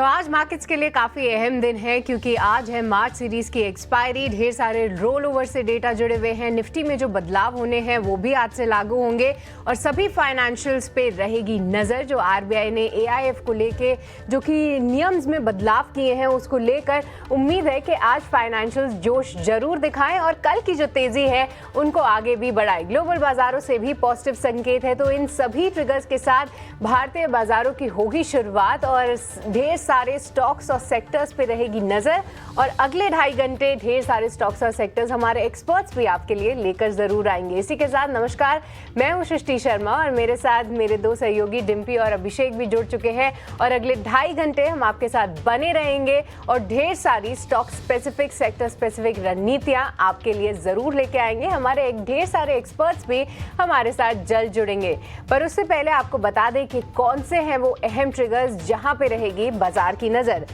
तो आज मार्केट्स के लिए काफ़ी अहम दिन है क्योंकि आज है मार्च सीरीज की एक्सपायरी। ढेर सारे रोल ओवर से डेटा जुड़े हुए हैं। निफ्टी में जो बदलाव होने हैं वो भी आज से लागू होंगे और सभी फाइनेंशियल्स पे रहेगी नज़र। जो आरबीआई ने एआईएफ को लेके जो कि नियम्स में बदलाव किए हैं उसको लेकर उम्मीद है कि आज फाइनेंशियल्स जोश जरूर दिखाएं और कल की जो तेज़ी है उनको आगे भी बढ़ाए। ग्लोबल बाजारों से भी पॉजिटिव संकेत है। तो इन सभी ट्रिगर्स के साथ भारतीय बाजारों की होगी शुरुआत और ढेर सारे स्टॉक्स और सेक्टर्स पे रहेगी नजर और अगले 2.5 घंटे ढेर सारे स्टॉक्स और सेक्टर्स हमारे एक्सपर्ट्स भी आपके लिए लेकर जरूर आएंगे। इसी के साथ नमस्कार, मैं हूं सृष्टि शर्मा और मेरे साथ मेरे दो सहयोगी डिम्पी और अभिषेक भी जुड़ चुके हैं और अगले 2.5 घंटे हम आपके साथ बने रहेंगे और ढेर सारी स्टॉक स्पेसिफिक, सेक्टर स्पेसिफिक रणनीतियां आपके लिए जरूर लेके आएंगे। हमारे ढेर सारे एक्सपर्ट्स भी हमारे साथ जल्द जुड़ेंगे, पर उससे पहले आपको बता दें कि कौन से हैं वो अहम ट्रिगर्स जहां पे रहेगी बाजार की नजर।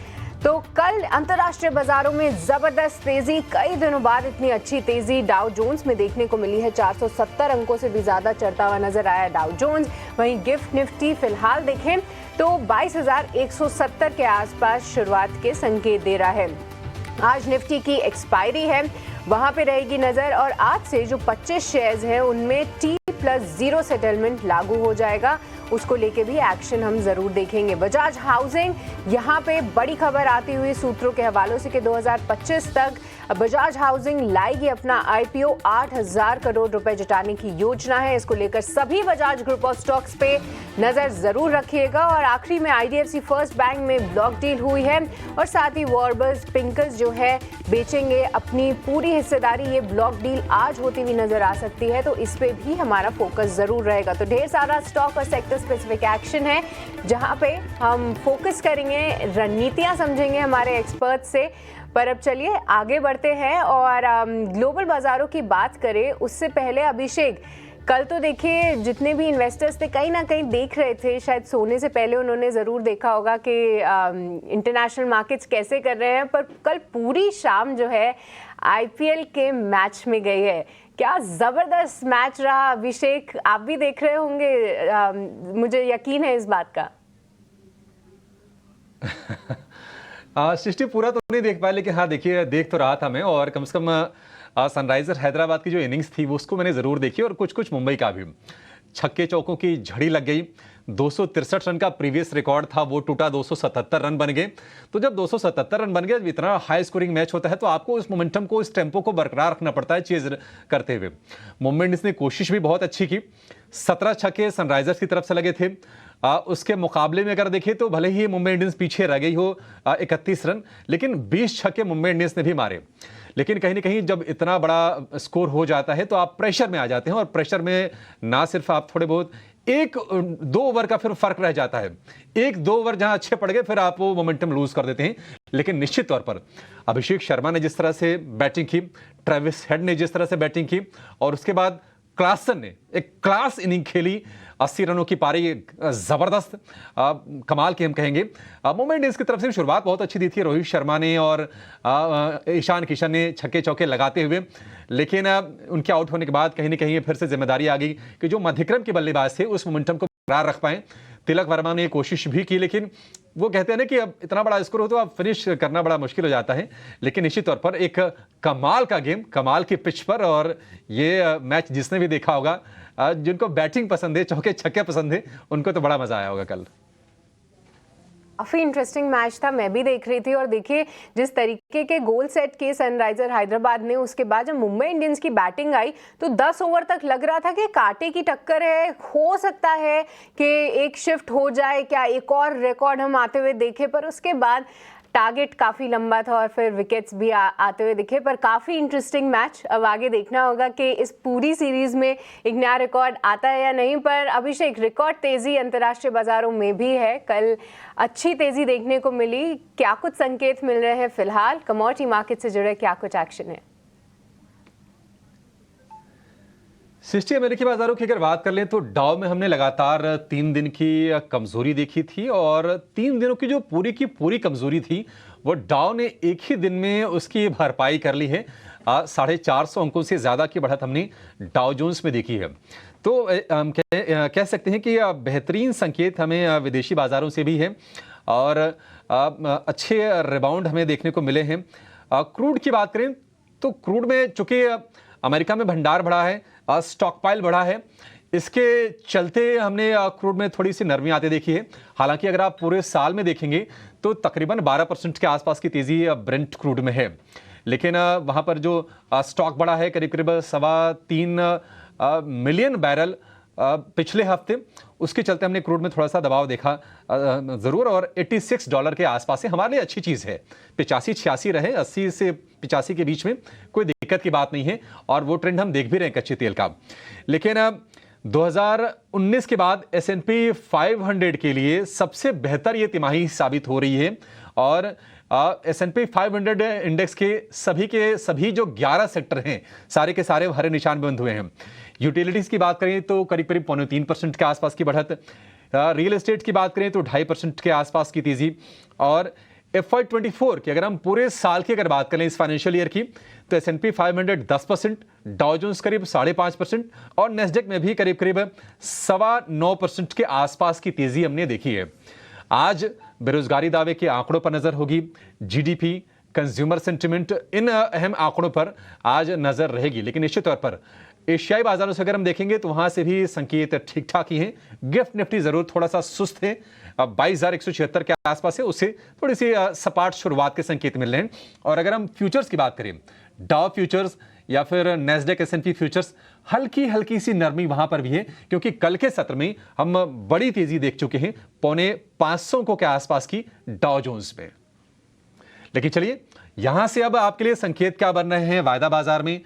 तो कल अंतर्राष्ट्रीय बाजारों में जबरदस्त तेजी, कई दिनों बाद इतनी अच्छी तेजी डाउ जोन्स में देखने को मिली है। 470 अंकों से भी ज्यादा चढ़ता हुआ नजर आया डाउ जोन्स। वहीं गिफ्ट निफ्टी फिलहाल देखें तो 22,170 के आसपास शुरुआत के संकेत दे रहा है। आज निफ्टी की एक्सपायरी है, वहां पे रहेगी नजर और आज से जो 25 शेयर्स हैं उनमें T+0 सेटलमेंट लागू हो जाएगा, उसको लेके भी एक्शन हम जरूर देखेंगे। बजाज हाउसिंग, यहाँ पे बड़ी खबर आती हुई सूत्रों के हवालों से कि 2025 तक बजाज हाउसिंग लाएगी अपना आईपीओ। 8,000 करोड़ रुपए जुटाने की योजना है। इसको लेकर सभी बजाज ग्रुप ऑफ स्टॉक्स पे नजर जरूर रखिएगा। और आखिरी में आईडीएफसी फर्स्ट बैंक में ब्लॉक डील हुई है और साथ ही वॉर्बर्स पिंकर्स जो है बेचेंगे अपनी पूरी हिस्सेदारी। ये ब्लॉक डील आज होती हुई नजर आ सकती है, तो इस पे भी हमारा फोकस जरूर रहेगा। तो ढेर सारा स्टॉक और सेक्टर स्पेसिफिक एक्शन है जहां पे हम फोकस करेंगे, रणनीतियां समझेंगे हमारे एक्सपर्ट से। पर अब चलिए आगे बढ़ते हैं और ग्लोबल बाजारों की बात करें उससे पहले अभिषेक, कल तो देखिए जितने भी इन्वेस्टर्स थे कहीं ना कहीं देख रहे थे, शायद सोने से पहले उन्होंने ज़रूर देखा होगा कि इंटरनेशनल मार्केट्स कैसे कर रहे हैं, पर कल पूरी शाम जो है आईपीएल के मैच में गई है। क्या ज़बरदस्त मैच रहा अभिषेक, आप भी देख रहे होंगे, मुझे यकीन है इस बात का। सृष्टि पूरा तो नहीं देख पाया, लेकिन हाँ देखिए देख तो रहा था मैं, और कम से कम सनराइजर हैदराबाद की जो इनिंग्स थी वो उसको मैंने ज़रूर देखी और कुछ मुंबई का भी। छक्के चौकों की झड़ी लग गई। 263 रन का प्रीवियस रिकॉर्ड था वो टूटा, 277 रन बन गए। तो जब 277 रन बन गए, जब इतना हाई स्कोरिंग मैच होता है तो आपको इस मोमेंटम को, इस टेम्पो को बरकरार रखना पड़ता है चेज करते हुए। मुंबई इंडियंस ने कोशिश भी बहुत अच्छी की। 17 छक्के सनराइजर्स की तरफ से लगे थे। उसके मुकाबले में अगर देखें तो भले ही मुंबई इंडियंस पीछे रह गई हो 31 रन, लेकिन 20 छक्के मुंबई इंडियंस ने भी मारे। लेकिन कहीं ना कहीं जब इतना बड़ा स्कोर हो जाता है तो आप प्रेशर में आ जाते हैं, और प्रेशर में ना सिर्फ आप थोड़े बहुत 1-2 ओवर का फिर फर्क रह जाता है। 1-2 ओवर जहां अच्छे पड़ गए फिर आप वो मोमेंटम लूज कर देते हैं। लेकिन निश्चित तौर पर अभिषेक शर्मा ने जिस तरह से बैटिंग की, ट्रेविस हेड ने जिस तरह से बैटिंग की, और उसके बाद क्लासन ने एक क्लास इनिंग खेली। 80 रनों की पारी, जबरदस्त कमाल की हम कहेंगे। मुंबई इंडियंस की तरफ से शुरुआत बहुत अच्छी दी थी रोहित शर्मा ने और ईशान किशन ने छक्के चौके लगाते हुए, लेकिन उनके आउट होने के बाद कहीं ना कहीं फिर से जिम्मेदारी आ गई कि जो मध्यक्रम के बल्लेबाज थे उस मोमेंटम को बरकरार रख पाएं। तिलक वर्मा ने कोशिश भी की, लेकिन वो कहते हैं ना कि अब इतना बड़ा स्कोर हो तो अब फिनिश करना बड़ा मुश्किल हो जाता है। लेकिन निश्चित तौर पर एक कमाल का गेम, कमाल की पिच पर, और ये मैच जिसने भी देखा होगा, जिनको बैटिंग पसंद है, चौके छक्के पसंद है, उनको तो बड़ा मजा आया होगा कल। काफ़ी इंटरेस्टिंग मैच था, मैं भी देख रही थी। और देखिए जिस तरीके के गोल सेट किए सनराइजर हैदराबाद ने, उसके बाद जब मुंबई इंडियंस की बैटिंग आई तो 10 ओवर तक लग रहा था कि कांटे की टक्कर है, हो सकता है कि एक शिफ्ट हो जाए, क्या एक और रिकॉर्ड हम आते हुए देखे। पर उसके बाद टारगेट काफ़ी लंबा था और फिर विकेट्स भी आते हुए दिखे। पर काफ़ी इंटरेस्टिंग मैच, अब आगे देखना होगा कि इस पूरी सीरीज़ में एक नया रिकॉर्ड आता है या नहीं। पर अभिषेक, रिकॉर्ड तेज़ी अंतर्राष्ट्रीय बाजारों में भी है, कल अच्छी तेज़ी देखने को मिली। क्या कुछ संकेत मिल रहे हैं फिलहाल, कमोडिटी मार्केट से जुड़े क्या कुछ एक्शन है? सृष्टि, अमेरिकी बाजारों की अगर बात कर लें तो डाउ में हमने लगातार 3 दिन की कमजोरी देखी थी, और 3 दिनों की जो पूरी की पूरी कमजोरी थी वो डाउ ने एक ही दिन में उसकी भरपाई कर ली है। 450 अंकों से ज्यादा की बढ़त हमने डाउ जोन्स में देखी है। तो हम कह सकते हैं कि बेहतरीन संकेत हमें विदेशी बाजारों से भी है। और अच्छे रिबाउंड हमें देखने को मिले हैं। क्रूड की बात करें तो क्रूड में चूंकि अमेरिका में भंडार बढ़ा है, स्टॉक पाइल बढ़ा है, इसके चलते हमने क्रूड में थोड़ी सी नरमी आते देखी है। हालांकि अगर आप पूरे साल में देखेंगे तो तकरीबन 12% के आसपास की तेजी ब्रेंट क्रूड में है, लेकिन वहां पर जो स्टॉक बढ़ा है करीब करीब 3.25 मिलियन बैरल पिछले हफ्ते, उसके चलते हमने क्रूड में थोड़ा सा दबाव देखा जरूर। और $86 के आसपास है, हमारे लिए अच्छी चीज है। 85-86 रहे, 80 से 85 के बीच में कोई दिक्कत की बात नहीं है, और वो ट्रेंड हम देख भी रहे हैं कच्चे तेल का। लेकिन 2019 के बाद S&P 500 के लिए सबसे बेहतर ये तिमाही साबित हो रही है, और S&P 500 इंडेक्स के सभी जो 11 सेक्टर हैं सारे के सारे हरे निशान में बंद हुए हैं। यूटिलिटीज की बात करें तो करीब करीब 3.25% के आसपास की बढ़त, रियल एस्टेट की बात करें तो 2.5% के आसपास की तेजी, और FY24 की अगर हम पूरे साल की अगर बात करें इस फाइनेंशियल ईयर की, तो S&P 500 10%, डाउ जोन्स करीब 5.5% और नेस्डेक में भी करीब करीब 9.25% के आसपास की तेजी हमने देखी है। आज बेरोजगारी दावे के आंकड़ों पर नजर होगी, GDP, कंज्यूमर सेंटिमेंट, इन अहम आंकड़ों पर आज नजर रहेगी। लेकिन निश्चित तौर पर एशियाई बाजारों से अगर हम देखेंगे तो वहां से भी संकेत ठीक ठाक ही हैं। गिफ्ट निफ्टी जरूर थोड़ा सा सुस्त है, 22,176 के आसपास है, उससे थोड़ी सी सपाट शुरुआत के संकेत मिल रहे हैं। और अगर हम फ्यूचर्स की बात करें, डाउ फ्यूचर्स या फिर नेस्डेक S&P फ्यूचर्स, हल्की हल्की सी नरमी वहां पर भी है, क्योंकि कल के सत्र में हम बड़ी तेजी देख चुके हैं 450 को के आसपास की डाउ जोन्स में। लेकिन चलिए यहां से अब आपके लिए संकेत क्या बन रहे हैं वायदा बाजार में।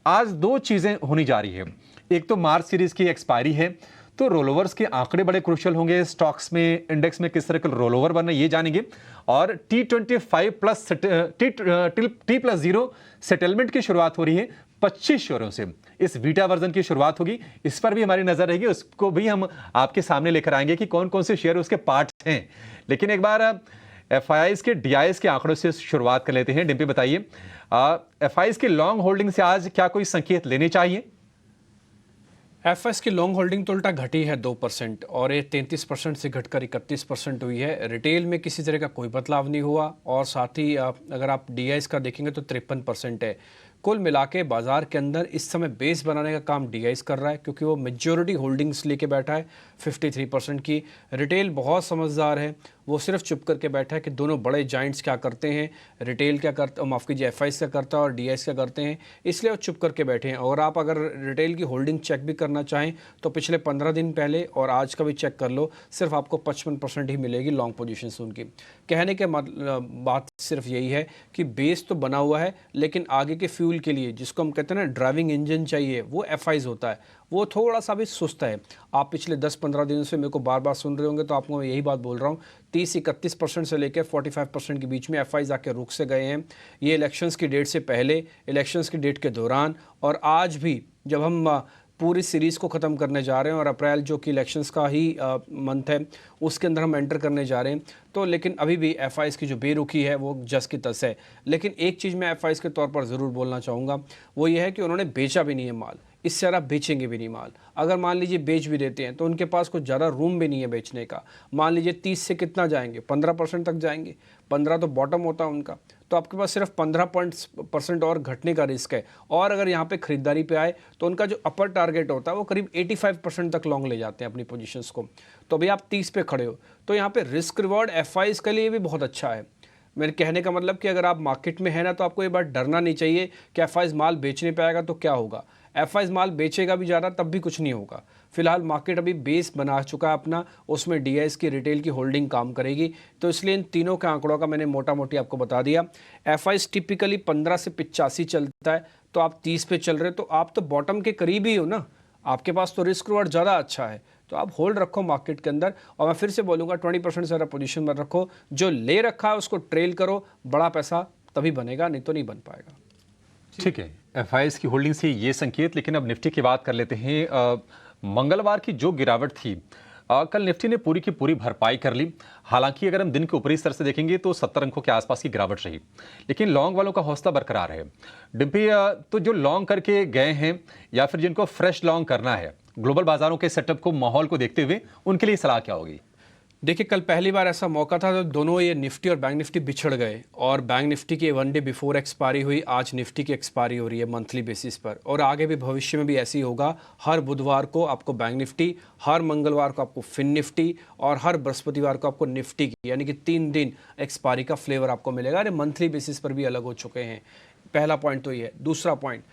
आज दो चीजें होनी जा रही है। एक तो मार्च सीरीज की एक्सपायरी है, तो रोलओवर्स के आंकड़े बड़े क्रूशियल होंगे। स्टॉक्स में, इंडेक्स में किस तरह के रोलओवर बन रहे हैं ये जानेंगे। और T+0 सेटलमेंट की शुरुआत हो रही है 25 शेयरों से। इस बीटा वर्जन की शुरुआत होगी, इस पर भी हमारी नजर रहेगी, उसको भी हम आपके सामने लेकर आएंगे कि कौन कौन से शेयर उसके पार्ट्स हैं। लेकिन एक बार FIIs के DIs के आंकड़ों से शुरुआत कर लेते हैं। डिम्पी बताइए, FIIs की लॉन्ग होल्डिंग से आज क्या कोई संकेत लेने चाहिए? एफएस की लॉन्ग होल्डिंग तो उल्टा घटी है 2%, और ये 33% से घटकर 31% हुई है। रिटेल में किसी तरह का कोई बदलाव नहीं हुआ, और साथ ही अगर आप DIs का देखेंगे तो 53% है। कुल मिला के बाजार के अंदर इस समय बेस बनाने का काम DIs कर रहा है, क्योंकि वो मेजॉरिटी होल्डिंग्स लेके बैठा है 53% की। रिटेल बहुत समझदार है, वो सिर्फ चुप करके बैठा है कि दोनों बड़े जाइंट्स क्या करते हैं, रिटेल क्या करता, माफ़ कीजिए FIs क्या करता है और DIs क्या करते हैं, इसलिए वो चुप करके बैठे हैं। और आप अगर रिटेल की होल्डिंग चेक भी करना चाहें तो पिछले 15 दिन पहले और आज का भी चेक कर लो, सिर्फ आपको 55% ही मिलेगी लॉन्ग पोजीशंस उनकी। कहने के बात सिर्फ यही है कि बेस तो बना हुआ है, लेकिन आगे के फ्यूल के लिए, जिसको हम कहते हैं ना ड्राइविंग इंजन चाहिए, वो FIs होता है, वो थोड़ा सा भी सुस्त है। आप पिछले 10-15 दिनों से मेरे को बार बार सुन रहे होंगे, तो आपको मैं यही बात बोल रहा हूँ, 30-31% से लेकर 45% के बीच में FIs आके रुक से गए हैं। ये इलेक्शंस की डेट से पहले, इलेक्शंस की डेट के दौरान, और आज भी जब हम पूरी सीरीज़ को ख़त्म करने जा रहे हैं और अप्रैल जो कि इलेक्शंस का ही मंथ है, उसके अंदर हम एंटर करने जा रहे हैं, तो लेकिन अभी भी FIs की जो बेरुखी है वो जस की तस है। लेकिन एक चीज़ मैं FIs के तौर पर ज़रूर बोलना चाहूँगा, वो ये है कि उन्होंने बेचा भी नहीं है माल, इससे ज़्यादा बेचेंगे भी नहीं माल। अगर मान लीजिए बेच भी देते हैं तो उनके पास कुछ ज़्यादा रूम भी नहीं है बेचने का। मान लीजिए 30 से कितना जाएंगे, 15% तक जाएंगे, 15 तो बॉटम होता है उनका, तो आपके पास सिर्फ 15% और घटने का रिस्क है। और अगर यहाँ पे खरीदारी पे आए तो उनका जो अपर टारगेट होता है वो करीब 85% तक लॉन्ग ले जाते हैं अपनी पोजीशंस को। तो अभी आप 30 पे खड़े हो, तो यहाँ पे रिस्क रिवॉर्ड FIs के लिए भी बहुत अच्छा है। मेरे कहने का मतलब कि अगर आप मार्केट में है ना, तो आपको ये बात डरना नहीं चाहिए कि FIs माल बेचने पे आएगा तो क्या होगा। FIs माल बेचेगा भी ज़्यादा तब भी कुछ नहीं होगा। फिलहाल मार्केट अभी बेस बना चुका है अपना, उसमें DIs की रिटेल की होल्डिंग काम करेगी, तो इसलिए इन तीनों के आंकड़ों का मैंने मोटा मोटी आपको बता दिया। FIs टिपिकली 15 से 85 चलता है, तो आप 30 पे चल रहे, तो आप तो बॉटम के करीब ही हो ना, आपके पास तो रिस्क रिवॉर्ड ज़्यादा अच्छा है, तो आप होल्ड रखो मार्केट के अंदर। और मैं फिर से बोलूँगा 20% से ज़्यादा पोजीशन में रखो, जो ले रखा है उसको ट्रेल करो, बड़ा पैसा तभी बनेगा, नहीं तो नहीं बन पाएगा। ठीक है, FIs की होल्डिंग से ये संकेत। लेकिन अब निफ्टी की बात कर लेते हैं। मंगलवार की जो गिरावट थी, कल निफ्टी ने पूरी की पूरी भरपाई कर ली। हालांकि अगर हम दिन के ऊपरी स्तर से देखेंगे तो 70 अंकों के आसपास की गिरावट रही, लेकिन लॉन्ग वालों का हौसला बरकरार है। डिम्पी, तो जो लॉन्ग करके गए हैं या फिर जिनको फ्रेश लॉन्ग करना है, ग्लोबल बाजारों के सेटअप को, माहौल को देखते हुए उनके लिए सलाह क्या होगी? देखिए कल पहली बार ऐसा मौका था तो दोनों ये निफ्टी और बैंक निफ्टी बिछड़ गए और बैंक निफ्टी की 1 डे बिफोर एक्सपायरी हुई, आज निफ्टी की एक्सपायरी हो रही है मंथली बेसिस पर और आगे भी भविष्य में भी ऐसे ही होगा। हर बुधवार को आपको बैंक निफ्टी, हर मंगलवार को आपको फिन निफ्टी और हर बृहस्पतिवार को आपको निफ्टी की, यानी कि 3 दिन एक्सपायरी का फ्लेवर आपको मिलेगा। अरे मंथली बेसिस पर भी अलग हो चुके हैं। पहला पॉइंट तो ये है। दूसरा पॉइंट,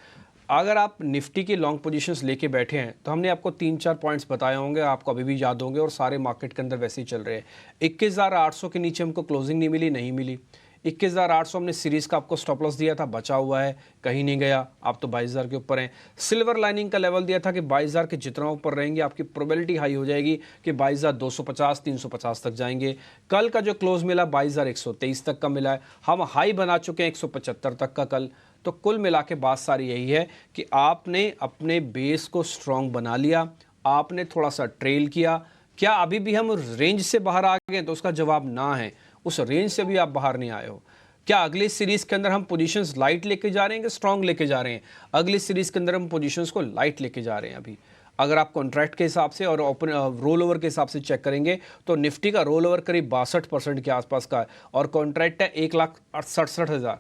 अगर आप निफ्टी की लॉन्ग पोजीशंस लेके बैठे हैं तो हमने आपको 3-4 पॉइंट्स बताए होंगे, आपको अभी भी याद होंगे और सारे मार्केट के अंदर वैसे ही चल रहे हैं। 21,800 के नीचे हमको क्लोजिंग नहीं मिली, नहीं मिली। 21,800 हमने सीरीज का आपको स्टॉप लॉस दिया था, बचा हुआ है, कहीं नहीं गया। आप तो 22,000 के ऊपर हैं। सिल्वर लाइनिंग का लेवल दिया था कि 22,000 के जितना ऊपर रहेंगे आपकी प्रोबेबिलिटी हाई हो जाएगी कि 22,250 350 तक जाएंगे। कल का जो क्लोज मिला 22,123 तक का मिला है। हम हाई बना चुके हैं 175 तक का कल। तो कुल मिला के बात सारी यही है कि आपने अपने बेस को स्ट्रांग बना लिया, आपने थोड़ा सा ट्रेल किया। क्या अभी भी हम रेंज से बाहर आ गए? तो उसका जवाब ना है। उस रेंज से भी आप बाहर नहीं आए हो। क्या अगली सीरीज के अंदर हम पोजीशंस लाइट लेके जा रहे हैं कि स्ट्रांग लेके जा रहे हैं? अगली सीरीज के अंदर हम पोजीशंस को लाइट लेके जा रहे हैं। अभी अगर आप कॉन्ट्रैक्ट के हिसाब से और ओपन रोल ओवर के हिसाब से चेक करेंगे तो निफ्टी का रोल ओवर करीब 62% के आसपास का है और कॉन्ट्रैक्ट है 1,67,000।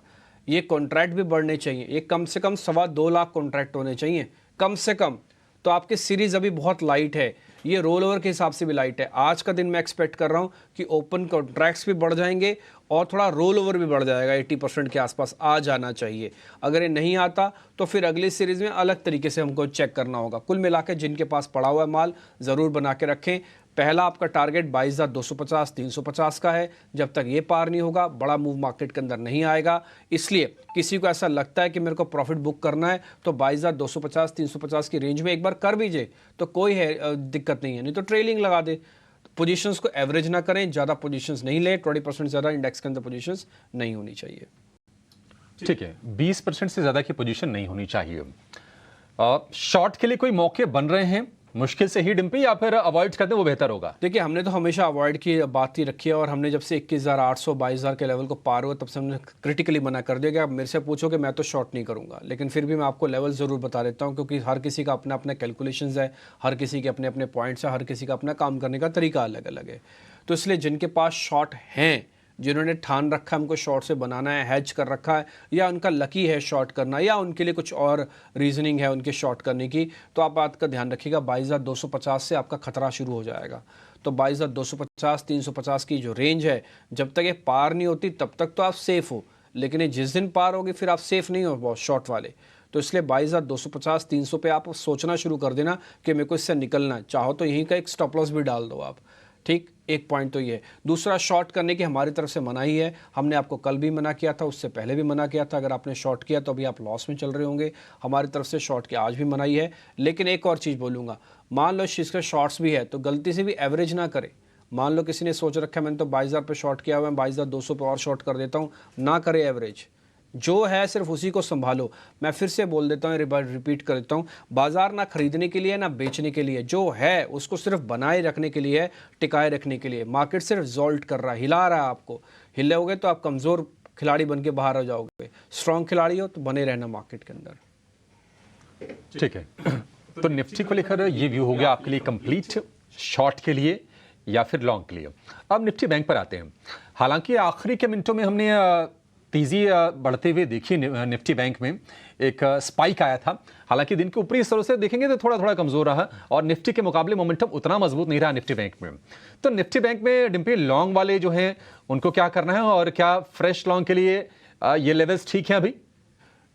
ये कॉन्ट्रैक्ट भी बढ़ने चाहिए। ये कम से कम 2.25 लाख कॉन्ट्रैक्ट होने चाहिए कम से कम। तो आपकी सीरीज अभी बहुत लाइट है। ये रोल ओवर के हिसाब से भी लाइट है। आज का दिन मैं एक्सपेक्ट कर रहा हूँ कि ओपन कॉन्ट्रैक्ट्स भी बढ़ जाएंगे और थोड़ा रोल ओवर भी बढ़ जाएगा। 80% के आसपास आ जाना चाहिए। अगर ये नहीं आता तो फिर अगली सीरीज में अलग तरीके से हमको चेक करना होगा। कुल मिला के जिनके पास पड़ा हुआ है माल ज़रूर बना के रखें। पहला आपका टारगेट 22,250 350 का है। जब तक ये पार नहीं होगा बड़ा मूव मार्केट के अंदर नहीं आएगा। इसलिए किसी को ऐसा लगता है कि मेरे को प्रॉफिट बुक करना है तो 22,250 350 की रेंज में एक बार कर दीजिए तो कोई है दिक्कत नहीं है। नहीं तो ट्रेलिंग लगा दे। पोजीशंस को एवरेज ना करें, ज़्यादा पोजीशंस नहीं लें। 20% ज़्यादा इंडेक्स के अंदर पोजीशंस नहीं होनी चाहिए। ठीक है, 20% से ज़्यादा की पोजीशन नहीं होनी चाहिए। शॉर्ट के लिए कोई मौके बन रहे हैं मुश्किल से ही डिम्पी, या फिर अवॉइड करते हैं वो बेहतर होगा? देखिए हमने तो हमेशा अवॉइड की बात ही रखी है और हमने जब से 21,800 22,000 के लेवल को पार हुआ तब से हमने क्रिटिकली मना कर दिया कि आप मेरे से पूछो कि मैं तो शॉर्ट नहीं करूंगा। लेकिन फिर भी मैं आपको लेवल ज़रूर बता देता हूं क्योंकि हर किसी का अपना अपना कैलकुलेशंस है, हर किसी के अपने अपने पॉइंट्स है, हर किसी का अपना काम करने का तरीका अलग अलग है। तो इसलिए जिनके पास शॉर्ट हैं, जिन्होंने ठान रखा है हमको शॉर्ट से बनाना है, हैज कर रखा है, या उनका लकी है शॉर्ट करना, या उनके लिए कुछ और रीजनिंग है उनके शॉर्ट करने की, तो आप बात का ध्यान रखिएगा 22,250 से आपका खतरा शुरू हो जाएगा। तो 22,250 350 की जो रेंज है, जब तक ये पार नहीं होती तब तक तो आप सेफ हो, लेकिन ये जिस दिन पार होगी फिर आप सेफ नहीं हो बहुत शॉर्ट वाले। तो इसलिए 22,250 300 पे आप सोचना शुरू कर देना कि मेरे को इससे निकलना है। चाहो तो यहीं का एक स्टॉप लॉस भी डाल दो आप। ठीक, एक पॉइंट तो ये। दूसरा, शॉर्ट करने की हमारी तरफ से मनाही है। हमने आपको कल भी मना किया था, उससे पहले भी मना किया था। अगर आपने शॉर्ट किया तो अभी आप लॉस में चल रहे होंगे। हमारी तरफ से शॉर्ट की आज भी मनाही है। लेकिन एक और चीज़ बोलूँगा, मान लो इस चीज़ का शॉर्ट्स भी है तो गलती से भी एवरेज ना करें। मान लो किसी ने सोच रखा है मैंने तो 22,000 पे शॉर्ट किया हुआ है, 22,200 पे और शॉर्ट कर देता हूँ, ना करे एवरेज। जो है सिर्फ उसी को संभालो। मैं फिर से बोल देता हूँ, रिपीट कर देता हूँ, बाजार ना खरीदने के लिए ना बेचने के लिए, जो है उसको सिर्फ बनाए रखने के लिए है, टिकाए रखने के लिए। मार्केट सिर्फ जॉल्ट कर रहा है, हिला रहा है आपको। हिलोगे तो आप कमज़ोर खिलाड़ी बन के बाहर हो जाओगे। स्ट्रॉन्ग खिलाड़ी हो तो बने रहना मार्केट के अंदर। ठीक है, तो निफ्टी को लेकर ये व्यू हो गया आपके लिए कंप्लीट, शॉर्ट के लिए या फिर लॉन्ग के लिए। अब निफ्टी बैंक पर आते हैं। हालांकि आखिरी के मिनटों में हमने तेजी बढ़ते हुए देखी निफ्टी बैंक में, एक स्पाइक आया था। हालांकि दिन के ऊपरी स्तरों से देखेंगे तो थोड़ा थोड़ा कमजोर रहा और निफ्टी के मुकाबले मोमेंटम उतना मजबूत नहीं रहा निफ्टी बैंक में। तो निफ्टी बैंक में डिम्पी लॉन्ग वाले जो हैं उनको क्या करना है, और क्या फ्रेश लॉन्ग के लिए ये लेवल्स ठीक हैं अभी?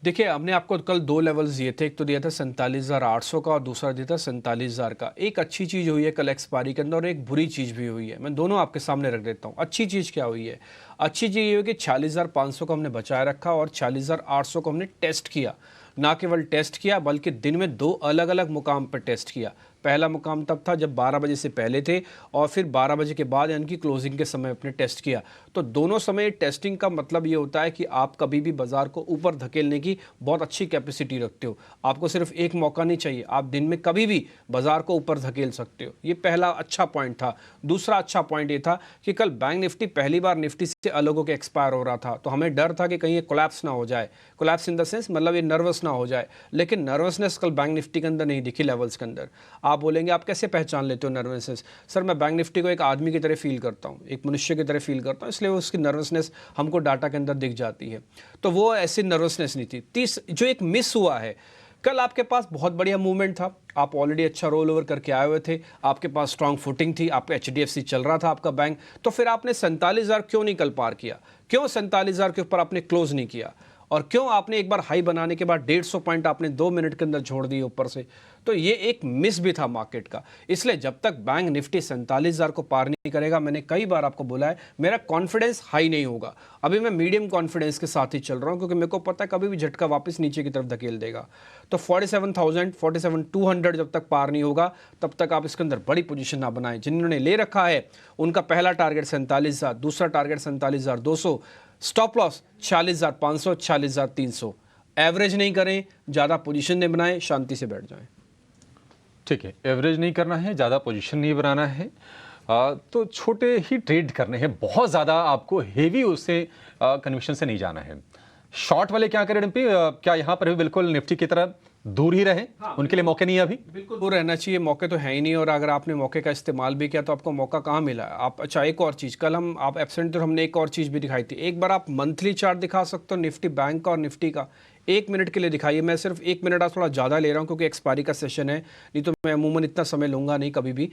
देखिए हमने आपको कल 2 लेवल्स दिए थे। एक तो दिया था 47,800 का और दूसरा दिया था 47,000 का। एक अच्छी चीज़ हुई है कल एक्सपायरी के अंदर और एक बुरी चीज़ भी हुई है। मैं दोनों आपके सामने रख देता हूँ। अच्छी चीज़ क्या हुई है? अच्छी चीज़ ये हुई कि 46,500 को हमने बचाए रखा और 46,800 को हमने टेस्ट किया। ना केवल टेस्ट किया बल्कि दिन में 2 अलग अलग मुकाम पर टेस्ट किया। पहला मुकाम तब था जब 12 बजे से पहले थे और फिर 12 बजे के बाद यानी कि क्लोजिंग के समय अपने टेस्ट किया। तो दोनों समय टेस्टिंग का मतलब ये होता है कि आप कभी भी बाजार को ऊपर धकेलने की बहुत अच्छी कैपेसिटी रखते हो। आपको सिर्फ एक मौका नहीं चाहिए, आप दिन में कभी भी बाजार को ऊपर धकेल सकते हो। ये पहला अच्छा पॉइंट था। दूसरा अच्छा पॉइंट ये था कि कल बैंक निफ्टी पहली बार निफ्टी से अलग होकर एक्सपायर हो रहा था, तो हमें डर था कि कहीं ये कोलैप्स ना हो जाए। कोलैप्स इन द सेंस मतलब ये नर्वस ना हो जाए, लेकिन नर्वसनेस कल बैंक निफ्टी के अंदर नहीं दिखी लेवल्स के अंदर। आप बोलेंगे आप कैसे पहचान लेते हो नर्वसनेस? सर मैं बैंक निफ्टी को एक आदमी की तरह फील करता हूँ, एक मनुष्य की तरह फील करता हूँ, इसलिए उसकी नर्वसनेस हमको डाटा के अंदर दिख जाती है। तो वो ऐसी नर्वसनेस नहीं थी। जो एक मिस हुआ है, कल आपके पास बहुत बढ़िया मूवमेंट था, आप ऑलरेडी अच्छा रोल ओवर करके आए हुए थे, आपके पास स्ट्रांग फुटिंग थी, आपका HDFC चल रहा था आपका बैंक, तो फिर आपने 47,000 क्यों नहीं कल पार किया? क्यों 47,000 के ऊपर आपने क्लोज नहीं किया? और क्यों आपने एक बार हाई बनाने के बाद 150 पॉइंट आपने 2 मिनट के अंदर छोड़ दिए ऊपर से? तो ये एक मिस भी था मार्केट का। इसलिए जब तक बैंक निफ्टी 47,000 को पार नहीं करेगा, मैंने कई बार आपको बोला है, मेरा कॉन्फिडेंस हाई नहीं होगा। अभी मैं मीडियम कॉन्फिडेंस के साथ ही चल रहा हूं, क्योंकि मेरे को पता है कभी भी झटका वापस नीचे की तरफ धकेल देगा। तो 47,000 47,200 जब तक पार नहीं होगा, तब तक आप इसके अंदर बड़ी पोजीशन ना बनाएं। जिन्होंने ले रखा है उनका पहला टारगेट 47,000, दूसरा टारगेट 47,200, स्टॉप लॉस 46,500, 46,300। एवरेज नहीं करें, ज़्यादा पोजीशन नहीं बनाएं, शांति से बैठ जाएं। ठीक है, एवरेज नहीं करना है, ज़्यादा पोजीशन नहीं बनाना है, तो छोटे ही ट्रेड करने हैं, बहुत ज़्यादा आपको हेवी उससे कन्विक्शन से नहीं जाना है। शॉर्ट वाले क्या करें डिम्पी? क्या यहाँ पर भी बिल्कुल निफ्टी की तरह दूर ही रहे? उनके लिए मौके नहीं है अभी? बिल्कुल दूर रहना चाहिए, मौके तो है ही नहीं। और अगर आपने मौके का इस्तेमाल भी किया तो आपको मौका कहाँ मिला? आप अच्छा एक और चीज़, कल आप एब्सेंट तो हमने एक और चीज़ भी दिखाई थी। एक बार आप मंथली चार्ट दिखा सकते हो निफ्टी बैंक का और निफ्टी का, 1 मिनट के लिए दिखाइए। मैं सिर्फ 1 मिनट आज थोड़ा ज़्यादा ले रहा हूँ क्योंकि एक्सपायरी का सेशन है, नहीं तो मैं अमूमन इतना समय लूँगा नहीं कभी भी।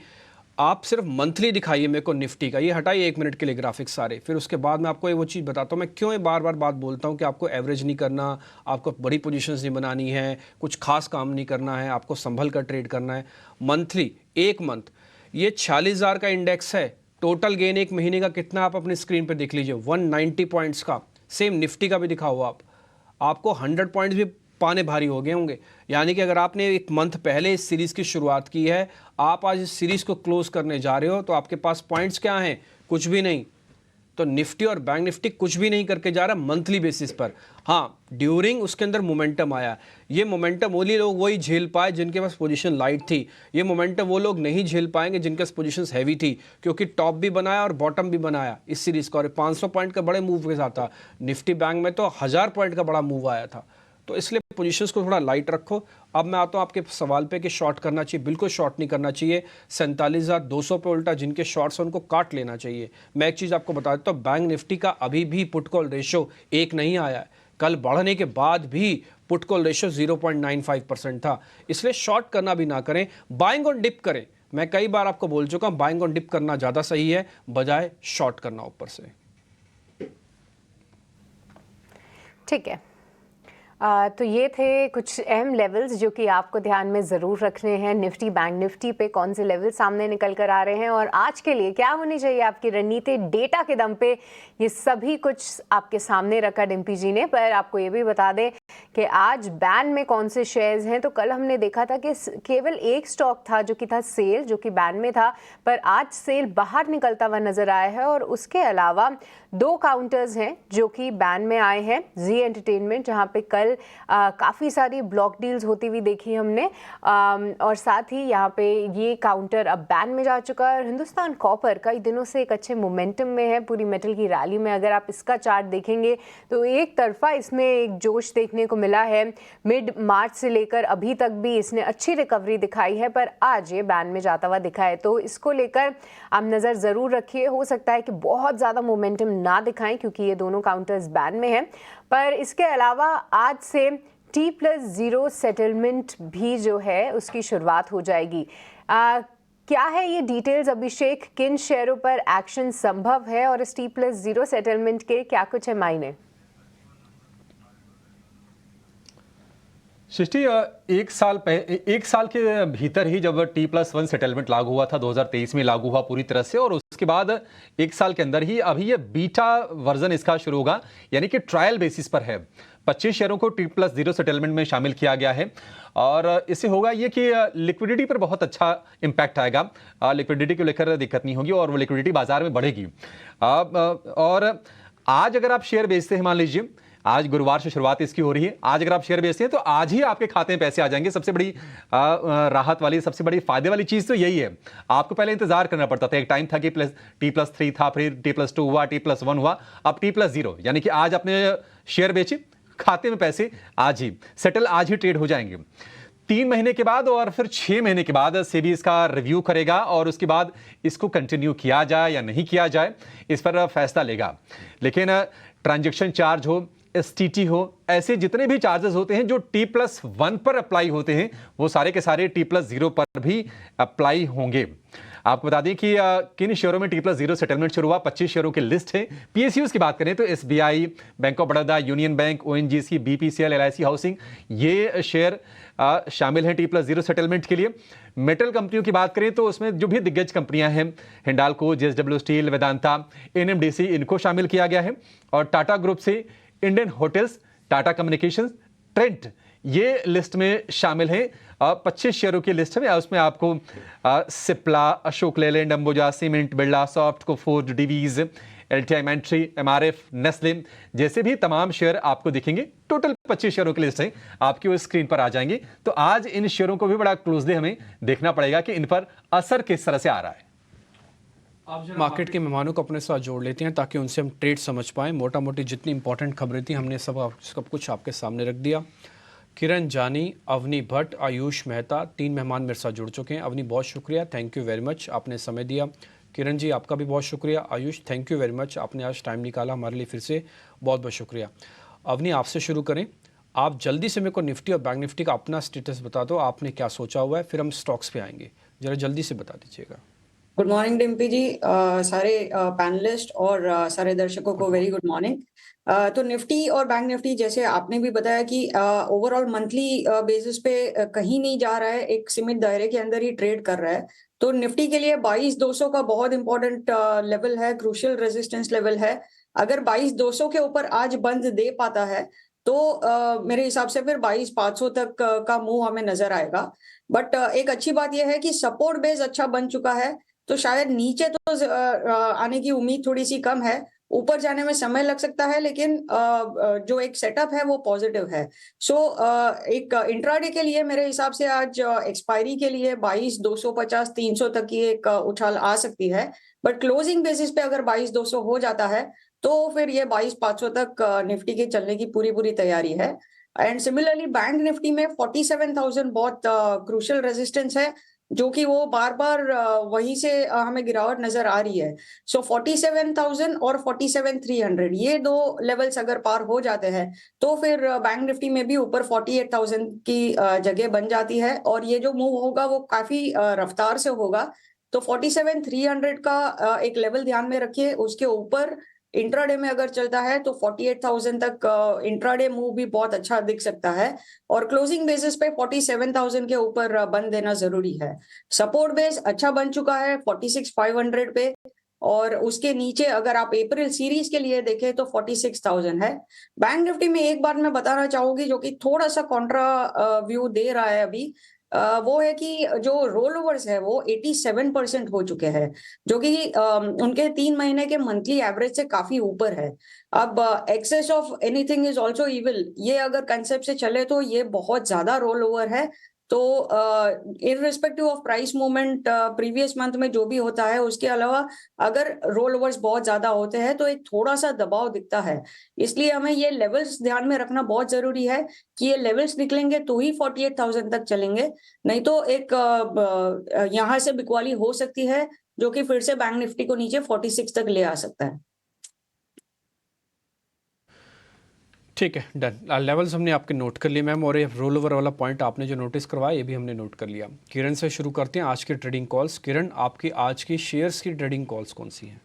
आप सिर्फ मंथली दिखाइए मेरे को निफ्टी का, ये हटाइए 1 मिनट के लिए ग्राफिक्स सारे। फिर उसके बाद मैं आपको ये वो चीज़ बताता हूँ, मैं क्यों ये बार बार बात बोलता हूँ कि आपको एवरेज नहीं करना, आपको बड़ी पोजीशंस नहीं बनानी है, कुछ खास काम नहीं करना है, आपको संभल कर ट्रेड करना है। मंथली, 1 मंथ, ये 46,000 का इंडेक्स है। टोटल गेन 1 महीने का कितना आप अपनी स्क्रीन पर देख लीजिए, 190 पॉइंट्स का। सेम निफ्टी का भी दिखाओ आपको 100 पॉइंट्स भी पाने भारी हो गए होंगे। यानी कि अगर आपने 1 मंथ पहले इस सीरीज़ की शुरुआत की है, आप आज इस सीरीज़ को क्लोज करने जा रहे हो, तो आपके पास पॉइंट्स क्या हैं? कुछ भी नहीं। तो निफ्टी और बैंक निफ्टी कुछ भी नहीं करके जा रहा मंथली बेसिस पर। हाँ, ड्यूरिंग उसके अंदर मोमेंटम आया। ये मोमेंटम वही लोग वही झेल पाए जिनके पास पोजीशन लाइट थी। ये मोमेंटम वो लोग नहीं झेल पाएंगे जिनके पास पोजीशंस हैवी थी, क्योंकि टॉप भी बनाया और बॉटम भी बनाया इस सीरीज़ का। और 500 पॉइंट का बड़े मूव के साथ था। निफ्टी बैंक में तो 1000 पॉइंट का बड़ा मूव आया था। तो इसलिए पोजीशंस को थोड़ा लाइट रखो। अब मैं आता हूँ आपके सवाल पे कि शॉर्ट करना चाहिए, बिल्कुल शॉर्ट नहीं करना चाहिए। 47,200 पे उल्टा जिनके शॉर्ट्स हैं उनको काट लेना चाहिए। मैं एक चीज़ आपको बता देता हूँ, बैंक निफ्टी का अभी भी पुट कॉल रेशो 1 नहीं आया है। कल बढ़ने के बाद भी पुट कॉल रेशो 0.95% था। इसलिए शॉर्ट करना भी ना करें, बाइंग ऑन डिप करें। मैं कई बार आपको बोल चुका हूँ, बाइंग ऑन डिप करना ज़्यादा सही है बजाय शॉर्ट करना ऊपर से। ठीक है, तो ये थे कुछ अहम लेवल्स जो कि आपको ध्यान में ज़रूर रखने हैं। निफ्टी बैंक निफ्टी पे कौन से लेवल सामने निकल कर आ रहे हैं और आज के लिए क्या होनी चाहिए आपकी रणनीति, डेटा के दम पे ये सभी कुछ आपके सामने रखा डिम्पी जी ने। पर आपको ये भी बता दें कि आज बैन में कौन से शेयर्स हैं। तो कल हमने देखा था कि केवल एक स्टॉक था जो कि था सेल, जो कि बैन में था, पर आज सेल बाहर निकलता हुआ नजर आया है। और उसके अलावा 2 काउंटर्स हैं जो कि बैन में आए हैं। जी एंटरटेनमेंट, जहाँ पे कल काफ़ी सारी ब्लॉक डील्स होती हुई देखी हमने, और साथ ही यहाँ पे ये काउंटर अब बैन में जा चुका है। और हिंदुस्तान कॉपर कई दिनों से एक अच्छे मोमेंटम में है पूरी मेटल की रैली में। अगर आप इसका चार्ट देखेंगे तो एक तरफा इसमें एक जोश देखने को मिला है। मिड मार्च से लेकर अभी तक भी इसने अच्छी रिकवरी दिखाई है, पर आज ये बैन में जाता हुआ दिखा है। तो इसको लेकर आप नज़र ज़रूर रखिए। हो सकता है कि बहुत ज़्यादा मोमेंटम ना दिखाएं क्योंकि ये दोनों काउंटर्स बैन में हैं। पर इसके अलावा आज से T+0 सेटलमेंट भी जो है उसकी शुरुआत हो जाएगी। क्या है ये डिटेल्स अभिषेक, किन शेयरों पर एक्शन संभव है और इस T+0 सेटलमेंट के क्या कुछ है मायने? सृष्टि, एक साल के भीतर ही जब T+1 सेटलमेंट लागू हुआ था, 2023 में लागू हुआ पूरी तरह से, और उसके बाद 1 साल के अंदर ही अभी ये बीटा वर्जन इसका शुरू होगा, यानी कि ट्रायल बेसिस पर है। 25 शेयरों को T+0 सेटलमेंट में शामिल किया गया है और इससे होगा ये कि लिक्विडिटी पर बहुत अच्छा इंपैक्ट आएगा। लिक्विडिटी को लेकर दिक्कत नहीं होगी और वो लिक्विडिटी बाजार में बढ़ेगी। और आज अगर आप शेयर बेचते हैं, मान लीजिए आज गुरुवार से शुरुआत इसकी हो रही है, आज अगर आप शेयर बेचते हैं तो आज ही आपके खाते में पैसे आ जाएंगे। सबसे बड़ी राहत वाली, सबसे बड़ी फायदे वाली चीज तो यही है। आपको पहले इंतजार करना पड़ता था, एक टाइम था कि T+3 था, फिर T+2 हुआ, T+1 हुआ, अब T+0, यानी कि आज अपने शेयर बेचे, खाते में पैसे आज ही सेटल, आज ही ट्रेड हो जाएंगे। 3 महीने के बाद और फिर 6 महीने के बाद सेबी इसका रिव्यू करेगा और उसके बाद इसको कंटिन्यू किया जाए या नहीं किया जाए इस पर फैसला लेगा। लेकिन ट्रांजैक्शन चार्ज हो, एसटीटी हो, ऐसे जितने भी चार्जेस होते हैं जो T+1 पर अप्लाई होते हैं वो सारे के सारे T+0 पर भी अप्लाई होंगे। आपको बता दें कि किन शेयरों में T+0 सेटलमेंट शुरू हुआ। 25 शेयरों की लिस्ट है। पीएसयूज की बात करें तो SBI, bank of Baroda, union bank, ONGC, BPCL, LIC housing, ये शेयर शामिल हैं T+0 सेटलमेंट के लिए। मेटल कंपनियों की बात करें तो उसमें जो भी दिग्गज कंपनियां हैं, Hindalco, JSW steel, Vedanta, NMDC, इनको शामिल किया गया है। और टाटा ग्रुप से Indian hotels, Tata communications, Trent, ये लिस्ट में शामिल हैं। 25 शेयरों की लिस्ट है। उसमें आपको Cipla, Ashok Leyland, Ambuja cement, Birla soft, Coforge, Divi's, LTI Mindtree, MRF, Nestle जैसे भी तमाम शेयर आपको दिखेंगे। टोटल 25 शेयरों की लिस्ट है, आपकी वो स्क्रीन पर आ जाएंगे। तो आज इन शेयरों को भी बड़ा क्लोजली हमें देखना पड़ेगा कि इन पर असर किस तरह से आ रहा है। आप मार्केट के मेहमानों को अपने साथ जोड़ लेते हैं ताकि उनसे हम ट्रेड समझ पाएं। मोटा मोटी जितनी इंपॉर्टेंट खबरें थी हमने सब कुछ आपके सामने रख दिया। किरण जानी, अवनी भट्ट, आयुष मेहता, 3 मेहमान मेरे साथ जुड़ चुके हैं। अवनी, बहुत शुक्रिया, थैंक यू वेरी मच, आपने समय दिया। किरण जी, आपका भी बहुत शुक्रिया। Ayush, thank you very much, आपने आज टाइम निकाला हमारे लिए, फिर से बहुत बहुत शुक्रिया। अवनी, आपसे शुरू करें। आप जल्दी से मेरे को निफ्टी और बैंक निफ्टी का अपना स्टेटस बता दो, आपने क्या सोचा हुआ है, फिर हम स्टॉक्स पे आएंगे। जरा जल्दी से बता दीजिएगा। गुड मॉर्निंग डिम्पी जी, सारे पैनलिस्ट और सारे दर्शकों को वेरी गुड मॉर्निंग। तो निफ्टी और बैंक निफ्टी, जैसे आपने भी बताया कि ओवरऑल मंथली बेसिस पे कहीं नहीं जा रहा है, एक सीमित दायरे के अंदर ही ट्रेड कर रहा है। तो निफ्टी के लिए 22,200 का बहुत इंपॉर्टेंट लेवल है, क्रूशियल रेजिस्टेंस लेवल है। अगर 22,200 के ऊपर आज बंद दे पाता है तो मेरे हिसाब से फिर 22,500 तक का मूव हमें नजर आएगा। बट एक अच्छी बात यह है कि सपोर्ट बेस अच्छा बन चुका है, तो शायद नीचे तो आने की उम्मीद थोड़ी सी कम है, ऊपर जाने में समय लग सकता है, लेकिन जो एक सेटअप है वो पॉजिटिव है। सो एक इंट्राडे के लिए मेरे हिसाब से आज एक्सपायरी के लिए 22,250, 300 तक की एक उछाल आ सकती है। बट क्लोजिंग बेसिस पे अगर 22,200 हो जाता है तो फिर ये 22,500 तक निफ्टी के चलने की पूरी तैयारी है। एंड सिमिलरली बैंक निफ्टी में 47,000 बहुत क्रूशियल रेजिस्टेंस है, जो कि वो बार बार वहीं से हमें गिरावट नजर आ रही है। सो 47,000 और 47,300 ये दो लेवल्स अगर पार हो जाते हैं तो फिर बैंक निफ्टी में भी ऊपर 48,000 की जगह बन जाती है, और ये जो मूव होगा वो काफी रफ्तार से होगा। तो 47,300 का एक लेवल ध्यान में रखिए। उसके ऊपर इंट्राडे में अगर चलता है तो 48,000 तक इंट्राडे मूव भी बहुत अच्छा दिख सकता है, और क्लोजिंग बेसिस पे 47,000 के ऊपर बंद देना जरूरी है। सपोर्ट बेस अच्छा बन चुका है 46,500 पे, और उसके नीचे अगर आप अप्रैल सीरीज के लिए देखें तो 46,000 है। बैंक निफ्टी में एक बात मैं बताना चाहूंगी जो कि थोड़ा सा कॉन्ट्रा व्यू दे रहा है अभी, वो है कि जो रोल ओवर्स है वो 87% हो चुके हैं, जो कि उनके 3 महीने के मंथली एवरेज से काफी ऊपर है। अब excess of anything is also evil, ये अगर कंसेप्ट से चले तो ये बहुत ज्यादा रोल ओवर है। तो irrespective of price movement previous month में जो भी होता है, उसके अलावा अगर रोल ओवर्स बहुत ज्यादा होते हैं तो एक थोड़ा सा दबाव दिखता है। इसलिए हमें ये लेवल्स ध्यान में रखना बहुत जरूरी है कि ये लेवल्स निकलेंगे तो ही 48,000 तक चलेंगे, नहीं तो एक यहाँ से बिकवाली हो सकती है जो कि फिर से बैंक निफ्टी को नीचे 46 तक ले आ सकता है। ठीक है, डन। लेवल्स हमने आपके नोट कर लिए मैम, और ये रोल ओवर वाला पॉइंट आपने जो नोटिस करवाया ये भी हमने नोट कर लिया। किरण से शुरू करते हैं आज की ट्रेडिंग कॉल्स। किरण, आपकी आज की शेयर्स की ट्रेडिंग कॉल्स कौन सी हैं?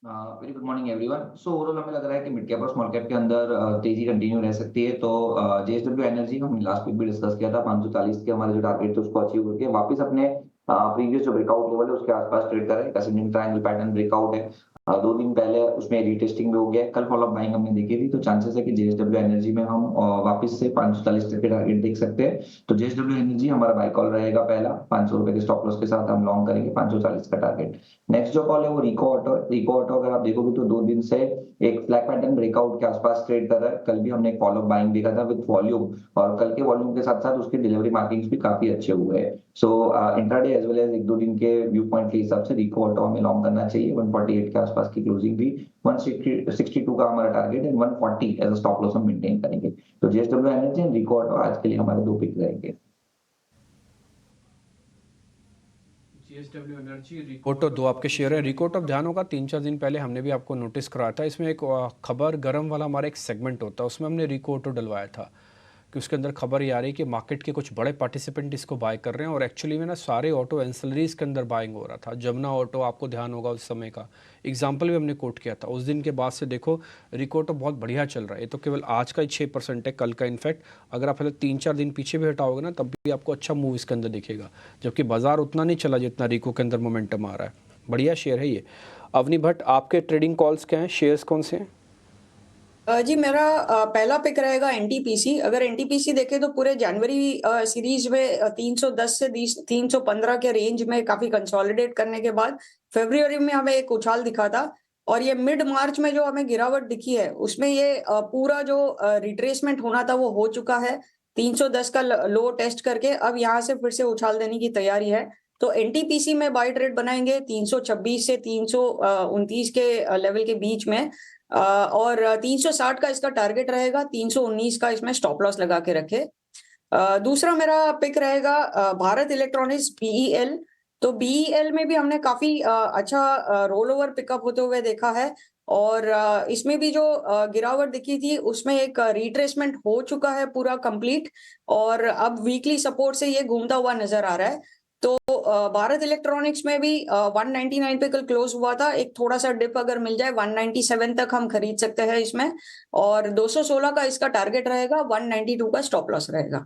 Very good morning everyone. So overall हमें लग रहा है कि मिड कैप और स्मॉल कैप के अंदर तेजी कंटिन्यू रह सकती है। तो जेएसडब्ल्यू एनर्जी हम लास्ट वीक भी डिस्कस किया था, 540 के हमारे जो टारगेट थे उसको अचीव करके वापस अपने प्रीवियस जो ब्रेकआउट लेवल है उसके आसपास ट्रेड कर रहे हैं। असेंडिंग ट्रायंगल पैटर्न ब्रेकआउट है, 2 दिन पहले उसमें रीटेस्टिंग भी हो गया है। कल फॉलोअप बाइंग हमने देखी थी, तो चांसेस है कि जेएसडब्ल्यू एनर्जी में हम वापस से 540 तक के टारगेट देख सकते हैं। तो जेएसडब्ल्यू एनर्जी हमारा बाय कॉल रहेगा पहला, 500 रुपए के स्टॉप लॉस के साथ हम लॉन्ग करेंगे 540 का टारगेट। नेक्स्ट जो कॉल है वो रिको ऑटो। रिको ऑटो अगर आप देखोगे तो 2 दिन से एक फ्लैग पैटर्न ब्रेकआउट के आसपास ट्रेड कर रहा है। कल भी हमने एक फॉलोअप बाइंग देखा था विद वॉल्यूम, और कल के वॉल्यूम के साथ साथ उसकी डिलीवरी मार्किंग्स भी काफी अच्छे हुए हैं। सो इंट्राडे एज वेल एज 1-2 दिन के व्यू पॉइंट के हिसाब से रिको ऑटो हमें लॉन्ग करना चाहिए। 148 के आसपास की क्लोजिंग भी, 162 का हमारा टारगेट है, 140 एज अ स्टॉप लॉस हम मेंटेन करेंगे। तो JSW energy and Rico auto आज के लिए हमारे 2 पिक रहेंगे। JSW एनर्जी, रिकोटो दो आपके शेयर है। रिकोटो ध्यान होगा 3-4 दिन पहले हमने भी आपको नोटिस कराया था, इसमें एक खबर गरम वाला हमारा एक सेगमेंट होता है, उसमें हमने रिकोटो डलवाया था कि उसके अंदर खबर ये आ रही है कि मार्केट के कुछ बड़े पार्टिसिपेंट इसको बाय कर रहे हैं और एक्चुअली में ना सारे ऑटो एंसिलरीज के अंदर बाइंग हो रहा था। जमुना ऑटो आपको ध्यान होगा उस समय का एग्जाम्पल भी हमने कोट किया था। उस दिन के बाद से देखो रिकोटो बहुत बढ़िया चल रहा है। ये तो केवल आज का ही 6% है, कल का इनफैक्ट अगर आप 3-4 दिन पीछे भी हटाओगे ना तब भी आपको अच्छा मूव इसके अंदर दिखेगा, जबकि बाजार उतना नहीं चला जितना रिको के अंदर मोमेंटम आ रहा है। बढ़िया शेयर है ये। अवनी भट्ट, आपके ट्रेडिंग कॉल्स क्या हैं, शेयर्स कौन से हैं? जी मेरा पहला पिक रहेगा एनटीपीसी। अगर एनटीपीसी देखें तो पूरे जनवरी सीरीज में 310 से 315 के रेंज में काफी कंसोलिडेट करने के बाद फरवरी में हमें एक उछाल दिखा था और ये मिड मार्च में जो हमें गिरावट दिखी है उसमें ये पूरा जो रिट्रेसमेंट होना था वो हो चुका है। 310 का लो टेस्ट करके अब यहाँ से फिर से उछाल देने की तैयारी है। तो एनटीपीसी में बाय ट्रेड बनाएंगे 326 से 329 के लेवल के बीच में और 360 का इसका टारगेट रहेगा, 319 का इसमें स्टॉप लॉस लगा के रखे। दूसरा मेरा पिक रहेगा भारत इलेक्ट्रॉनिक्स बीईएल। तो बीईएल में भी हमने काफी अच्छा रोल ओवर पिकअप होते हुए देखा है और इसमें भी जो गिरावट दिखी थी उसमें एक रिट्रेसमेंट हो चुका है पूरा कंप्लीट और अब वीकली सपोर्ट से ये घूमता हुआ नजर आ रहा है। तो भारत इलेक्ट्रॉनिक्स में भी 199 पे कल क्लोज हुआ था। एक थोड़ा सा डिप अगर मिल जाए 197 तक हम खरीद सकते हैं इसमें और 216 का इसका टारगेट रहेगा, 192 का स्टॉप लॉस रहेगा।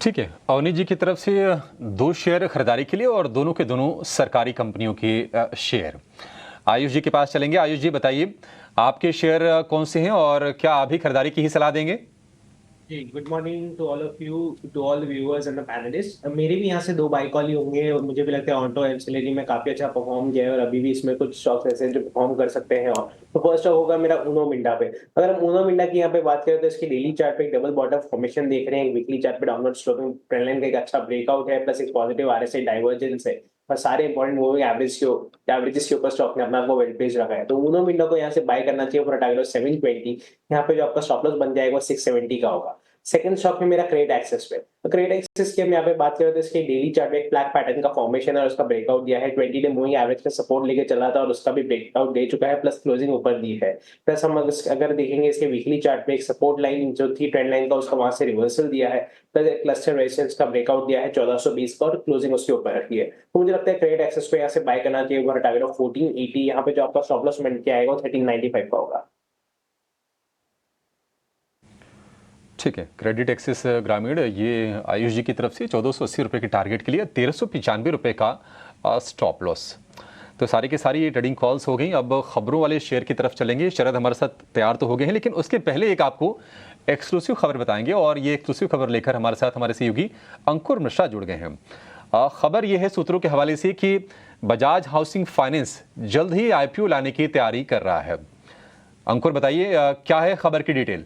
ठीक है, अवनी जी की तरफ से 2 शेयर खरीदारी के लिए और दोनों के दोनों सरकारी कंपनियों के शेयर। आयुष जी के पास चलेंगे। आयुष जी बताइए आपके शेयर कौन से हैं और क्या अभी खरीदारी की ही सलाह देंगे? Good morning to all of you, to all viewers and the panelist. मेरे भी यहाँ से 2 बाय कॉल ही होंगे और मुझे भी लगता है ऑटो एंसिलरी में काफी अच्छा परफॉर्म किया है और अभी भी इसमें कुछ स्टॉक्स ऐसे हैं जो परफॉर्म कर सकते हैं। और तो फर्स्ट स्टॉक होगा मेरा उनो मिंडा पे। अगर हम उनो मिंडा की यहाँ पे बात करें तो इसकी डेली चार्ट पे एक डबल बॉटम फॉर्मेशन देख रहे हैं, एक वीकली चार्ट पे डाउनवर्ड स्लोपिंग ट्रेंड लाइन का एक अच्छा ब्रेकआउट है प्लस एक पॉजिटिव आरएसआई डाइवर्जेंस है और सारे इंपॉर्टेंट मूविंग एवरेजेस के ऊपर स्टॉक ने अपना आपको वेल प्लेस रखा है। तो उनो मिंडा को यहाँ से बाय करना चाहिए फॉर टारगेट 720। यहाँ पे जो आपका स्टॉप लॉस बन जाएगा 670 का होगा। सेकंड स्टॉक में मेरा क्रेडिट एक्सेस पे। तो क्रेडिट एक्सेस की हम यहाँ पे बात करें तो इसके डेली चार्ट में एक फ्लैग पैटर्न का फॉर्मेशन है और उसका ब्रेकआउट दिया है। 20 डे मूविंग एवरेज पे सपोर्ट लेके चला था और उसका भी ब्रेकआउट दे चुका है प्लस क्लोजिंग ऊपर दी है। प्लस हम अगर देखेंगे इसके वीकली चार्ट में एक सपोर्ट लाइन जो थी ट्रेंड लाइन का उसका वहां से रिवर्सल दिया है प्लस एक क्लस्टर रेजिस्टेंस का ब्रेकआउट दिया है 1420 का और क्लोजिंग उसके ऊपर रखी है। तो मुझे लगता है क्रेडिट एक्सेस को यहाँ से बाय करना चाहिए फॉर टारगेट ऑफ 1480। यहाँ पे जो आपका स्टॉप लॉस मेंटेन किया आएगा 1395 का होगा। ठीक है, क्रेडिट एक्सिस ग्रामीण ये आयुष जी की तरफ से 1480 रुपये के टारगेट के लिए 1395 रुपये का स्टॉप लॉस। तो सारी की सारी ट्रेडिंग कॉल्स हो गई। अब खबरों वाले शेयर की तरफ चलेंगे। शरद हमारे साथ तैयार तो हो गए हैं लेकिन उसके पहले एक आपको एक्सक्लूसिव खबर बताएंगे और ये एक्सक्लूसिव खबर लेकर हमारे साथ हमारे सहयोगी अंकुर मिश्रा जुड़ गए हैं। खबर ये है सूत्रों के हवाले से कि बजाज हाउसिंग फाइनेंस जल्द ही IPO लाने की तैयारी कर रहा है। अंकुर बताइए क्या है खबर की डिटेल?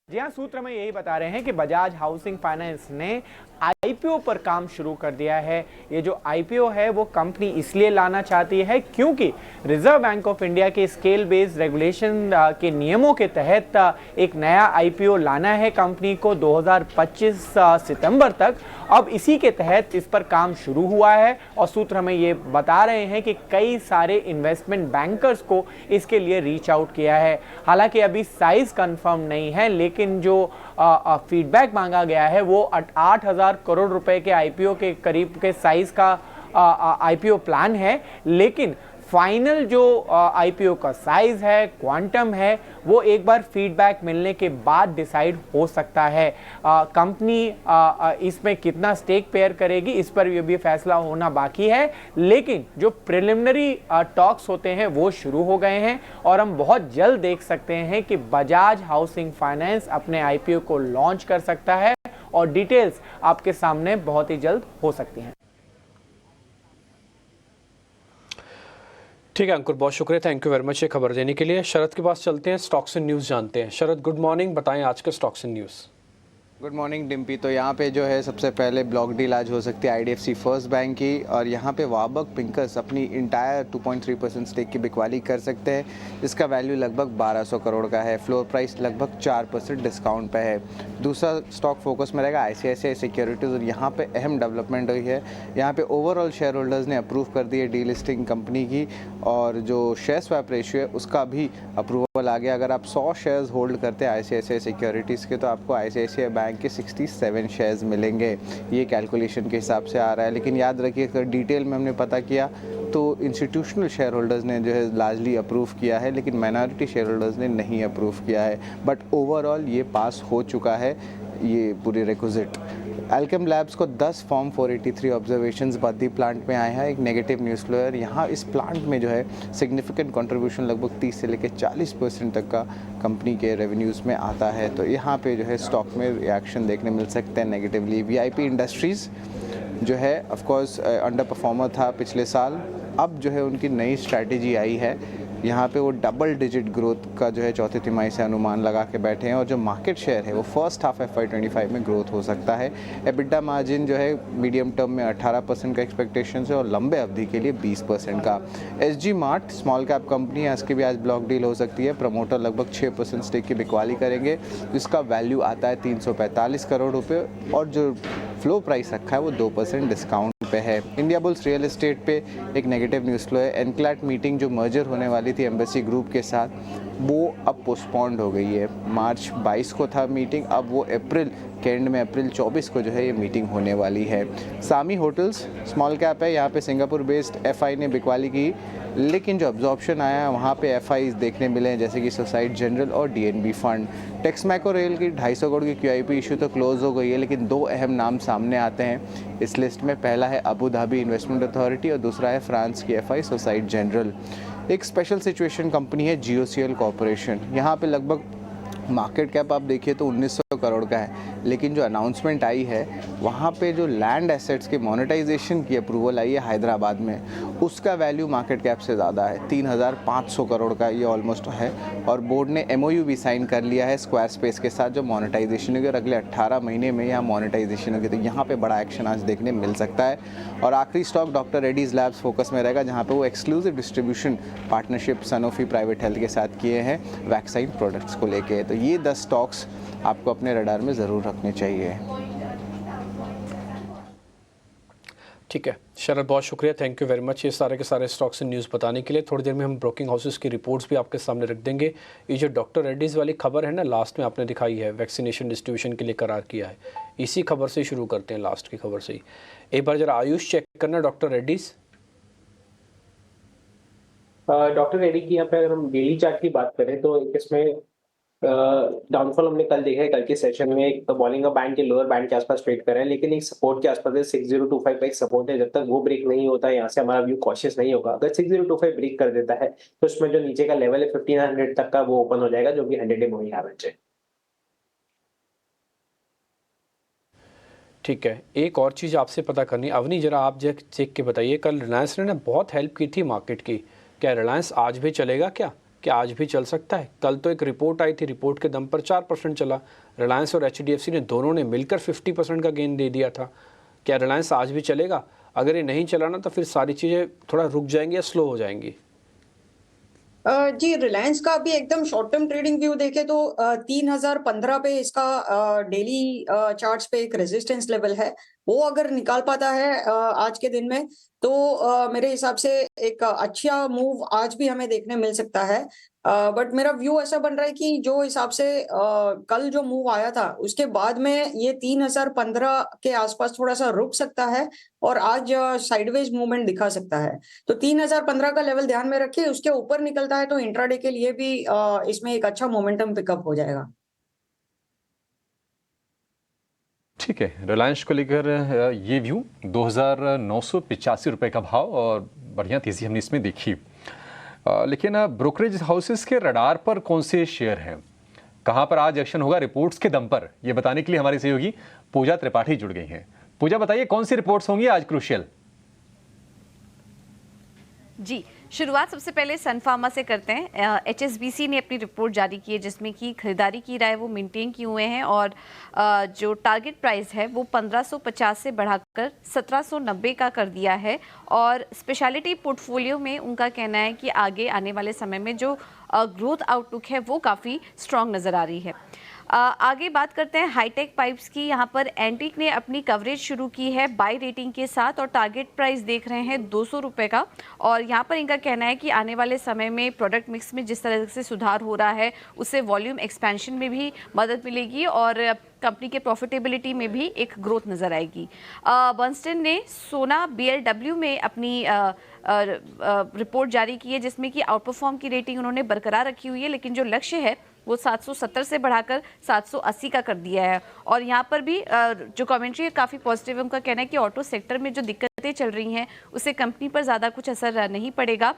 जी हाँ, सूत्र में यही बता रहे हैं कि बजाज हाउसिंग फाइनेंस ने IPO पर काम शुरू कर दिया है। ये जो IPO है वो कंपनी इसलिए लाना चाहती है क्योंकि रिजर्व बैंक ऑफ इंडिया के स्केल बेस्ड रेगुलेशन के नियमों के तहत एक नया IPO लाना है कंपनी को 2025 सितंबर तक। अब इसी के तहत इस पर काम शुरू हुआ है और सूत्र हमें ये बता रहे हैं कि कई सारे इन्वेस्टमेंट बैंकर्स को इसके लिए रीच आउट किया है। हालांकि अभी साइज कंफर्म नहीं है लेकिन जो फीडबैक मांगा गया है वो 8,000 करोड़ रुपए के IPO के करीब के साइज का IPO प्लान है। लेकिन फाइनल जो IPO का साइज है, क्वांटम है, वो एक बार फीडबैक मिलने के बाद डिसाइड हो सकता है। कंपनी इसमें कितना स्टेक पेयर करेगी इस पर ये भी फैसला होना बाकी है। लेकिन जो प्रिलिमिनरी टॉक्स होते हैं वो शुरू हो गए हैं और हम बहुत जल्द देख सकते हैं कि बजाज हाउसिंग फाइनेंस अपने IPO को लॉन्च कर सकता है और डिटेल्स आपके सामने बहुत ही जल्द हो सकती हैं। ठीक है अंकुर, बहुत शुक्रिया, थैंक यू वेरी मच ये खबर देने के लिए। शरद के पास चलते हैं, स्टॉक्स एंड न्यूज़ जानते हैं। शरद गुड मॉर्निंग, बताएं आज के stocks and news. Good morning Dimpy. तो यहाँ पे जो है सबसे पहले ब्लॉक डील आज हो सकती है आईडीएफसी फर्स्ट बैंक की, और यहाँ पे वाबक पिंकस अपनी इंटायर 2.3% स्टेक की बिकवाली कर सकते हैं, जिसका वैल्यू लगभग 1200 करोड़ का है। फ्लोर प्राइस लगभग 4% डिस्काउंट पे है। दूसरा स्टॉक फोकस में रहेगा आईसीआईसीआई सिक्योरिटीज़, और यहाँ पे अहम डेवलपमेंट हुई है। यहाँ पे ओवरऑल शेयर होल्डर्स ने अप्रूव कर दी है डी लिस्टिंग कंपनी की, और जो शेयर स्वैप रेशियो है उसका भी अप्रूवल आ गया। अगर आप 100 शेयर्स होल्ड करते हैं आईसीआईसीआई सिक्योरिटीज़ के, तो आपको आईसीआईसीआई बैंक के 67 शेयर्स मिलेंगे। ये कैलकुलेशन के हिसाब से आ रहा है, लेकिन याद रखिए अगर डिटेल में हमने पता किया तो इंस्टीट्यूशनल शेयर होल्डर्स ने जो है लार्जली अप्रूव किया है, लेकिन माइनॉरिटी शेयर होल्डर्स ने नहीं अप्रूव किया है। बट ओवरऑल ये पास हो चुका है ये पूरी रिक्विजिट। एल्केम लैब्स को 10 फॉर्म 483 ऑब्जर्वेशंस बद्दी प्लांट में आए हैं। एक नेगेटिव न्यूज़ फ्लो है। यहाँ इस प्लांट में जो है सिग्निफिकेंट कंट्रीब्यूशन लगभग 30 से लेकर 40% तक का कंपनी के रेवेन्यूज़ में आता है। तो यहाँ पे जो है स्टॉक में रिएक्शन देखने मिल सकते हैं नेगेटिवली। वीआईपी इंडस्ट्रीज़ जो है ऑफ कोर्स अंडर परफॉर्मर था पिछले साल, अब जो है उनकी नई स्ट्रैटेजी आई है। यहाँ पे वो डबल डिजिट ग्रोथ का जो है चौथी तिमाही से अनुमान लगा के बैठे हैं, और जो मार्केट शेयर है वो फर्स्ट हाफ FY25 में ग्रोथ हो सकता है। एबिटा मार्जिन जो है मीडियम टर्म में 18% का एक्सपेक्टेशन है, और लंबे अवधि के लिए 20% का। SG mart small cap company है, इसकी भी आज ब्लॉक डील हो सकती है। प्रमोटर लगभग 6% स्टेक की बिकवाली करेंगे, जिसका वैल्यू आता है 345 करोड़ रुपये, और जो फ्लो प्राइस रखा है वो 2% डिस्काउंट पे है। इंडिया बुल्स रियल एस्टेट पे एक नेगेटिव न्यूज़ फ्लो है। एनक्लैट मीटिंग जो मर्जर होने वाली थी एम्बेसी ग्रुप के साथ, वो अब पोस्टपोन्ड हो गई है। मार्च 22 को था मीटिंग, अब वो अप्रैल के एंड में अप्रैल 24 को जो है ये मीटिंग होने वाली है। सामी होटल्स स्मॉल कैप है, यहाँ पे सिंगापुर बेस्ड एफआई ने बिकवाली की, लेकिन जो अब्जॉर्प्शन आया है वहाँ पे एफआई देखने मिले हैं, जैसे कि सोसाइटी जनरल और डीएनबी फंड। टेक्समैको रेल की 250 करोड़ की क्यूआईपी इशू तो क्लोज हो गई है, लेकिन दो अहम नाम सामने आते हैं इस लिस्ट में। पहला है अबू धाबी इन्वेस्टमेंट अथॉरिटी, और दूसरा है फ्रांस की एफआई सोसाइटी जनरल। एक स्पेशल सिचुएशन कंपनी है जीओसीएल कॉर्पोरेशन, यहाँ पे लगभग मार्केट कैप आप देखिए तो 1900 करोड़ का है, लेकिन जो अनाउंसमेंट आई है वहाँ पे जो लैंड एसेट्स के मोनेटाइजेशन की अप्रूवल आई है हैदराबाद में, उसका वैल्यू मार्केट कैप से ज़्यादा है, 3500 करोड़ का ये ऑलमोस्ट है। और बोर्ड ने MOU भी साइन कर लिया है स्क्वायर स्पेस के साथ, जो मोनेटाइजेशन होगी, और अगले 18 महीने में यहाँ मोनेटाइजेशन होगी। तो यहाँ पे बड़ा एक्शन आज देखने मिल सकता है। और आखिरी stock doctor Reddy's labs focus में रहेगा, जहाँ पे वो exclusive distribution partnership Sanofi private health के साथ किए हैं वैक्सीन प्रोडक्ट्स को लेके। तो ये 10 स्टॉक्स आपको अपने रडार में ज़रूर रखने चाहिए। ठीक है शरद, बहुत शुक्रिया, थैंक यू वेरी मच ये सारे के सारे स्टॉक्स एंड न्यूज़ बताने के लिए। थोड़ी देर में हम ब्रोकिंग हाउसेस की रिपोर्ट्स भी आपके सामने रख देंगे। ये जो डॉक्टर रेड्डीज़ वाली खबर है ना, लास्ट में आपने दिखाई है, वैक्सीनेशन डिस्ट्रीब्यूशन के लिए करार किया है, इसी खबर से शुरू करते हैं, लास्ट की खबर से ही। एक बार जरा आयुष चेक करना डॉक्टर रेड्डीज़। डॉक्टर रेड्डी की यहाँ पे अगर हम डेली चार्ट की बात करें तो इसमें डाउनफॉल हमने कल देखा है, कल के सेशन में एक बॉलिंग का बैंड के लोअर बैंड के आसपास ट्रेड कर रहा है, लेकिन एक सपोर्ट के आसपास है 6025 का एक सपोर्ट है। जब तक वो ब्रेक नहीं होता है यहाँ से हमारा व्यू कॉशियस नहीं होगा। अगर 6025 ब्रेक कर देता है तो उसमें जो नीचे का लेवल है 1500 तक का वो ओपन हो जाएगा, जो कि 100 डे मूविंग एवरेज है। ठीक है, एक और चीज़ आपसे पता करनी, अवनी जरा आप चेक के बताइए, कल रिलायंस ने ना बहुत हेल्प की थी मार्केट की, क्या रिलायंस आज भी चलेगा? क्या आज भी चल सकता है? कल तो एक रिपोर्ट आई थी, रिपोर्ट के दम पर 4% चला। रिलायंस और HDFC ने दोनों ने मिलकर 50% का गेन दे दिया था। क्या रिलायंस आज भी चलेगा? अगर ये नहीं चला ना तो फिर सारी चीज़ें थोड़ा रुक जाएंगी या स्लो हो जाएंगी। जी, रिलायंस का अभी एकदम शॉर्ट टर्म ट्रेडिंग व्यू देखे तो 3015 पे इसका डेली चार्ट्स पे एक रेजिस्टेंस लेवल है, वो अगर निकाल पाता है आज के दिन में तो मेरे हिसाब से एक अच्छा मूव आज भी हमें देखने मिल सकता है। बट मेरा व्यू ऐसा बन रहा है कि जो हिसाब से कल जो मूव आया था उसके बाद में ये 3015 के आसपास थोड़ा सा रुक सकता है और आज साइडवेज मूवमेंट दिखा सकता है। तो 3015 का लेवल ध्यान में रखिए, उसके ऊपर निकलता है तो इंट्राडे के लिए भी इसमें एक अच्छा मोमेंटम पिकअप हो जाएगा। ठीक है, रिलायंस को लेकर ये व्यू 2985 रुपए का भाव और बढ़िया तेजी हमने इसमें देखी। लेकिन ब्रोकरेज हाउसेस के रडार पर कौन से शेयर हैं, कहां पर आज एक्शन होगा रिपोर्ट्स के दम पर, ये बताने के लिए हमारी सहयोगी पूजा त्रिपाठी जुड़ गई हैं। पूजा बताइए कौन सी रिपोर्ट्स होंगी आज क्रूशियल? जी शुरुआत सबसे पहले सन फार्मा से करते हैं। HSBC ने अपनी रिपोर्ट जारी की है जिसमें कि खरीदारी की राय वो मेंटेन किए हुए हैं और जो टारगेट प्राइस है वो 1550 से बढ़ाकर 1790 का कर दिया है और स्पेशलिटी पोर्टफोलियो में उनका कहना है कि आगे आने वाले समय में जो ग्रोथ आउटलुक है वो काफ़ी स्ट्रॉन्ग नज़र आ रही है। आगे बात करते हैं हाईटेक पाइप्स की। यहाँ पर एंटीक ने अपनी कवरेज शुरू की है बाय रेटिंग के साथ और टारगेट प्राइस देख रहे हैं 200 रुपये का और यहाँ पर इनका कहना है कि आने वाले समय में प्रोडक्ट मिक्स में जिस तरह से सुधार हो रहा है उससे वॉल्यूम एक्सपेंशन में भी मदद मिलेगी और कंपनी के प्रॉफिटेबिलिटी में भी एक ग्रोथ नज़र आएगी। बर्नस्टाइन ने सोना BLW में अपनी रिपोर्ट जारी की है जिसमें कि आउट परफॉर्म की रेटिंग उन्होंने बरकरार रखी हुई है लेकिन जो लक्ष्य है वो 770 से बढ़ाकर 780 का कर दिया है और यहाँ पर भी जो कमेंट्री है काफ़ी पॉजिटिव है। उनका कहना है कि ऑटो सेक्टर में जो दिक्कतें चल रही हैं उससे कंपनी पर ज़्यादा कुछ असर नहीं पड़ेगा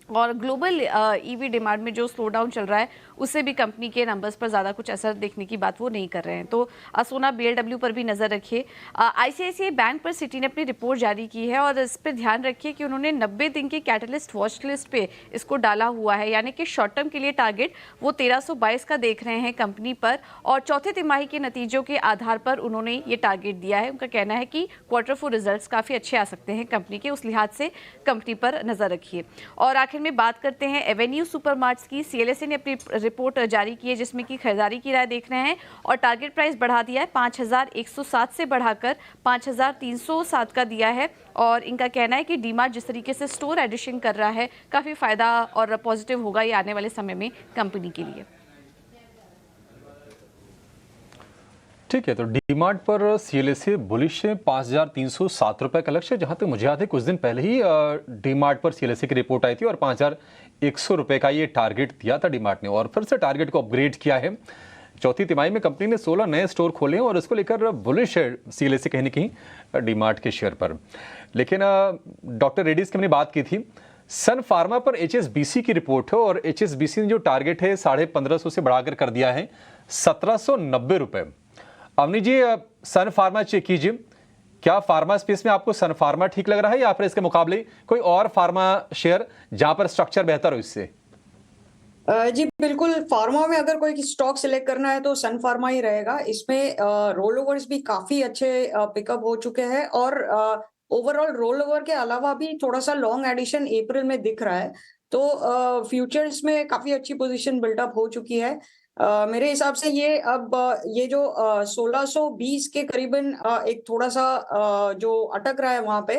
और ग्लोबल EV डिमांड में जो स्लो डाउन चल रहा है उससे भी कंपनी के नंबर्स पर ज़्यादा कुछ असर देखने की बात वो नहीं कर रहे हैं। तो सोना BLW पर भी नज़र रखिए। ICICI बैंक पर सिटी ने अपनी रिपोर्ट जारी की है और इस पर ध्यान रखिए कि उन्होंने 90 दिन की कैटलिस्ट वॉच लिस्ट पे इसको डाला हुआ है यानी कि शॉर्ट टर्म के लिए टारगेट वो 1322 का देख रहे हैं कंपनी पर और चौथे तिमाही के नतीजों के आधार पर उन्होंने ये टारगेट दिया है। उनका कहना है कि Q4 रिजल्ट्स काफ़ी अच्छे आ सकते हैं कंपनी के, उस लिहाज से कंपनी पर नज़र रखिए। और आखिर में बात करते हैं एवेन्यू सुपरमार्ट्स की। CLSA ने अपनी रिपोर्ट जारी की है जिसमें कि खरीदारी की राय देख रहे हैं और टारगेट प्राइस बढ़ा दिया है 5107 से बढ़ाकर 5307 का दिया है और इनका कहना है कि डीमार्ट जिस तरीके से स्टोर एडिशन कर रहा है काफ़ी फ़ायदा और पॉजिटिव होगा ये आने वाले समय में कंपनी के लिए। ठीक है, तो डीमार्ट पर CLSA बुलिश है, 5307 रुपए का लक्ष्य। जहां तक मुझे याद है कुछ दिन पहले ही डीमार्ट पर CLSA की रिपोर्ट आई थी और 5100 रुपए का ये टारगेट दिया था डीमार्ट ने और फिर से टारगेट को अपग्रेड किया है। चौथी तिमाही में कंपनी ने 16 नए स्टोर खोले हैं और इसको लेकर बुलिश है CLSA कहीं न कहीं डीमार्ट के शेयर पर। लेकिन डॉक्टर रेड्डीज की हमने बात की थी, सन फार्मा पर HSBC की रिपोर्ट है और HSBC ने जो टारगेट है 1550 से बढ़ाकर कर दिया है 1790 रुपए। अवनी जी, सन फार्मा चेक कीजिए, क्या फार्मा स्पेस में आपको सन फार्मा ठीक लग रहा है या फिर इसके मुकाबले कोई और फार्मा शेयर जहां पर स्ट्रक्चर बेहतर हो इससे? जी बिल्कुल, फार्मा में अगर कोई स्टॉक सिलेक्ट करना है तो सन फार्मा ही रहेगा। इसमें रोल ओवर्स भी काफी अच्छे पिकअप हो चुके हैं और ओवरऑल रोल ओवर के अलावा भी थोड़ा सा लॉन्ग एडिशन अप्रैल में दिख रहा है, तो फ्यूचर्स में काफी अच्छी पोजीशन बिल्डअप हो चुकी है। मेरे हिसाब से ये अब ये जो 1620 के करीबन एक थोड़ा सा जो अटक रहा है वहां पे,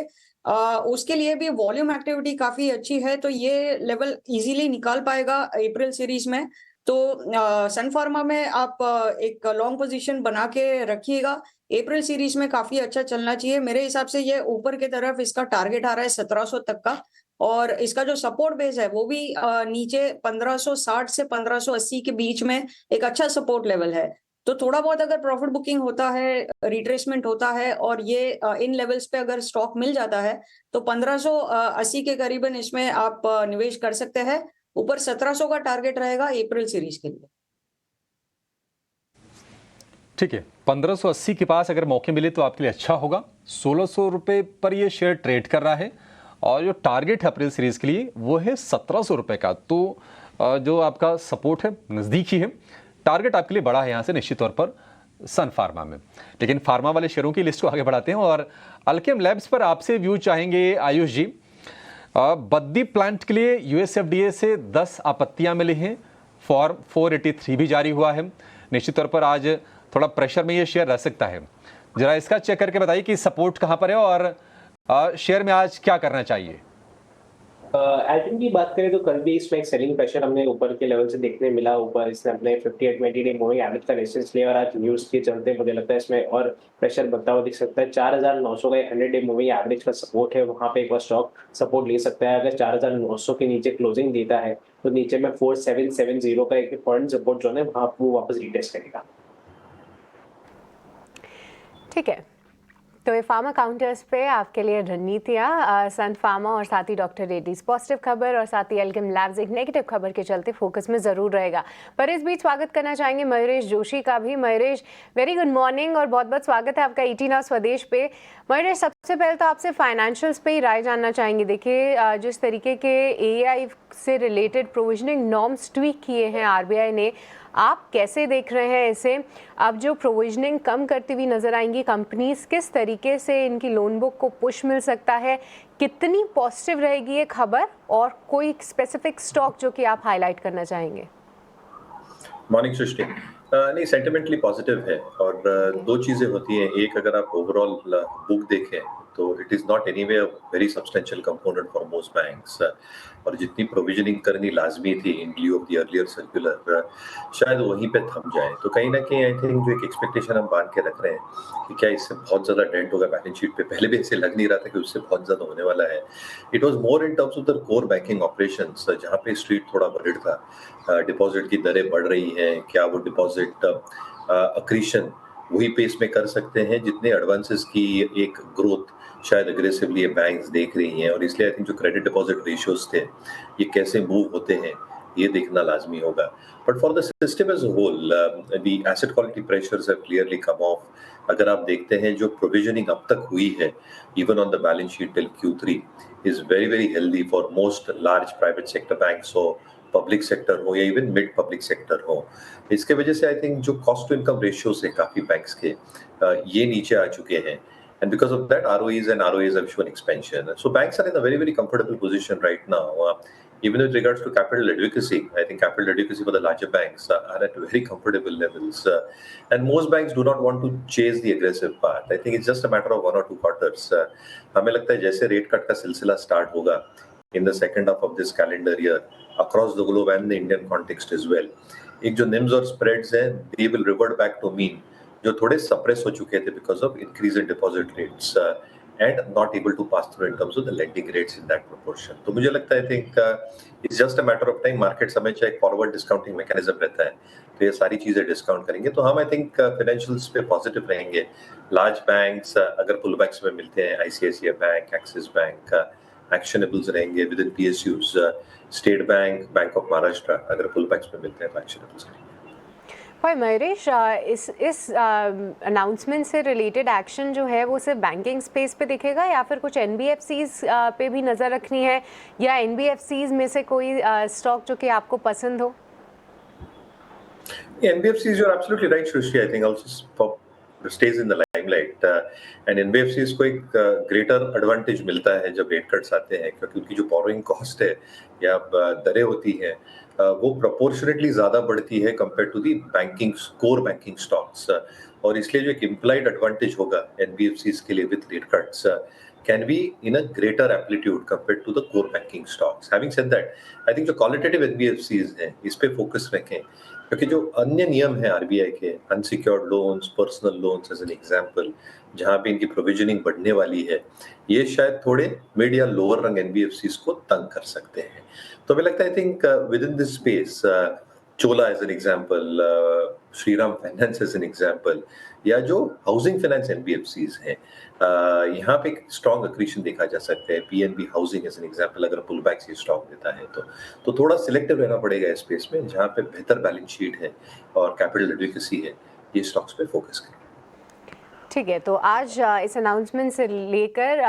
उसके लिए भी वॉल्यूम एक्टिविटी काफी अच्छी है, तो ये लेवल इजीली निकाल पाएगा अप्रैल सीरीज में। तो सन फार्मा में आप एक लॉन्ग पोजीशन बना के रखिएगा। अप्रैल सीरीज में काफी अच्छा चलना चाहिए। मेरे हिसाब से ये ऊपर की तरफ इसका टारगेट आ रहा है 1700 तक का और इसका जो सपोर्ट बेस है वो भी नीचे 1560 से 1580 के बीच में एक अच्छा सपोर्ट लेवल है। तो थोड़ा बहुत अगर प्रॉफिट बुकिंग होता है, रिट्रेसमेंट होता है और ये इन लेवल्स पे अगर स्टॉक मिल जाता है तो 1580 के करीबन इसमें आप निवेश कर सकते हैं। ऊपर 1700 का टारगेट रहेगा अप्रैल सीरीज के लिए। ठीक है, 1580 के पास अगर मौके मिले तो आपके लिए अच्छा होगा। 1600 रुपए पर ये शेयर ट्रेड कर रहा है और जो टारगेट है अप्रैल सीरीज के लिए वो है 1700 रुपए का। तो जो आपका सपोर्ट है नज़दीक ही है, टारगेट आपके लिए बड़ा है यहाँ से निश्चित तौर पर सन फार्मा में। लेकिन फार्मा वाले शेयरों की लिस्ट को आगे बढ़ाते हैं और अल्केम लैब्स पर आपसे व्यू चाहेंगे आयुष जी। बद्दी प्लांट के लिए US FDA से 10 आपत्तियां मिली हैं, फॉर्म 483 भी जारी हुआ है। निश्चित तौर पर आज थोड़ा प्रेशर में ये शेयर रह सकता है। जरा इसका चेक करके बताइए कि सपोर्ट कहां पर है और शेयर में आज क्या करना चाहिए। एल्टन की बात करें तो कल भी इसमें एक सेलिंग प्रेशर हमने ऊपर के लेवल से देखने मिला। ऊपर इसने अपने 50-20 डे मूविंग एवरेज का रेजिस्टेंस लिया और आज न्यूज के चलते मुझे लगता है इसमें और प्रेशर बनता हुआ दिख सकता है। 4900 का 100 डे मूविंग एवरेज का सपोर्ट है, वहां पे एक बार स्टॉक सपोर्ट ले सकता है। अगर 4900 के नीचे क्लोजिंग देता है तो नीचे में 4770 का एक इंपॉर्टेंट सपोर्ट जो है वहां वो वापस रिटेस्ट करेगा। ठीक है, तो ये फार्मा काउंटर्स पे आपके लिए रणनीतियाँ सन फार्मा और साथ ही डॉक्टर रेड्डीज पॉजिटिव खबर और साथ ही एल्केम लैब्स एक नेगेटिव खबर के चलते फोकस में ज़रूर रहेगा। पर इस बीच स्वागत करना चाहेंगे मयूरेश जोशी का भी। मयूरेश, वेरी गुड मॉर्निंग और बहुत बहुत स्वागत है आपका ET नाउ स्वदेश पे। मयूरेश, सबसे पहले तो आपसे फाइनेंशियल्स पे ही राय जानना चाहेंगे। देखिए, जिस तरीके के AI से रिलेटेड प्रोविजनिंग नॉर्म्स ट्वीक किए हैं RBI ने, आप कैसे देख रहे हैं इसे? अब जो प्रोविजनिंग कम करती हुई नजर आएंगी कंपनीज, किस तरीके से इनकी लोन बुक को पुश मिल सकता है? कितनी पॉजिटिव रहेगी ये खबर और कोई स्पेसिफिक स्टॉक जो कि आप हाईलाइट करना चाहेंगे? मॉर्निंग सृष्टि। नहीं, सेंटिमेंटली पॉजिटिव है और दो चीजें होती हैं। एक, अगर आप ओवरऑल बुक देखें तो it is not anyway a very substantial component for most banks, और जितनी प्रोविजनिंग करनी लाजमी थी in lieu of the earlier circular, शायद वहीं पे थम जाए। तो कहीं ना कहीं आई थिंक जो एक एक्सपेक्टेशन हम बांध के रख रहे हैं कि क्या इससे बहुत ज्यादा डेंट होगा बैलेंस शीट पे, पहले भी ऐसे लग नहीं रहा था कि उससे बहुत ज्यादा होने वाला है। It was more in terms of the core banking operations, जहाँ पे स्ट्रीट थोड़ा वरिड था। डिपॉजिट की दरें बढ़ रही हैं, क्या वो डिपॉजिट अक्रीशन वही पेस में कर सकते हैं जितने एडवांसेस की एक ग्रोथ शायद एग्रेसिवली ये बैंक्स देख रही हैं, और इसलिए आई थिंक जो क्रेडिट डिपॉजिट रेशियोज थे ये कैसे मूव होते हैं ये देखना लाजमी होगा। But for the system as whole the asset quality pressures have clearly come off. अगर आप देखते हैं जो प्रोविजनिंग अब तक हुई है even on the balance sheet till Q3 is very very healthy for most large private sector banks हो, पब्लिक सेक्टर हो या इवन मिड पब्लिक सेक्टर हो। इसके वजह से आई थिंक जो कॉस्ट टू इनकम रेशियो से काफी बैंक्स के ये नीचे आ चुके हैं, and because of that ROEs have shown expansion. So banks are in a very very comfortable position right now. Even with regards to capital adequacy, I think capital adequacy for the larger banks are at very comfortable levels, and most banks do not want to chase the aggressive path. I think it's just a matter of 1 or 2 quarters. हमें लगता है जैसे rate cut का सिलसिला start होगा in the second half of this calendar year across the globe and the Indian context as well, एक जो NIMs और spreads हैं they will revert back to mean, जो थोड़े सप्रेस हो चुके थे because of increase in deposit rates and not able to pass through in terms of the lending rates in that proportion. तो मुझे लगता है I think it's just a matter of time. Market हमेशा एक forward discounting mechanism रहता है, तो ये सारी चीजें डिस्काउंट करेंगे। तो हम आई थिंक फाइनेंशियल्स पे पॉजिटिव रहेंगे। लार्ज बैंक्स अगर पुल बैक्स में मिलते हैं, ICICI bank, Axis bank actionables रहेंगे within PSUs, State Bank, Bank of Maharashtra अगर पुल बैक्स में मिलते हैं तो एक्शनेबल्स रहेंगे। भाई मयूरेश, इस अनाउंसमेंट से रिलेटेड एक्शन जो है वो सिर्फ बैंकिंग स्पेस पे दिखेगा या फिर कुछ NBFCs पे भी नज़र रखनी है, या NBFCs में से कोई स्टॉक जो कि आपको पसंद हो? NBFCs, you're absolutely right, Shrishti. I think also stays in the limelight, and NBFCs को एक greater advantage मिलता है जब रेट कट्स आते हैं, क्योंकि उनकी जो borrowing cost है या दरें होती हैं वो proportionately ज़्यादा बढ़ती है compared to the banking core banking stocks, और इसलिए जो एक implied advantage होगा NBFCs के लिए with rate cuts can be in a greater amplitude compared to the core banking stocks. Having said that, I think जो qualitative NBFCs हैं इस पे फोकस रखें, क्योंकि जो अन्य नियम है RBI के, unsecured loans, personal loans as an example, जहां पे इनकी प्रोविजनिंग बढ़ने वाली है, ये शायद थोड़े मिड या लोअर रंग NBFCs को तंग कर सकते हैं। तो मुझे लगता है I think within this space Chola as an example, Shriram finance as an example, या जो हाउसिंग फाइनेंस NBFCs हैं, यहाँ पे एक स्ट्रॉन्ग अक्रीशन देखा जा सकता है। PNB housing as an example अगर पुल बैक से स्टॉक देता है तो थोड़ा सिलेक्टिव रहना पड़ेगा इस स्पेस में, जहाँ पे बेहतर बैलेंस शीट है और कैपिटल एडिक्वेसी है, ये स्टॉक्स पे फोकस करें। ठीक है, तो आज इस अनाउंसमेंट से लेकर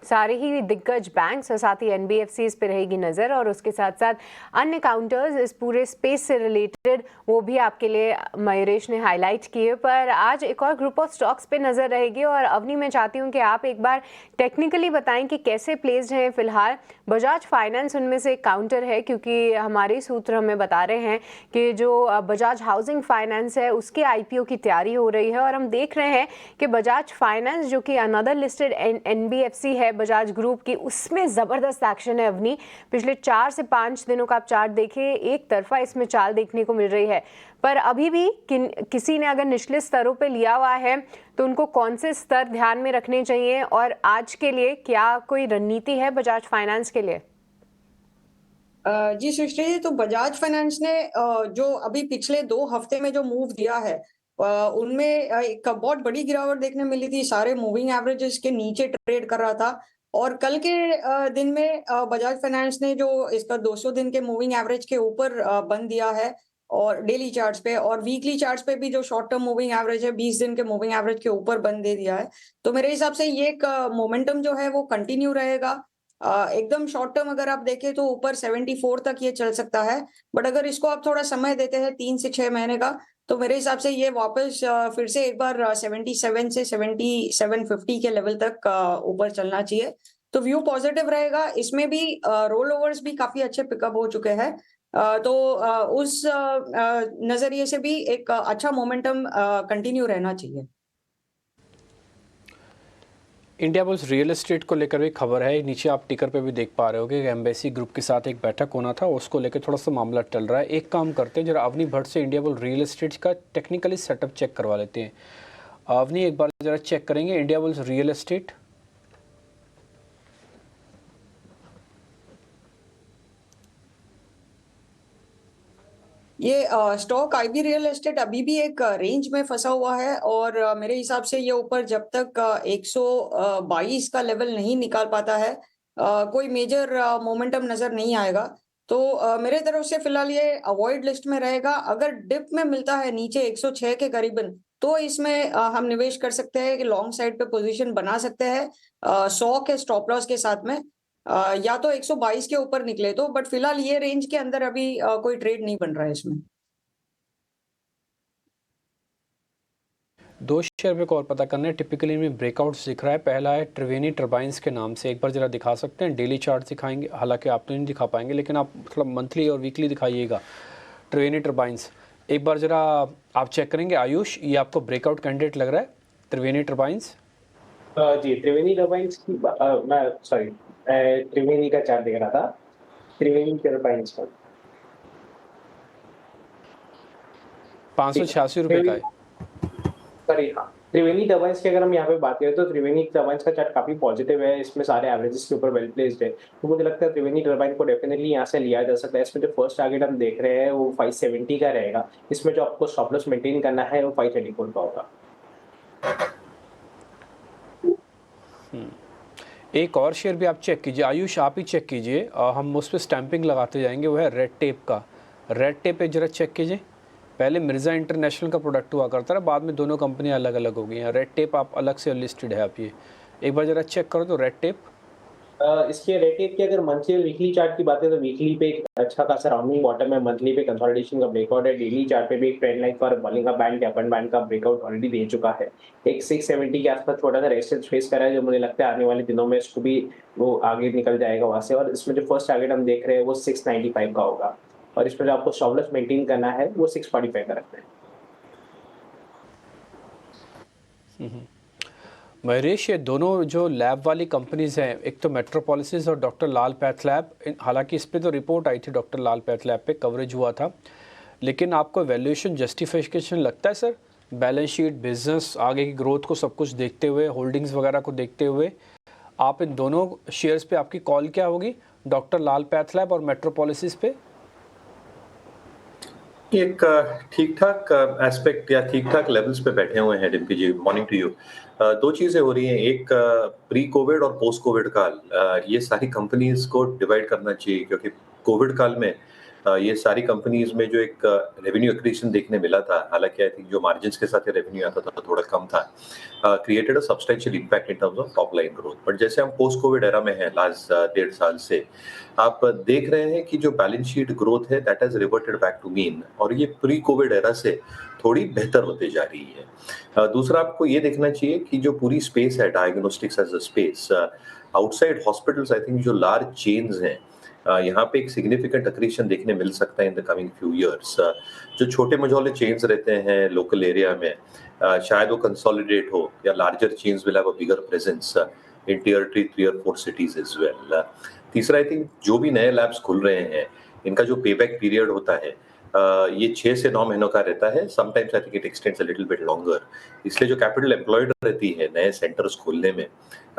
सारे ही दिग्गज बैंक्स और साथ ही NBFCs पे रहेगी नज़र, और उसके साथ साथ अन्य काउंटर्स इस पूरे स्पेस से रिलेटेड वो भी आपके लिए मयूरेश ने हाईलाइट किए। पर आज एक और ग्रुप ऑफ स्टॉक्स पे नज़र रहेगी, और अवनी मैं चाहती हूँ कि आप एक बार टेक्निकली बताएं कि कैसे प्लेस्ड हैं फिलहाल। बजाज फाइनेंस उनमें से एक काउंटर है, क्योंकि हमारे सूत्र हमें बता रहे हैं कि जो बजाज हाउसिंग फाइनेंस है उसके IPO की तैयारी हो रही है, और हम देख रहे हैं कि बजाज फाइनेंस जो कि अनदर लिस्टेड NBFC है बजाज ग्रुप की, उसमें ज़बरदस्त एक्शन है अवनी। पिछले 4 से 5 दिनों का आप चार्ट देखें, एक तरफा इसमें चाल देखने को मिल रही है। पर अभी भी किसी ने अगर निचले स्तरों पे लिया हुआ है तो उनको कौन से स्तर ध्यान में रखने चाहिए, और आज के लिए क्या कोई रणनीति है बजाज फाइनेंस के लिए? जी सृष्टि जी, तो बजाज फाइनेंस ने जो अभी पिछले 2 हफ्ते में जो मूव दिया है उनमें एक बहुत बड़ी गिरावट देखने मिली थी, सारे मूविंग एवरेजेस के नीचे ट्रेड कर रहा था। और कल के दिन में बजाज फाइनेंस ने जो इसका 200 दिन के मूविंग एवरेज के ऊपर बंद दिया है, और डेली चार्ट्स पे और वीकली चार्ट्स पे भी जो शॉर्ट टर्म मूविंग एवरेज है 20 दिन के मूविंग एवरेज के ऊपर बंद दे दिया है। तो मेरे हिसाब से ये एक मोमेंटम जो है वो कंटिन्यू रहेगा। एकदम शॉर्ट टर्म अगर आप देखें तो ऊपर 74 तक ये चल सकता है, बट अगर इसको आप थोड़ा समय देते हैं 3 से 6 महीने का, तो मेरे हिसाब से ये वापस फिर से एक बार 77 से 7750 के लेवल तक ऊपर चलना चाहिए। तो व्यू पॉजिटिव रहेगा। इसमें भी रोल ओवर्स भी काफी अच्छे पिकअप हो चुके हैं, तो उस नजरिए से भी एक अच्छा मोमेंटम कंटिन्यू रहना चाहिए। इंडिया बुल्स रियल एस्टेट को लेकर भी खबर है, नीचे आप टिकर पे भी देख पा रहे होगे कि एम्बेसी ग्रुप के साथ एक बैठक होना था, उसको लेकर थोड़ा सा मामला टल रहा है। एक काम करते हैं, जरा अवनी भट्ट से इंडिया बुल रियल एस्टेट का टेक्निकली सेटअप चेक करवा लेते हैं। अवनी एक बार जरा चेक करेंगे इंडिया बुल्स रियल एस्टेट। ये स्टॉक आईबी रियल एस्टेट अभी भी एक रेंज में फंसा हुआ है, और मेरे हिसाब से ये ऊपर जब तक 122 का लेवल नहीं निकाल पाता है, कोई मेजर मोमेंटम नजर नहीं आएगा। तो मेरे तरफ से फिलहाल ये अवॉइड लिस्ट में रहेगा। अगर डिप में मिलता है नीचे 106 के करीबन, तो इसमें हम निवेश कर सकते हैं कि लॉन्ग साइड पे पोजीशन बना सकते हैं 100 के स्टॉप लॉस के साथ में, या तो 122 के ऊपर निकले तो, बट फिलहाल ये रेंज के अंदर अभी कोई ट्रेड नहीं बन रहा है इसमें। दो शेयर पे और पता करना है, टिपिकली में ब्रेकआउट्स दिख रहा है। पहला है त्रिवेणी टर्बाइंस के नाम से, एक बार जरा दिखा सकते हैं। डेली चार्ट दिखाएंगे, हालांकि आप तो नहीं दिखा पाएंगे, लेकिन आप थोड़ा मंथली और वीकली दिखाइएगा। त्रिवेणी टर्बाइंस एक बार जरा आप चेक करेंगे। आयुष, ये आपको ब्रेकआउट कैंडिडेट लग रहा है त्रिवेणी टर्बाइंस? जी, त्रिवेणी टर्बाइंस की मैं सॉरी त्रिवेणी का चार्ट देख रहा था। त्रिवेणी टर्बाइंस का 586 रुपये का है। सॉरी, हाँ, त्रिवेणी टर्बाइंस की अगर हम यहाँ पे बात करें तो त्रिवेणी टर्बाइंस का चार्ट काफी पॉजिटिव है, इसमें सारे एवरेजेस के ऊपर वेल प्लेस्ड है। तो मुझे लगता है त्रिवेणी टर्बाइन को डेफिनेटली यहाँ से लिया जा सकता है। इसमें जो फर्स्ट टारगेट हम देख रहे हैं वो 570 का रहेगा। इसमें जो आपको स्टॉप लॉस मेंटेन करना है वो 534 का होगा। एक और शेयर भी आप चेक कीजिए, आयुष आप ही चेक कीजिए, हम उस पर स्टैंपिंग लगाते जाएंगे। वो है रेड टेप का। रेड टेप पे जरा चेक कीजिए। पहले मिर्ज़ा इंटरनेशनल का प्रोडक्ट हुआ करता था, बाद में दोनों कंपनियां अलग अलग हो गई हैं। रेड टेप आप अलग से लिस्टेड है। आप ये एक बार जरा चेक करो तो रेड टेप। इसके रेड टेप की अगर मंथली और वीकली चार्ट की बात है तो वीकली पे एक अच्छा खासा राउंडिंग बॉटम है, मंथली पे कंसोलिडेशन का ब्रेकआउट है, डेली चार्ट पे भी एक ट्रेंड लाइन पर बॉलिंग बैंड या अपन बैंड का ब्रेकआउट ऑलरेडी दे चुका है। एक 670 के आसपास छोटा सा रेजिस्टेंस फेस करा है, जो मुझे लगता है आने वाले दिनों में इसको भी वो आगे निकल जाएगा वहां से। और इसमें जो फर्स्ट टारगेट हम देख रहे हैं वो 695 का होगा, और इसमें जो आपको स्टॉप लॉस मेंटेन करना है वो 645 का रखना है। महेश, ये दोनों जो लैब वाली कंपनीज हैं, एक तो मेट्रोपॉलिसिस और डॉक्टर लाल पैथ लैब, हालांकि इस पे तो रिपोर्ट आई थी, डॉक्टर लाल पैथ लैब पे कवरेज हुआ था, लेकिन आपको वैल्यूएशन जस्टिफिकेशन लगता है सर? बैलेंस शीट, बिजनेस, आगे की ग्रोथ को सब कुछ देखते हुए, होल्डिंग्स वगैरह को देखते हुए, आप इन दोनों शेयर्स पे आपकी कॉल क्या होगी, डॉक्टर लाल पैथ लैब और मेट्रोपॉलिसिस पे? एक ठीक ठाक एस्पेक्ट या ठीक ठाक लेवल्स पे बैठे हुए हैं Dimpi ji. Morning to you. दो चीजें हो रही हैं, एक प्री कोविड और पोस्ट कोविड काल, ये सारी कंपनीज को डिवाइड करना चाहिए, क्योंकि कोविड काल में ये सारी कंपनीज में जो एक रेवेन्यू एक्रीशन देखने मिला था, हालांकि आई थिंक जो मार्जिन्स के साथ ये रेवेन्यू आता था थोड़ा कम था, created a substantial impact in terms of top line growth. But जैसे हम पोस्ट कोविड एरा में हैं, लास्ट 1.5 साल से आप देख रहे हैं कि जो बैलेंस शीट ग्रोथ है that has reverted back to mean, और ये प्री कोविड एरा से थोड़ी बेहतर होते जा रही है। दूसरा, आपको ये देखना चाहिए कि जो पूरी स्पेस है diagnostics as a space, outside hospitals, I think जो लार्ज चेन्स हैं, यहाँ पे एक सिग्निफिकेंट एक्रीशन देखने मिल सकता है in the coming few years. जो छोटे मझोले चेन्स रहते हैं लोकल एरिया में, शायद वो कंसोलिडेट हो, या larger chains will have a bigger presence in tier 3, tier 4 cities as well. तीसरा, आई थिंक जो भी नए लैब्स खुल रहे हैं, इनका जो पेबैक पीरियड होता है ये 6 से 9 महीनों का रहता है, sometimes I think it extends a little bit longer. इसलिए जो कैपिटल एम्प्लॉयड रहती है नए सेंटर्स खोलने में,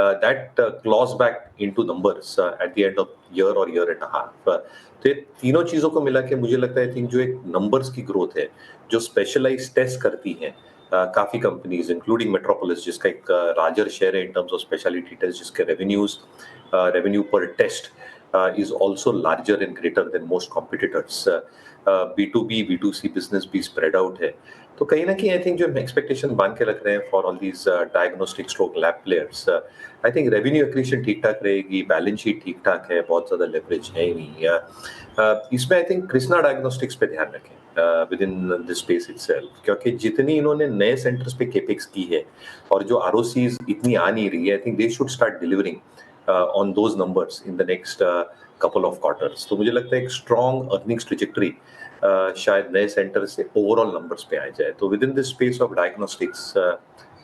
that clause back into numbers at the end of year और ईयर एंड अ हाफ। तो ये तीनों चीजों को मिला के मुझे लगता है आई थिंक जो एक नंबर्स की ग्रोथ है, जो स्पेशलाइज्ड टेस्ट करती हैं काफी कंपनीज इंक्लूडिंग मेट्रोपोलिस, जिसका एक लार्जर शेयर है in terms of speciality test, जिसके रेवेन्यू पर test is also larger and greater than most competitors. B2B, B2C business भी spread out है। तो कहीं ना कहीं आई थिंक जो हम एक्सपेक्टेशन बांध के रख रहे हैं for all these diagnostic stroke lab players, I think revenue accretion ठीक ठाक रहेगी, बैलेंस शीट ठीक ठाक है, बहुत ज्यादा लेवरेज है ही नहीं। इसमें आई थिंक कृष्णा डायग्नोस्टिक्स पे ध्यान रखें with in this space itself, क्योंकि जितनी इन्होंने नए सेंटर्स पे केपेक्स की है और जो आरओसीज इतनी आ नहीं रही है, I think they should start delivering on those numbers in the next couple of quarters. तो मुझे लगता है एक strong earnings trajectory शायद नए सेंटर से ओवरऑल नंबर्स पे आ जाए। तो with in this space of diagnostics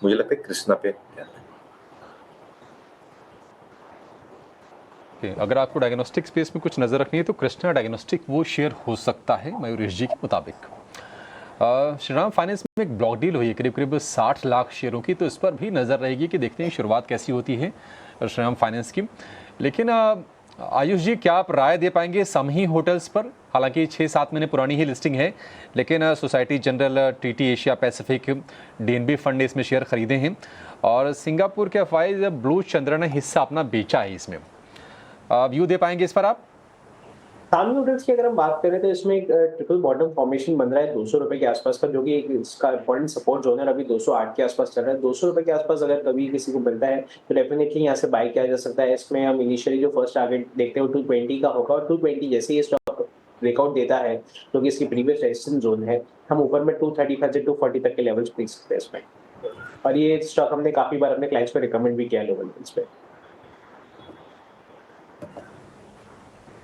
मुझे लगता है कृष्णा पे ध्यान रखें। अगर आपको डायग्नोस्टिक स्पेस में कुछ नजर रखनी है तो कृष्णा डायग्नोस्टिक वो शेयर हो सकता है मयूरेश जी के मुताबिक। श्रीराम फाइनेंस में एक ब्लॉक डील हुई है करीब 60 लाख शेयरों की, तो इस पर भी नजर रहेगी कि देखते हैं शुरुआत कैसी होती है श्रीराम फाइनेंस की। लेकिन आयुष जी, क्या आप राय दे पाएंगे समही होटल्स पर? हालांकि 6-7 महीने पुरानी ही लिस्टिंग है, लेकिन society general, TT Asia Pacific, DNB fund ने इसमें शेयर खरीदे हैं और सिंगापुर के अफवाइज ब्लू चंद्रा ने हिस्सा अपना बेचा है इसमें। व्यू दे पाएंगे इस पर आप? सामी होटल्स की अगर हम बात करें तो इसमें एक ट्रिपल बॉटम फॉर्मेशन बन रहा है 200 रुपए के आसपास का, जो कि एक इसका इंपॉर्टेंट सपोर्ट जोन है, अभी 208 के आसपास चल रहा है। 200 रुपए के आसपास अगर कभी किसी को मिलता है तो डेफिनेटली यहाँ से बाय किया जा सकता है। इसमें हम इनिशियली जो फर्स्ट टारगेट देखते हैं वो 220 का होगा और 220 जैसे ही स्टॉक ब्रेकआउट देता है, जो कि इसकी प्रीवियस रेजिस्टेंस जोन है, हम ऊपर में 235 से 240 तक के लेवल्स देख सकते हैं इसमें। और ये स्टॉक हमने काफी बार अपने क्लाइंट्स को रिकमेंड भी किया है लोअर लेवल्स पे।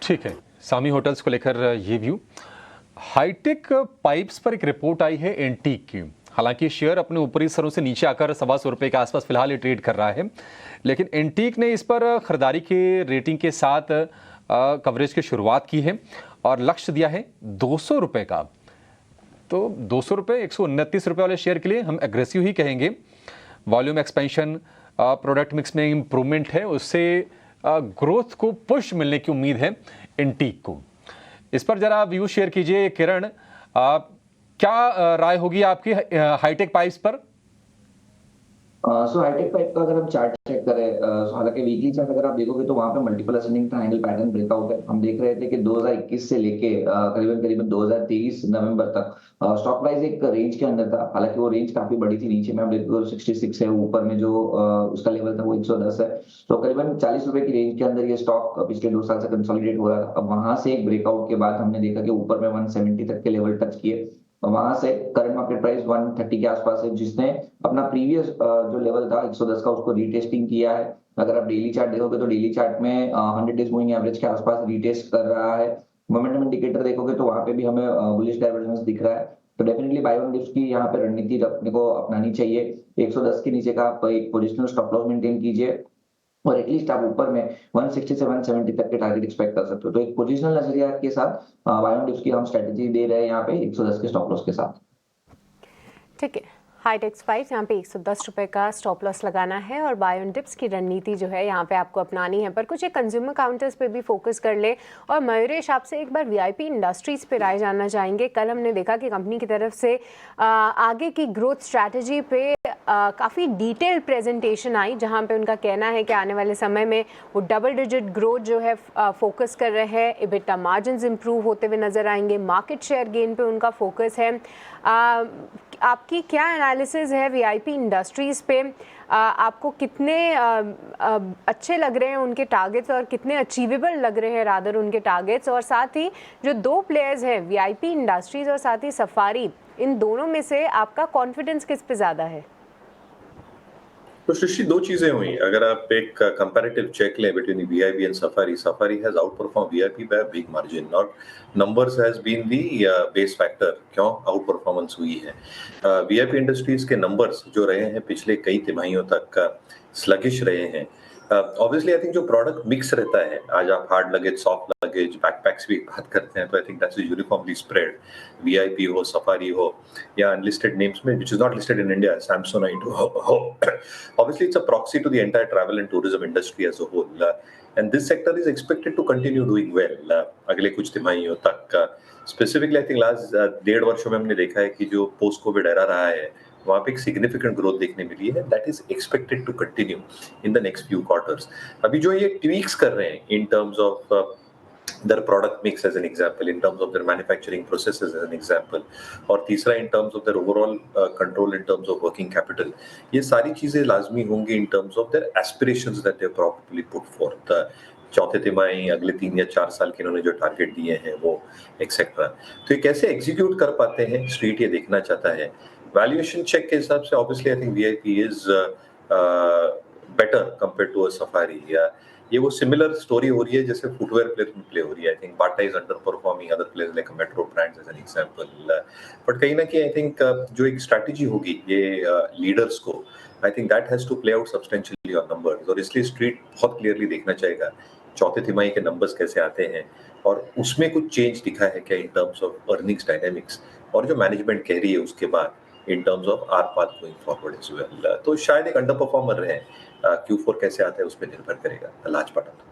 ठीक है, सामी होटल्स को लेकर ये व्यू। हाईटेक पाइप्स पर एक रिपोर्ट आई है एंटीक की। हालांकि शेयर अपने ऊपरी स्तरों से नीचे आकर 125 रुपए के आसपास फिलहाल ये ट्रेड कर रहा है, लेकिन एंटीक ने इस पर खरीदारी के रेटिंग के साथ कवरेज की शुरुआत की है और लक्ष्य दिया है 200 रुपए का। तो 200 रुपए 129 रुपए वाले शेयर के लिए हम एग्रेसिव ही कहेंगे। वॉल्यूम एक्सपेंशन, प्रोडक्ट मिक्स में इंप्रूवमेंट है, उससे ग्रोथ को पुश मिलने की उम्मीद है एंटीक को। इस पर जरा व्यू शेयर कीजिए किरण, क्या राय होगी आपकी हाईटेक पाइप्स पर? सो हाईटेक पाइप का अगर हम चार्ट चेक करें, हालांकि वीकली चार्ट अगर आप देखोगे तो वहां पे multiple ascending triangle pattern breakout है। हम देख रहे थे कि 2021 से लेके करीबन 2023 नवंबर तक स्टॉक प्राइस एक रेंज के अंदर था। हालांकि वो रेंज काफी बड़ी थी, नीचे में हम देखो 66 है, ऊपर में जो उसका लेवल था वो 110 है। तो करीबन 40 रुपए की रेंज के अंदर ये स्टॉक पिछले 2 साल से कंसोलिडेट हो रहा था। अब वहां से एक ब्रेकआउट के बाद हमने देखा कि ऊपर में 170 तक के लेवल टच किए, वहां से करंट मार्केट प्राइस 130 के आसपास है, जिसने अपना प्रीवियस जो लेवल था 110 का उसको रीटेस्टिंग किया है। अगर आप डेली चार्ट देखोगे तो डेली चार्ट में 100 डेज मूविंग एवरेज के आसपास रीटेस्ट कर रहा है। मोमेंटम इंडिकेटर देखोगे तो वहां पे भी हमें बुलिश डाइवर्जेंस दिख रहा है। तो डेफिनेटली बाय ऑन डिप्स की यहाँ पे रणनीति अपने को अपनानी चाहिए। 110 के नीचे का आप एक पोजिशनल स्टॉप लॉस मेंटेन कीजिए और एटलीस्ट आप ऊपर में 160 से 170 तक के टारगेट एक्सपेक्ट कर सकते हो। तो एक पोजिशनल नजरिया के साथ बाय ऑन डिप्स की हम स्ट्रेटेजी दे रहे हैं यहाँ पे 110 के स्टॉप लॉस के साथ। ठीक है, हाईटेक स्पाइस यहाँ पे 110 रुपए का स्टॉप लॉस लगाना है और बाय ऑन डिप्स की रणनीति जो है यहाँ पे आपको अपनानी है। पर कुछ एक कंज्यूमर काउंटर्स पे भी फोकस कर ले। और मयूरेश, आपसे एक बार वीआईपी इंडस्ट्रीज पे राय जानना चाहेंगे। कल हमने देखा कि कंपनी की तरफ से आगे की ग्रोथ स्ट्रैटेजी पे काफ़ी डिटेल प्रेजेंटेशन आई, जहाँ पे उनका कहना है कि आने वाले समय में वो डबल डिजिट ग्रोथ जो है फोकस कर रहे हैं, इबिटा मार्जिन्स इंप्रूव होते हुए नजर आएंगे, मार्केट शेयर गेन पे उनका फोकस है। आपकी क्या एनालिसिस है वीआईपी इंडस्ट्रीज पे? आपको कितने अच्छे लग रहे हैं उनके टारगेट्स और कितने अचीवेबल लग रहे हैं रादर उनके टारगेट्स? और साथ ही जो 2 प्लेयर्स हैं वीआईपी इंडस्ट्रीज और साथ ही सफारी, इन दोनों में से आपका कॉन्फिडेंस किस पे ज़्यादा है? तो सृष्टि 2 चीजें हुई। अगर आप एक कंपैरेटिव चेक लें between VIP and Safari, Safari has outperform VIP by a big margin और numbers has been the base factor क्यों आउट परफॉर्मेंस हुई है। वीआईपी इंडस्ट्रीज के नंबर्स जो रहे हैं पिछले कई तिमाहियों तक स्लगिश रहे हैं, ऑब्वियसली आई थिंक जो प्रोडक्ट मिक्स रहता है, आज आप hard luggage, soft luggage, backpacks की बात करते हैं, तो I think that's uniformly spread. VIP हो, सफारी हो, या अनलिस्टेड नेम्स में which is not listed in India, Samsonite हो, obviously it's a proxy to the entire travel and tourism industry as a whole, and this sector is expected to continue doing well अगले कुछ तिमाहियों तक। Specifically I think last 1.5 वर्षों में हमने देखा है कि जो पोस्ट कोविड एरा रहा है, वहाँ पे एक सिग्निफिकेंट ग्रोथ देखने मिली है, that is expected to continue in the next few quarters. अभी जो ये ट्वीक्स कर रहे हैं in terms of their product mix as an example, in terms of their manufacturing processes as an example, और तीसरा in terms of their overall control in terms of working capital, ये सारी चीजें लाजमी होंगी in terms of their aspirations that they probably put forth। चौथे तिमाही, अगले 3 या 4 साल के इन्होंने जो टारगेट दिए हैं वो एक्सेट्रा, तो ये कैसे एग्जीक्यूट कर पाते हैं, स्ट्रीट ये देखना चाहता है। वैल्यूएशन चेक के हिसाब से obviously I think VIP is better compared to a Safari. ये वो सिमिलर स्टोरी हो रही है जैसे फुटवेयर प्लेयर में प्ले हो रही है। I think Bata is underperforming other players like Metro brands as an example, but कहीं ना कहीं आई थिंक जो एक स्ट्रैटेजी होगी ये लीडर्स को, I think that has to play out substantially on numbers, और इसलिए स्ट्रीट बहुत क्लियरली देखना चाहेगा चौथे तिमाही के नंबर्स कैसे आते हैं और उसमें कुछ चेंज दिखा है क्या in terms of earnings dynamics, और जो मैनेजमेंट कह रही है उसके बाद in terms of our path going forward as well. तो शायद एक अंडर परफॉर्मर रहे, Q4 कैसे आता है उस पर निर्भर करेगा लार्ज पार्ट।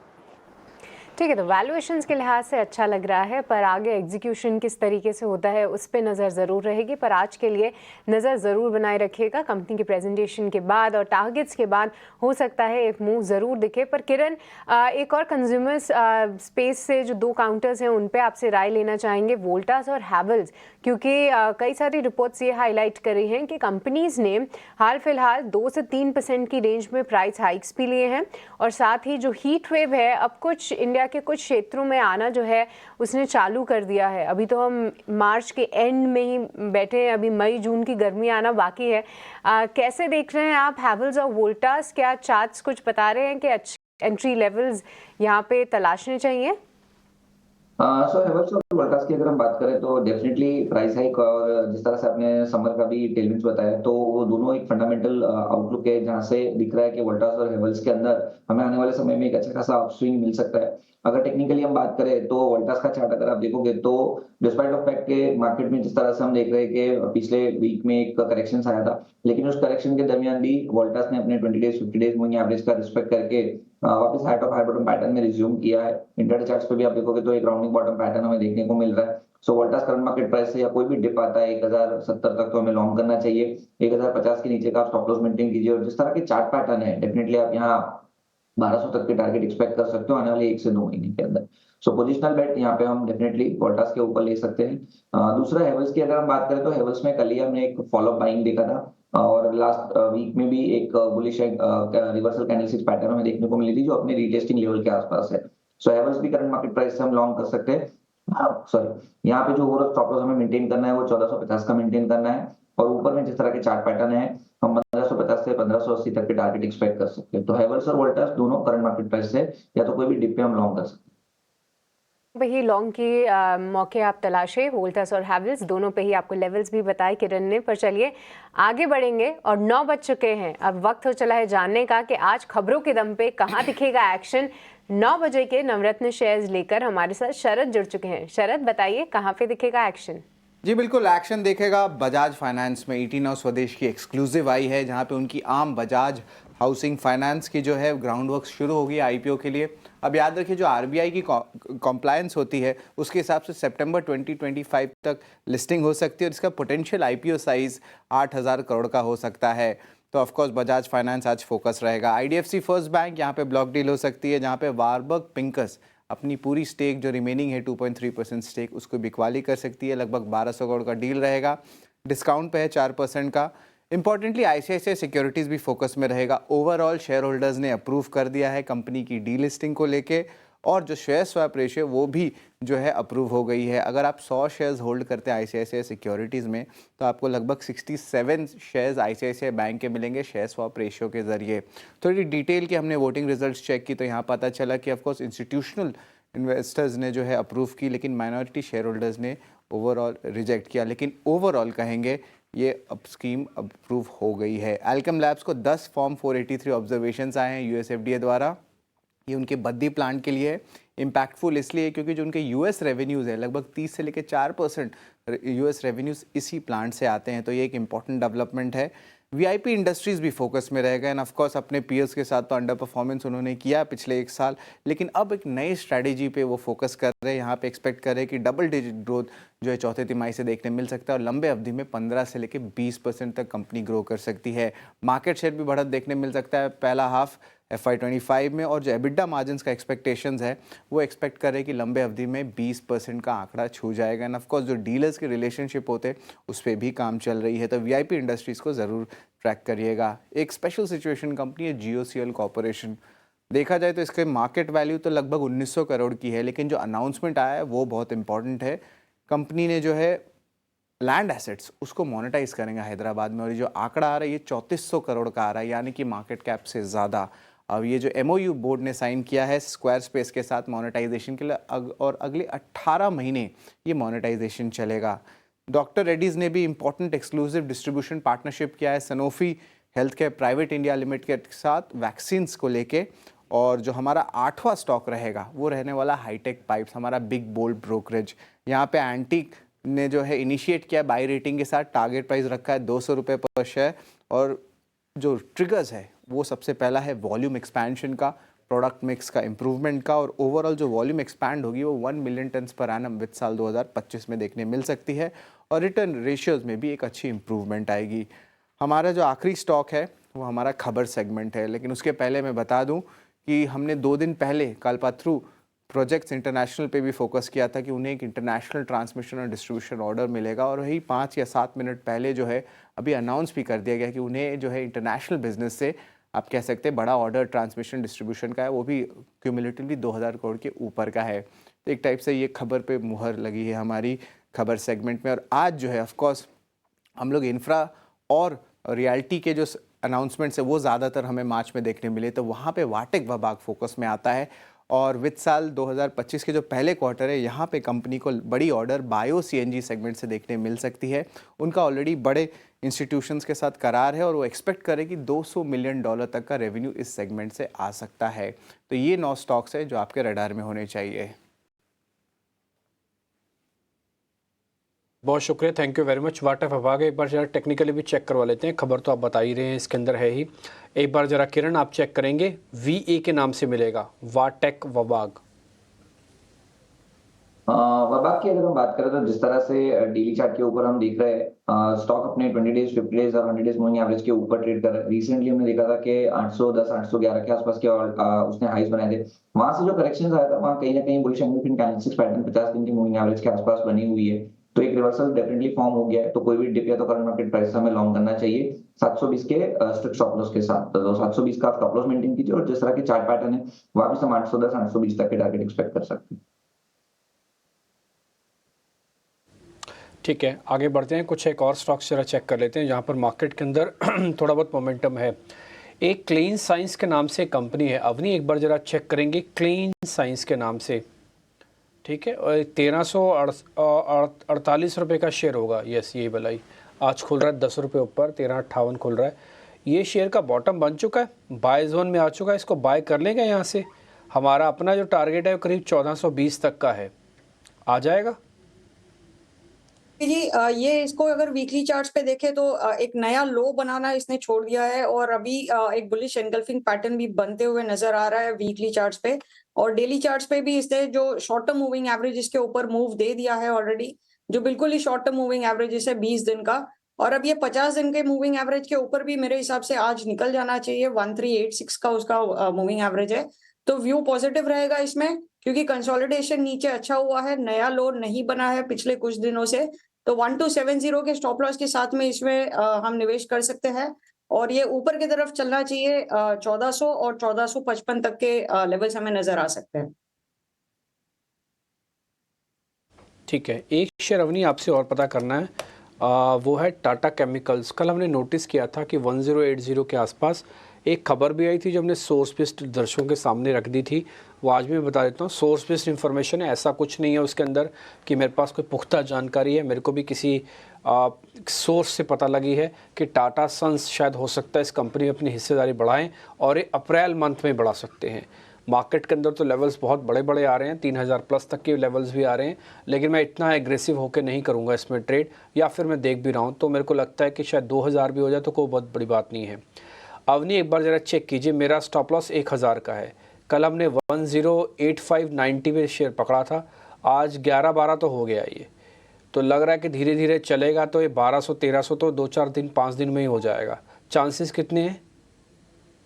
ठीक है, तो वैल्यूएशंस के लिहाज से अच्छा लग रहा है, पर आगे एग्जीक्यूशन किस तरीके से होता है उस पे नज़र ज़रूर रहेगी। पर आज के लिए नज़र ज़रूर बनाए रखिएगा, कंपनी के प्रेजेंटेशन के बाद और टारगेट्स के बाद हो सकता है एक मूव ज़रूर दिखे। पर किरण, एक और कंज्यूमर्स स्पेस से जो 2 काउंटर्स हैं उन पे आपसे राय लेना चाहेंगे, वोल्टास और हैवेल्स, क्योंकि कई सारी रिपोर्ट्स ये हाईलाइट कर रही हैं कि कंपनीज़ ने हाल फिलहाल 2 से 3% की रेंज में प्राइस हाइक्स भी लिए हैं, और साथ ही जो हीट वेव है अब कुछ इंडिया के कुछ क्षेत्रों में आना जो है उसने चालू कर दिया है। अभी तो हम मार्च के एंड में ही बैठे हैं, अभी मई जून की गर्मी आना बाकी है। कैसे देख रहे हैं आप हैवेल्स और वोल्टास? क्या चार्ट्स कुछ बता रहे हैं कि अच्छे एंट्री लेवल्स यहाँ पे तलाशने चाहिए? सो हैवेल्स और वोल्टास की अगर हम बात करें तो डेफिनेटली प्राइस हाइक और जिस तरह से आपने समर का भी टेलविंड्स बताया, तो वो दोनों एक फंडामेंटल आउटलुक है जहां से दिख रहा है कि वोल्टास और हैवेल्स के अंदर हमें आने वाले समय में एक अच्छा खासा अपस्विंग मिल सकता है। अगर टेक्निकली हम बात करें तो वोल्टास का चार्ट अगर आप देखोगे तो डिस्पाइट ऑफ फैक्ट के मार्केट में जिस तरह से हम देख रहे हैं कि पिछले वीक में एक करेक्शन आया था, लेकिन उस करेक्शन के दरमियान भी वोल्टास ने अपने 20 डेज 50 डेज मूविंग एवरेज का रिस्पेक्ट करके वापस high top high bottom pattern में रिज्यूम किया है। इंट्राडे चार्ट्स पे भी आप देखोगे तो एक राउंडिंग बॉटम पैटर्न हमें देखने को मिल रहा है। सो वोल्टास करंट मार्केट प्राइस से या कोई भी डिप आता है 1070 तक तो हमें लॉन्ग करना चाहिए। 1050 के नीचे का आप स्टॉप लॉस मेंटेन कीजिए, और जिस तरह के चार्ट पैटर्न है डेफिनेटली आप यहाँ 1200 तक के टारगेट एक्सपेक्ट कर सकते हो आने वाले 1 से 2 महीने के अंदर। सो पोजिशनल बेट यहाँ पे हम डेफिनेटली वोल्टास के ऊपर ले सकते हैं। दूसरा हैवेल्स की अगर हम बात करें तो हैवेल्स में कल ही हमने एक फॉलोअप बाइंग देखा था, और लास्ट वीक में भी एक बुलिश रिवर्सल कैंडलस्टिक पैटर्न हमें देखने को मिली थी जो अपने रीटेस्टिंग लेवल के आसपास है। सो हैवेल्स भी करंट मार्केट प्राइस से हम लॉन्ग कर सकते हैं। सॉरी, यहाँ पे जो ओवरऑल स्टॉप लॉस हमें मेंटेन करना है वो 1450 का मेंटेन करना है, और ऊपर में जिस तरह के चार्ट पैटर्न है हम 1550 से 1580 तक के टारगेट एक्सपेक्ट कर सकते हैं। तो हैवेल्स और वोल्टास दोनों करंट मार्केट प्राइस से या तो कोई भी डिप पे हम लॉन्ग कर सकते हैं। वही लॉन्ग के मौके आप तलाशे, वोल्टास और हैवेल्स दोनों पे ही आपको लेवल्स भी बताए किरण ने। पर चलिए आगे बढ़ेंगे, और 9 बज चुके हैं, अब वक्त हो चला है जानने का कि आज खबरों के दम पे कहाँ दिखेगा एक्शन। 9 बजे के नवरत्न शेयर्स लेकर हमारे साथ शरद जुड़ चुके हैं। शरद, बताइए कहाँ पे दिखेगा एक्शन? जी बिल्कुल, एक्शन देखेगा बजाज फाइनेंस में। 18 स्वदेश की एक्सक्लूसिव आई है जहां पे उनकी आम बजाज हाउसिंग फाइनेंस की जो है ग्राउंड वर्क शुरू होगी आईपीओ के लिए। अब याद रखिए जो आरबीआई की कॉम्प्लायंस होती है उसके हिसाब से सितंबर 2025 तक लिस्टिंग हो सकती है, और इसका पोटेंशियल आईपीओ साइज 8000 करोड़ का हो सकता है। तो ऑफकोर्स बजाज फाइनेंस आज फोकस रहेगा। आईडीएफसी फर्स्ट बैंक यहाँ पे ब्लॉक डील हो सकती है, जहाँ पे वारबर्ग पिंकस अपनी पूरी स्टेक जो रिमेनिंग है 2.3% स्टेक उसको बिकवाली कर सकती है। लगभग 1200 करोड़ का डील रहेगा, डिस्काउंट पे है 4% का। इंपॉर्टेंटली आईसीआईसीआई सिक्योरिटीज़ भी फोकस में रहेगा। ओवरऑल शेयर होल्डर्स ने अप्रूव कर दिया है कंपनी की डी लिस्टिंग को लेके, और जो शेयर स्वैप रेशियो वो भी जो है अप्रूव हो गई है। अगर आप 100 शेयर्स होल्ड करते हैं आईसीआईसीआई सिक्योरिटीज़ में तो आपको लगभग 67 शेयर्स आईसीआईसीआई बैंक के मिलेंगे शेयर स्वैप रेशियो के ज़रिए। थोड़ी डिटेल की हमने वोटिंग रिजल्ट्स चेक की तो यहाँ पता चला कि ऑफकोर्स इंस्टीट्यूशनल इन्वेस्टर्स ने जो है अप्रूव की, लेकिन माइनॉरिटी शेयर होल्डर्स ने ओवरऑल रिजेक्ट किया। लेकिन ओवरऑल कहेंगे ये अब स्कीम अप्रूव हो गई है। एल्केम लैब्स को 10 फॉर्म 483 ऑब्जर्वेशंस आए हैं यूएसएफडीए द्वारा। ये उनके बद्दी प्लांट के लिए है। इम्पैक्टफुल इसलिए क्योंकि जो उनके यूएस रेवेन्यूज़ है लगभग 30 से लेकर 4% यूएस रेवेन्यूज़ इसी प्लांट से आते हैं, तो ये एक इम्पॉर्टेंट डेवलपमेंट है। वीआईपी इंडस्ट्रीज़ भी फोकस में रहेगा एंड ऑफकोर्स अपने पीयर्स के साथ तो अंडर परफॉर्मेंस उन्होंने किया पिछले 1 साल, लेकिन अब एक नई स्ट्रैटेजी पे वो फोकस कर रहे हैं। यहाँ पे एक्सपेक्ट कर रहे हैं कि डबल डिजिट ग्रोथ जो है चौथे तिमाही से देखने मिल सकता है और लंबे अवधि में 15 से लेकर 20% तक कंपनी ग्रो कर सकती है। मार्केट शेयर भी बढ़त देखने मिल सकता है पहला हाफ FY25 में, और जो एबिडा मार्जिन्स का एक्सपेक्टेशंस है वो एक्सपेक्ट कर रहे हैं कि लंबे अवधि में 20% का आंकड़ा छू जाएगा एंड ऑफकोर्स जो डीलर्स के रिलेशनशिप होते हैं उस पर भी काम चल रही है, तो वीआईपी इंडस्ट्रीज़ को ज़रूर ट्रैक करिएगा। एक स्पेशल सिचुएशन कंपनी है GOCL कॉर्पोरेशन। देखा जाए तो इसके मार्केट वैल्यू तो लगभग 1900 करोड़ की है, लेकिन जो अनाउंसमेंट आया है वो बहुत इंपॉर्टेंट है। कंपनी ने जो है लैंड एसेट्स उसको मोनेटाइज करेंगे हैदराबाद में, और ये जो आंकड़ा आ रहा है ये 3400 करोड़ का आ रहा है, यानी कि मार्केट कैप से ज़्यादा। अब ये जो MOU बोर्ड ने साइन किया है स्क्वायर स्पेस के साथ मोनेटाइजेशन के लिए और अगले 18 महीने ये मोनेटाइजेशन चलेगा। डॉक्टर रेड्डीज़ ने भी इंपॉर्टेंट एक्सक्लूसिव डिस्ट्रीब्यूशन पार्टनरशिप किया है Sanofi health care private India limited के साथ वैक्सीन्स को लेके, और जो हमारा 8वां स्टॉक रहेगा वो रहने वाला हाईटेक पाइप्स, हमारा बिग बोल्ड ब्रोकरेज। यहाँ पे एंटीक ने जो है इनिशिएट किया बाई रेटिंग के साथ, टारगेट प्राइस रखा है 200 रुपये पर शेयर, और जो ट्रिगर्स है वो सबसे पहला है वॉल्यूम एक्सपेंशन का, प्रोडक्ट मिक्स का इम्प्रूवमेंट का, और ओवरऑल जो वॉल्यूम एक्सपैंड होगी वो 1 million turns per annum with साल 2025 में देखने मिल सकती है, और रिटर्न रेशियोज में भी एक अच्छी इंप्रूवमेंट आएगी। हमारा जो आखिरी स्टॉक है वो हमारा खबर सेगमेंट है, लेकिन उसके पहले मैं बता दूं कि हमने 2 दिन पहले कल्पात्रु प्रोजेक्ट्स इंटरनेशनल पे भी फोकस किया था कि उन्हें एक इंटरनेशनल ट्रांसमिशन और डिस्ट्रीब्यूशन ऑर्डर मिलेगा, और वही 5 या 7 मिनट पहले जो है अभी अनाउंस भी कर दिया गया कि उन्हें जो है इंटरनेशनल बिजनेस से आप कह सकते हैं बड़ा ऑर्डर ट्रांसमिशन डिस्ट्रीब्यूशन का है, वो भी क्यूमुलेटिवली 2000 करोड़ के ऊपर का है। तो एक टाइप से ये खबर पे मुहर लगी है हमारी खबर सेगमेंट में। और आज जो है ऑफकोर्स हम लोग इंफ्रा और रियल्टी के जो अनाउंसमेंट्स है वो ज़्यादातर हमें मार्च में देखने मिले, तो वहाँ पे वाटेक वबाग फोकस में आता है, और वित्त साल 2025 के जो पहले क्वार्टर है यहाँ पे कंपनी को बड़ी ऑर्डर बायो CNG सेगमेंट से देखने मिल सकती है। उनका ऑलरेडी बड़े इंस्टीट्यूशंस के साथ करार है और वो एक्सपेक्ट करे कि $200 मिलियन तक का रेवेन्यू इस सेगमेंट से आ सकता है। तो ये 9 स्टॉक्स है जो आपके रडार में होने चाहिए। बहुत शुक्रिया, थैंक यू वेरी मच। वाटेक वबाग एक बार जरा टेक्निकली भी चेक करवा लेते हैं। खबर तो आप बता ही रहे हैं इसके अंदर है ही, एक बार जरा किरण आप चेक करेंगे, VA के नाम से मिलेगा वाटेक वबाग। वबाग की अगर हम बात करें तो जिस तरह से डेली चार्ट के ऊपर हम देख रहे हैं स्टॉक अपने 20 डेज 50 डेज और 100 डेज मूविंग एवरेज के ऊपर ट्रेड कर रहा है। रिसेंटली हमने देखा था कि 810 811 के आसपास के उसने हाईज बनाए थे। वहां से जो करेक्शन आया था वहां कहीं ना कहीं बुलिश एंगल कैंडलस्टिक्स पैटर्न 50 दिन की मूविंग एवरेज के आसपास बनी हुई है, तो एक रिवर्सल डेफिनेटली फॉर्म हो गया है। तो कोई भी डिप या तो करंट मार्केट प्राइस हमें लॉन्ग करना चाहिए 720 के स्ट्रिक्ट स्टॉप लॉस के साथ। तो 720 का स्टॉप लॉस मेंटेन कीजिए, और जिस तरह के चार्ट पैटर्न है वापस हम 810 820 तक के टारगेट एक्सपेक्ट कर सकते हैं। ठीक है, आगे बढ़ते हैं, कुछ एक और स्टॉक्स जरा चेक कर लेते हैं जहाँ पर मार्केट के अंदर थोड़ा बहुत मोमेंटम है। एक क्लीन साइंस के नाम से कंपनी है, अवनी एक बार जरा चेक करेंगे क्लीन साइंस के नाम से, ठीक है, और 1348 रुपये का शेयर होगा। यस, यही भलाई आज खुल रहा है 10 रुपये ऊपर, 1358 खुल रहा है। ये शेयर का बॉटम बन चुका है, बाय जोन में आ चुका है, इसको बाय कर लेंगे यहाँ से। हमारा अपना जो टारगेट है वो करीब 1420 तक का है, आ जाएगा जी। ये इसको अगर वीकली चार्ट्स पे देखें तो एक नया लो बनाना इसने छोड़ दिया है, और अभी एक बुलिश एनगल्फिंग पैटर्न भी बनते हुए नजर आ रहा है वीकली चार्ट्स पे, और डेली चार्ट्स पे भी इसने जो शॉर्ट टर्म मूविंग एवरेज इसके ऊपर मूव दे दिया है ऑलरेडी, जो बिल्कुल ही शॉर्ट टर्म मूविंग एवरेज है 20 दिन का, और अब ये 50 दिन के मूविंग एवरेज के ऊपर भी मेरे हिसाब से आज निकल जाना चाहिए। 1386 का उसका मूविंग एवरेज है, तो व्यू पॉजिटिव रहेगा इसमें, क्योंकि कंसोलिडेशन नीचे अच्छा हुआ है, नया लो नहीं बना है पिछले कुछ दिनों से। तो 1270 के स्टॉप लॉस के साथ में इसमें हम निवेश कर सकते हैं, और ये ऊपर की तरफ चलना चाहिए 1400 और 1455 तक के लेवल्स हमें नजर आ सकते हैं। ठीक है, एक शेयर अवनी आपसे और पता करना है, वो है टाटा केमिकल्स। कल हमने नोटिस किया था कि 1080 के आसपास एक खबर भी आई थी जो हमने सोर्स बेस्ड दर्शकों के सामने रख दी थी, वो आज भी बता देता हूँ, सोर्स बेस्ड इन्फॉर्मेशन है, ऐसा कुछ नहीं है उसके अंदर कि मेरे पास कोई पुख्ता जानकारी है। मेरे को भी किसी सोर्स से पता लगी है कि टाटा सन्स शायद हो सकता है इस कंपनी में अपनी हिस्सेदारी बढ़ाएं और ये अप्रैल मंथ में बढ़ा सकते हैं। मार्केट के अंदर तो लेवल्स बहुत बड़े बड़े आ रहे हैं, 3000 प्लस तक के लेवल्स भी आ रहे हैं, लेकिन मैं इतना एग्रेसिव होकर नहीं करूंगा इसमें ट्रेड, या फिर मैं देख भी रहा हूं तो मेरे को लगता है कि शायद 2000 भी हो जाए तो कोई बहुत बड़ी बात नहीं है। अवनी एक बार ज़रा चेक कीजिए, मेरा स्टॉप लॉस 1000 का है। कल हमने 108590 में शेयर पकड़ा था, आज 11-12 तो हो गया ये, तो लग रहा है कि धीरे धीरे चलेगा तो ये 1200-1300 तो 2-4 दिन 5 दिन में ही हो जाएगा। चांसेस कितने हैं?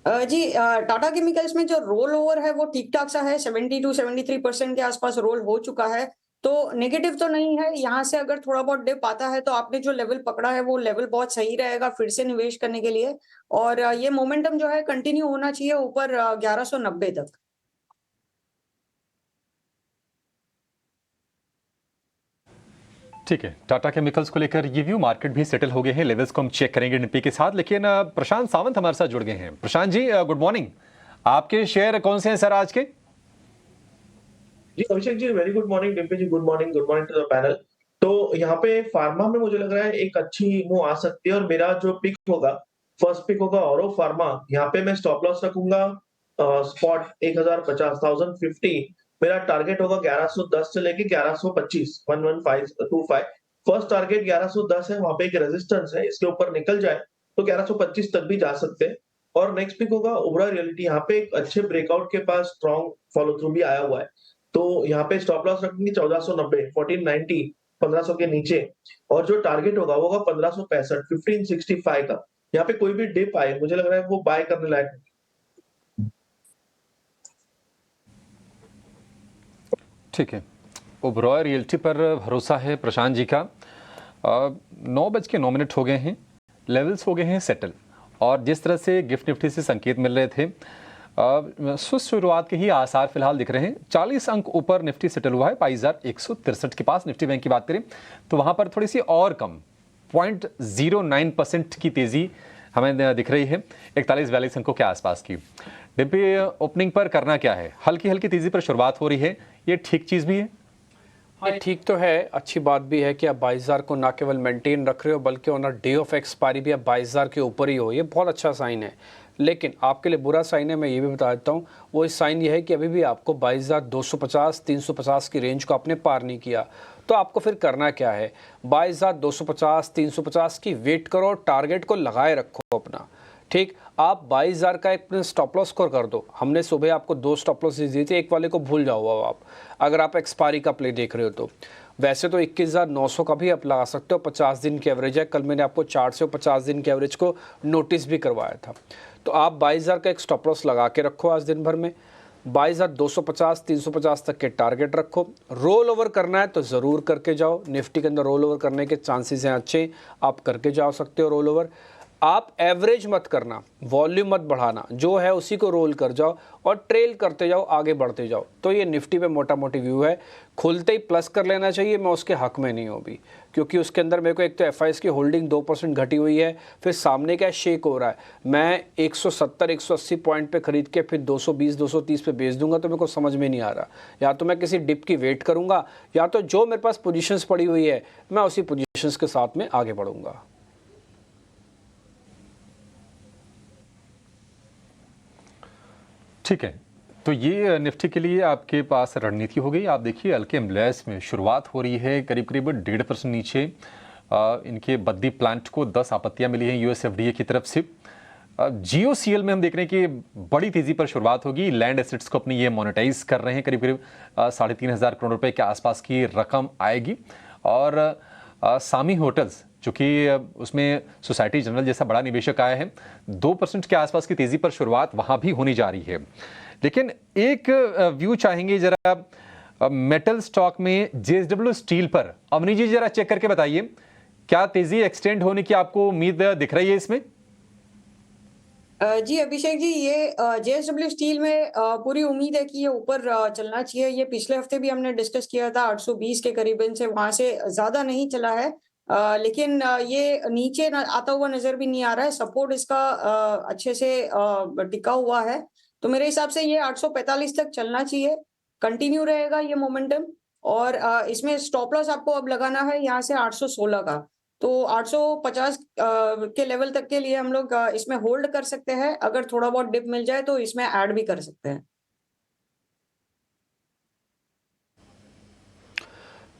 जी टाटा केमिकल्स में जो रोल ओवर है वो ठीक ठाक सा है, 70-73% के आसपास रोल हो चुका है, तो नेगेटिव तो नहीं है। यहाँ से अगर थोड़ा बहुत डिप आता है तो आपने जो लेवल पकड़ा है वो लेवल बहुत सही रहेगा फिर से निवेश करने के लिए, और ये मोमेंटम जो है कंटिन्यू होना चाहिए ऊपर 1190 तक। ठीक है, टाटा केमिकल्स को लेकर ये व्यू, मार्केट भी सेटल हो गए हैं, लेवल्स को हम चेक करेंगे निफ्टी के साथ। लेकिन प्रशांत सावंत हमारे साथ जुड़ गए हैं। प्रशांत जी गुड मॉर्निंग, आपके शेयर कौन से हैं सर आज के? जी Abhishek ji, very good morning. Dimpi ji good morning to the panel. तो यहाँ पे फार्मा में मुझे लग रहा है एक अच्छी मूव आ सकती है, और मेरा जो पिक होगा, फर्स्ट पिक होगा औरो फार्मा। यहाँ पे मैं स्टॉप लॉस रखूंगा स्पॉट 1050 मेरा टारगेट होगा 1110 से लेके 1125 11525। फर्स्ट टारगेट 1110 है, वहां पे एक रेजिस्टेंस है, इसके ऊपर निकल जाए तो 1125 तक भी जा सकते हैं। और नेक्स्ट पिक होगा ओबरा रियलिटी, यहाँ पे एक अच्छे ब्रेकआउट के पास स्ट्रॉन्ग फॉलो थ्रू भी आया हुआ है, तो यहाँ पे स्टॉप लॉस रखेंगे 1490 1490 1500 के नीचे, और जो टारगेट होगा वो होगा 1565 1565 का। यहाँ पे कोई भी डिप आए मुझे लग रहा है वो बाय करने लायक। ठीक है, ओबरॉय रियल्टी पर भरोसा है प्रशांत जी का। 9:09 हो गए हैं, लेवल्स हो गए हैं सेटल, और जिस तरह से गिफ्ट निफ्टी से संकेत मिल रहे थे, सुस्त शुरुआत के ही आसार फिलहाल दिख रहे हैं। 40 अंक ऊपर निफ्टी सेटल हुआ है, 22,163 के पास। निफ्टी बैंक की बात करें तो वहां पर थोड़ी सी और कम 0.09% की तेजी हमें दिख रही है, 41-42 अंकों के आसपास की। डिम्पी, ओपनिंग पर करना क्या है? हल्की हल्की तेजी पर शुरुआत हो रही है, ये ठीक चीज भी है? हाँ ठीक तो है, अच्छी बात भी है कि आप 22,000 को ना केवल मेंटेन रख रहे हो बल्कि ऑन डे ऑफ एक्सपायरी भी आप 22,000 के ऊपर ही हो, ये बहुत अच्छा साइन है। लेकिन आपके लिए बुरा साइन है, मैं ये भी बता देता हूँ, वो इस साइन ये है कि अभी भी आपको 22,250-350 की रेंज को आपने पार नहीं किया। तो आपको फिर करना क्या है? 22,250-350 की वेट करो, टारगेट को लगाए रखो अपना। ठीक, आप 22,000 का एक स्टॉप लॉस स्कोर कर दो। हमने सुबह आपको 2 स्टॉप लॉस दिए थे, एक वाले को भूल जाओ अब आप, अगर आप एक्सपायरी का प्ले देख रहे हो तो। वैसे तो 21,900 का भी आप लगा सकते हो, 50 दिन की एवरेज है। कल मैंने आपको चार्ट से 50 दिन की एवरेज को नोटिस भी करवाया था। तो आप 22,000 का एक स्टॉप लॉस लगा के रखो आज दिन भर में, 22,250-350 तक के टारगेट रखो। रोल ओवर करना है तो ज़रूर करके जाओ, निफ्टी के अंदर रोल ओवर करने के चांसेस हैं अच्छे, आप करके जा सकते हो रोल ओवर। आप एवरेज मत करना, वॉल्यूम मत बढ़ाना, जो है उसी को रोल कर जाओ और ट्रेल करते जाओ, आगे बढ़ते जाओ। तो ये निफ्टी पे मोटा मोटी व्यू है। खुलते ही प्लस कर लेना चाहिए, मैं उसके हक में नहीं हूँ भी, क्योंकि उसके अंदर मेरे को एक तो एफआईएस की होल्डिंग 2% घटी हुई है, फिर सामने क्या शेक हो रहा है। मैं 170-180 पॉइंट पे खरीद के फिर 220-230 पे बेच दूंगा, तो मेरे को समझ में नहीं आ रहा। या तो मैं किसी डिप की वेट करूंगा, या तो जो मेरे पास पोजीशंस पड़ी हुई है मैं उसी पोजीशंस के साथ में आगे बढ़ूंगा। ठीक है, तो ये निफ्टी के लिए आपके पास रणनीति हो गई। आप देखिए हल्के एम्बुलेंस में शुरुआत हो रही है, करीब करीब 1.5% नीचे इनके बद्दी प्लांट को 10 आपत्तियां मिली हैं यूएसएफडीए की तरफ से। जीओसीएल में हम देख रहे हैं कि बड़ी तेजी पर शुरुआत होगी, लैंड एसेट्स को अपनी ये मोनेटाइज कर रहे हैं, करीब करीब 3,500 करोड़ रुपए के आसपास की रकम आएगी। और सामी होटल्स, जो कि उसमें सोसाइटी जनरल जैसा बड़ा निवेशक आया है, 2% के आसपास की तेजी पर शुरुआत वहां भी होनी जा रही है। लेकिन एक व्यू चाहेंगे जरा मेटल स्टॉक में जेएसडब्ल्यू स्टील पर। अवनी जी जरा चेक करके बताइए, क्या तेजी एक्सटेंड होने की आपको उम्मीद दिख रही है इसमें? जी अभिषेक जी, ये जेएसडब्ल्यू स्टील में पूरी उम्मीद है कि ये ऊपर चलना चाहिए। ये पिछले हफ्ते भी हमने डिस्कस किया था 820 के करीबन से, वहां से ज्यादा नहीं चला है, लेकिन ये नीचे आता हुआ नजर भी नहीं आ रहा है। सपोर्ट इसका अच्छे से टिका हुआ है, तो मेरे हिसाब से ये 845 तक चलना चाहिए, कंटिन्यू रहेगा ये मोमेंटम। और इसमें स्टॉप लॉस आपको अब लगाना है यहाँ से 816 का। तो 850 के लेवल तक के लिए हम लोग इसमें होल्ड कर सकते हैं। अगर थोड़ा बहुत डिप मिल जाए तो इसमें ऐड भी कर सकते हैं।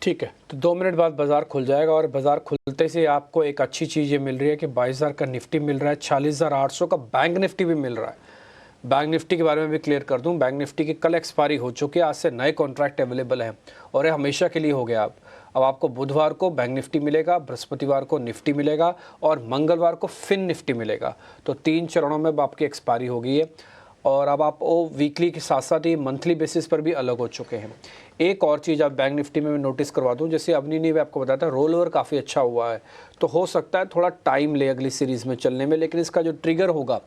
ठीक है, तो 2 मिनट बाद बाजार खुल जाएगा और बाजार खुलते से आपको एक अच्छी चीज़ ये मिल रही है कि 22,000 का निफ्टी मिल रहा है, 46,800 का बैंक निफ्टी भी मिल रहा है। बैंक निफ्टी के बारे में भी क्लियर कर दूं, बैंक निफ्टी की कल एक्सपायरी हो चुकी है, आज से नए कॉन्ट्रैक्ट अवेलेबल हैं और ये हमेशा के लिए हो गया। अब आपको बुधवार को बैंक निफ्टी मिलेगा, बृहस्पतिवार को निफ्टी मिलेगा और मंगलवार को फिन निफ्टी मिलेगा। तो 3 चरणों में अब आपकी एक्सपायरी हो गई है और अब आप वो वीकली के साथ साथ ही मंथली बेसिस पर भी अलग हो चुके हैं। एक और चीज़ आप बैंक निफ्टी में मैं नोटिस करवा दूं, जैसे अवनी ने भी आपको बताया था रोल ओवर काफ़ी अच्छा हुआ है, तो हो सकता है थोड़ा टाइम ले अगली सीरीज़ में चलने में, लेकिन इसका जो ट्रिगर होगा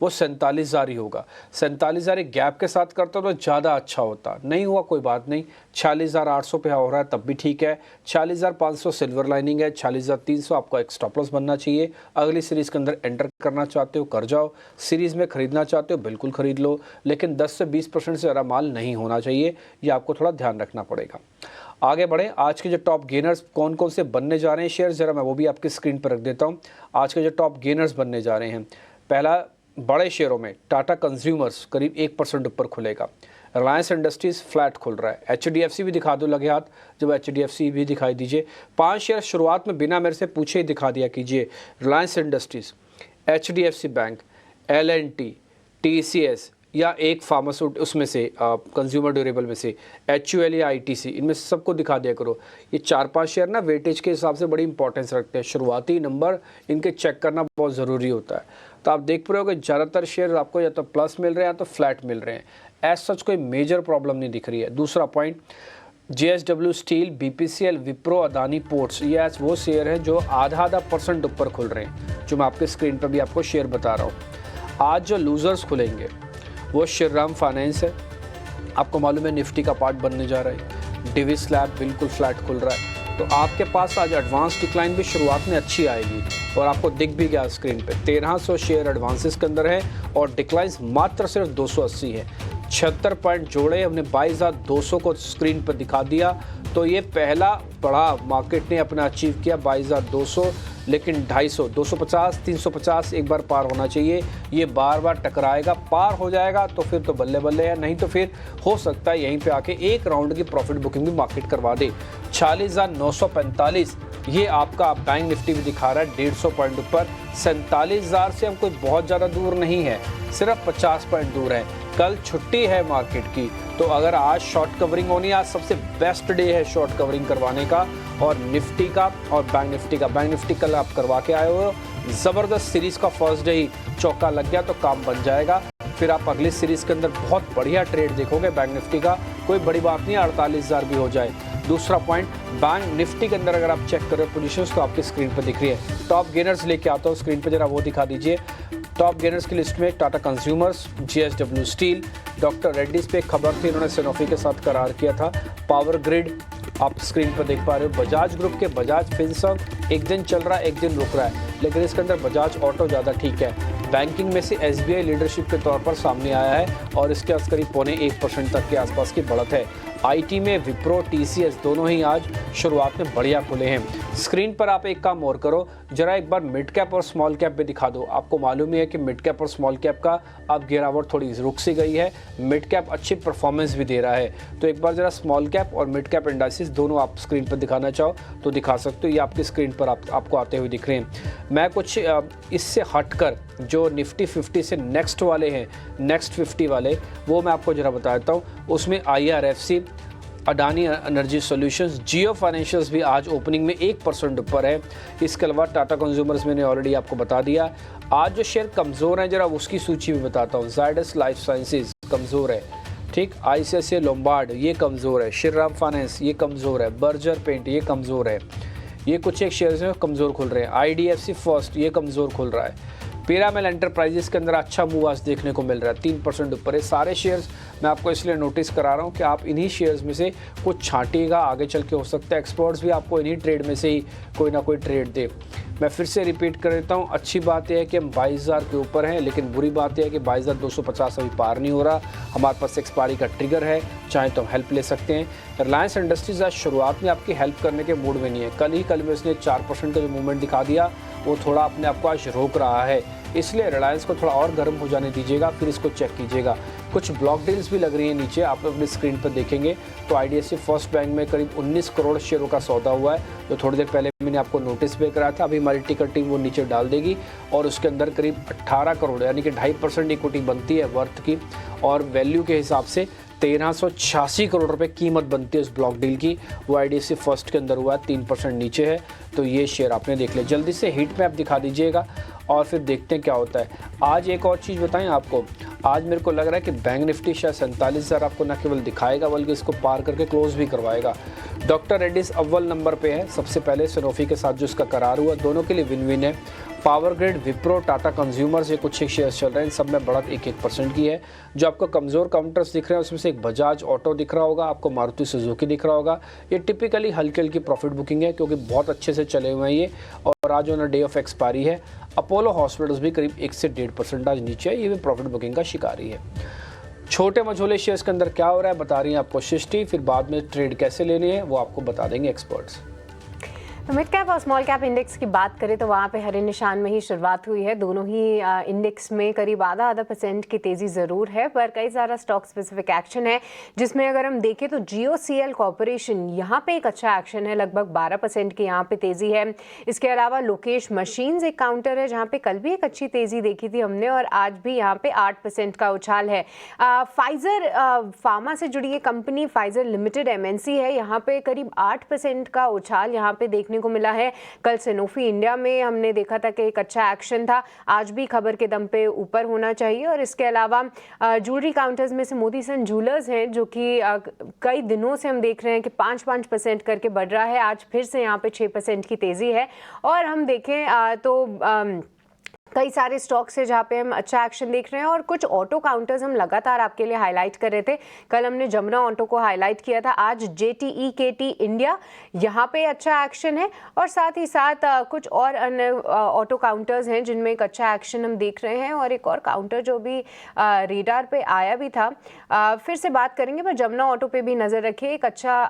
वो 47,000 ही होगा। 47,000 एक गैप के साथ करता तो ज़्यादा अच्छा होता, नहीं हुआ कोई बात नहीं। 46,800 पे हो रहा है तब भी ठीक है। 46,500 सिल्वर लाइनिंग है, 46,300 आपका एक स्टॉप लॉस बनना चाहिए। अगली सीरीज़ के अंदर एंटर करना चाहते हो कर जाओ, सीरीज़ में खरीदना चाहते हो बिल्कुल खरीद लो, लेकिन 10 से 20% से ज़्यादा माल नहीं होना चाहिए, ये आपको थोड़ा ध्यान रखना पड़ेगा। आगे बढ़ें, आज के जो टॉप गेनर्स कौन कौन से बनने जा रहे हैं शेयर, ज़रा मैं वो भी आपकी स्क्रीन पर रख देता हूँ। आज के जो टॉप गेनर्स बनने जा रहे हैं, पहला बड़े शेयरों में टाटा कंज्यूमर्स करीब 1% ऊपर खुलेगा। रिलायंस इंडस्ट्रीज़ फ्लैट खुल रहा है। HDFC भी दिखा दो लगे हाथ, जब HDFC भी दिखाई दीजिए। 5 शेयर शुरुआत में बिना मेरे से पूछे ही दिखा दिया कीजिए। Reliance industries, HDFC bank, L&T, TCS या एक फार्मास्यूट उसमें से कंज्यूमर ड्यूरेबल में से HUL या ITC, इनमें से सबको दिखा दिया करो। ये 4-5 शेयर ना वेटेज के हिसाब से बड़ी इंपॉर्टेंस रखते हैं, शुरुआती नंबर इनके चेक करना बहुत ज़रूरी होता है। तो आप देख पा रहे हो कि ज़्यादातर शेयर आपको या तो प्लस मिल रहे हैं या तो फ्लैट मिल रहे हैं। एज सच कोई मेजर प्रॉब्लम नहीं दिख रही है। दूसरा point, JSW steel, BPCL, Wipro, Adani ports, ये आज वो शेयर हैं जो आधा % ऊपर खुल रहे हैं, जो मैं आपके स्क्रीन पर भी आपको शेयर बता रहा हूँ। आज जो लूजर्स खुलेंगे वो श्रीराम फाइनेंस है, आपको मालूम है निफ्टी का पार्ट बनने जा रहा है। डिविस लैब बिल्कुल फ्लैट खुल रहा है। तो आपके पास आज एडवांस डिक्लाइन भी शुरुआत में अच्छी आएगी और आपको दिख भी गया स्क्रीन पे 1300 शेयर एडवांसेस के अंदर है और डिक्लाइंस मात्र सिर्फ 280 है। 76 पॉइंट जोड़े, हमने 22,200 को स्क्रीन पर दिखा दिया। तो ये पहला बड़ा मार्केट ने अपना अचीव किया 22,200, लेकिन 250, 250, 350 एक बार पार होना चाहिए। ये बार बार टकराएगा, पार हो जाएगा तो फिर तो बल्ले बल्ले है, नहीं तो फिर हो सकता है यहीं पे आके एक राउंड की प्रॉफिट बुकिंग भी मार्केट करवा दे। 46,945 ये आपका बैंक निफ्टी भी दिखा रहा है 150 पॉइंट ऊपर। 47,000 से हम कोई बहुत ज़्यादा दूर नहीं है, सिर्फ 50 पॉइंट दूर है। कल छुट्टी है मार्केट की, तो अगर आज शॉर्ट कवरिंग होनी है, आज सबसे बेस्ट डे है शॉर्ट कवरिंग करवाने का, और निफ्टी का और बैंक निफ्टी का। बैंक निफ्टी कल आप करवा के आए हो, ज़बरदस्त सीरीज़ का फर्स्ट डे ही चौका लग गया तो काम बन जाएगा। फिर आप अगली सीरीज़ के अंदर बहुत बढ़िया ट्रेड देखोगे बैंक निफ्टी का, कोई बड़ी बात नहीं 48,000 भी हो जाए। दूसरा पॉइंट, बैंक निफ्टी के अंदर अगर आप चेक करें पोजीशंस तो आपकी स्क्रीन पर दिख रही है। टॉप गेनर्स लेके आता हूँ स्क्रीन पर, जरा वो दिखा दीजिए। टॉप गेनर्स की लिस्ट में Tata consumers, JSW steel, doctor Reddy's पे खबर थी, इन्होंने सैनोफी के साथ करार किया था। पावर ग्रिड आप स्क्रीन पर देख पा रहे हो। बजाज ग्रुप के बजाज फिनसर्व एक दिन चल रहा है एक दिन रुक रहा है, लेकिन इसके अंदर बजाज ऑटो ज़्यादा ठीक है। बैंकिंग में से SBI लीडरशिप के तौर पर सामने आया है और इसके करीब 0.25% तक के आसपास की बढ़त है। IT में विप्रो, TCS दोनों ही आज शुरुआत में बढ़िया खुले हैं। स्क्रीन पर आप एक काम और करो, जरा एक बार मिड कैप और स्मॉल कैप पे दिखा दो। आपको मालूम ही है कि मिड कैप और स्मॉल कैप का अब गिरावट थोड़ी रुक सी गई है, मिड कैप अच्छी परफॉर्मेंस भी दे रहा है। तो एक बार जरा स्मॉल कैप और मिड कैप इंडाइसिस दोनों आप स्क्रीन पर दिखाना चाहो तो दिखा सकते हो। ये आपकी स्क्रीन पर आपको आते हुए दिख रहे हैं। मैं कुछ इससे हटकर जो निफ्टी 50 से नेक्स्ट वाले हैं, नेक्स्ट 50 वाले, वो मैं आपको जरा बता देता हूँ। उसमें IRFC, अडानी एनर्जी सॉल्यूशंस, जियो फाइनेंशियल्स भी आज ओपनिंग में 1% ऊपर है। इसके अलावा टाटा कंज्यूमर्स मैंने ऑलरेडी आपको बता दिया। आज जो शेयर कमज़ोर हैं जरा उसकी सूची भी बताता हूँ। जायडस लाइफ साइंसेज कमज़ोर है, ठीक। ICICI लोम्बार्ड ये कमज़ोर है, श्रीराम फाइनेंस ये कमज़ोर है, बर्जर पेंट ये कमज़ोर है। ये कुछ एक शेयर्स हैं कमज़ोर खुल रहे हैं। IDFC फर्स्ट ये कमज़ोर खुल रहा है। पिरामिल एंटरप्राइजेस के अंदर अच्छा मूव आज देखने को मिल रहा है, 3% ऊपर है। सारे शेयर्स मैं आपको इसलिए नोटिस करा रहा हूँ कि आप इन्हीं शेयर्स में से कुछ छांटिएगा, आगे चल के हो सकता है एक्सपर्ट्स भी आपको इन्हीं ट्रेड में से ही कोई ना कोई ट्रेड दे। मैं फिर से रिपीट कर देता हूँ, अच्छी बात यह है कि हम 22,000 के ऊपर हैं, लेकिन बुरी बात यह है कि 22,250 अभी पार नहीं हो रहा। हमारे पास एक्सपायरी का ट्रिगर है, चाहे तो हम हेल्प ले सकते हैं। रिलायंस इंडस्ट्रीज आज शुरुआत में आपकी हेल्प करने के मूड में नहीं है। कल में इसने 4% का जो मूवमेंट दिखा दिया, वो थोड़ा अपने आप को आज रोक रहा है, इसलिए रिलायंस को थोड़ा और गर्म हो जाने दीजिएगा, फिर इसको चेक कीजिएगा। कुछ ब्लॉक डील्स भी लग रही हैं नीचे, आप अपनी स्क्रीन पर देखेंगे तो IDFC फर्स्ट बैंक में करीब 19 करोड़ शेयरों का सौदा हुआ है, जो थोड़ी देर पहले मैंने आपको नोटिस पे कराया था। अभी हमारी टिकट टीम वो नीचे डाल देगी और उसके अंदर करीब 18 करोड़ यानी कि 2.5% इक्विटी बनती है वर्थ की, और वैल्यू के हिसाब से 1386 करोड़ रुपए कीमत बनती है उस ब्लॉक डील की। वो IDFC फर्स्ट के अंदर हुआ है, 3% नीचे है, तो ये शेयर आपने देख लिया। जल्दी से हीट मैप दिखा दीजिएगा और फिर देखते हैं क्या होता है। आज एक और चीज़ बताएं आपको, आज मेरे को लग रहा है कि बैंक निफ्टी शायद 47,000 आपको न केवल दिखाएगा बल्कि इसको पार करके क्लोज भी करवाएगा। डॉक्टर रेड्डीज अव्वल नंबर पे है, सबसे पहले सनोफी के साथ जो इसका करार हुआ, दोनों के लिए विन विन है। Power grid, Wipro, Tata consumers, ये कुछ एक शेयर्स चल रहे हैं, इन सब में बढ़त 1% की है। जो आपको कमज़ोर काउंटर्स दिख रहे हैं उसमें से एक बजाज ऑटो दिख रहा होगा, आपको मारुति सुजुकी दिख रहा होगा। ये टिपिकली हल्की हल्की प्रॉफिट बुकिंग है क्योंकि बहुत अच्छे से चले हुए हैं ये, और आज उन्हें डे ऑफ एक्सपायरी है। अपोलो हॉस्पिटल्स भी करीब 1 से 1.5% आज नीचे है, ये भी प्रॉफिट बुकिंग का शिकारी है। छोटे मझोले शेयर्स के अंदर क्या हो रहा है बता रही हैं आपको सृष्टि, फिर बाद में ट्रेड कैसे लेने हैं वो आपको बता देंगे एक्सपर्ट्स। तो मिड कैप और स्मॉल कैप इंडेक्स की बात करें तो वहाँ पे हरे निशान में ही शुरुआत हुई है। दोनों ही इंडेक्स में करीब आधा % की तेज़ी ज़रूर है, पर कई सारा स्टॉक स्पेसिफिक एक्शन है, जिसमें अगर हम देखें तो GOCL कॉर्पोरेशन यहाँ पे एक अच्छा एक्शन है, लगभग 12% की यहाँ पे तेज़ी है। इसके अलावा लोकेश मशीन्स एक काउंटर है जहाँ पे कल भी एक अच्छी तेज़ी देखी थी हमने, और आज भी यहाँ पे 8% का उछाल है। फाइजर फार्मा से जुड़ी ये कंपनी फाइजर लिमिटेड MNC है, यहाँ पे करीब 8% का उछाल यहाँ पे देखने को मिला है। कल सनोफी इंडिया में हमने देखा था कि एक अच्छा एक्शन था, आज भी खबर के दम पे ऊपर होना चाहिए। और इसके अलावा ज्वेलरी काउंटर्स में से मोती सन ज्वेलर्स हैं, जो कि कई दिनों से हम देख रहे हैं कि 5% करके बढ़ रहा है, आज फिर से यहाँ पे 6% की तेज़ी है। और हम देखें तो कई सारे स्टॉक्स है जहाँ पे हम अच्छा एक्शन देख रहे हैं, और कुछ ऑटो काउंटर्स हम लगातार आपके लिए हाईलाइट कर रहे थे। कल हमने जमुना ऑटो को हाईलाइट किया था, आज JTEKT इंडिया यहाँ पे अच्छा एक्शन है, और साथ ही साथ कुछ और अन्य ऑटो काउंटर्स हैं जिनमें एक अच्छा एक्शन हम देख रहे हैं। और एक और काउंटर जो भी रेडार पे आया भी था, फिर से बात करेंगे, पर जमुना ऑटो पे भी नज़र रखिए, एक अच्छा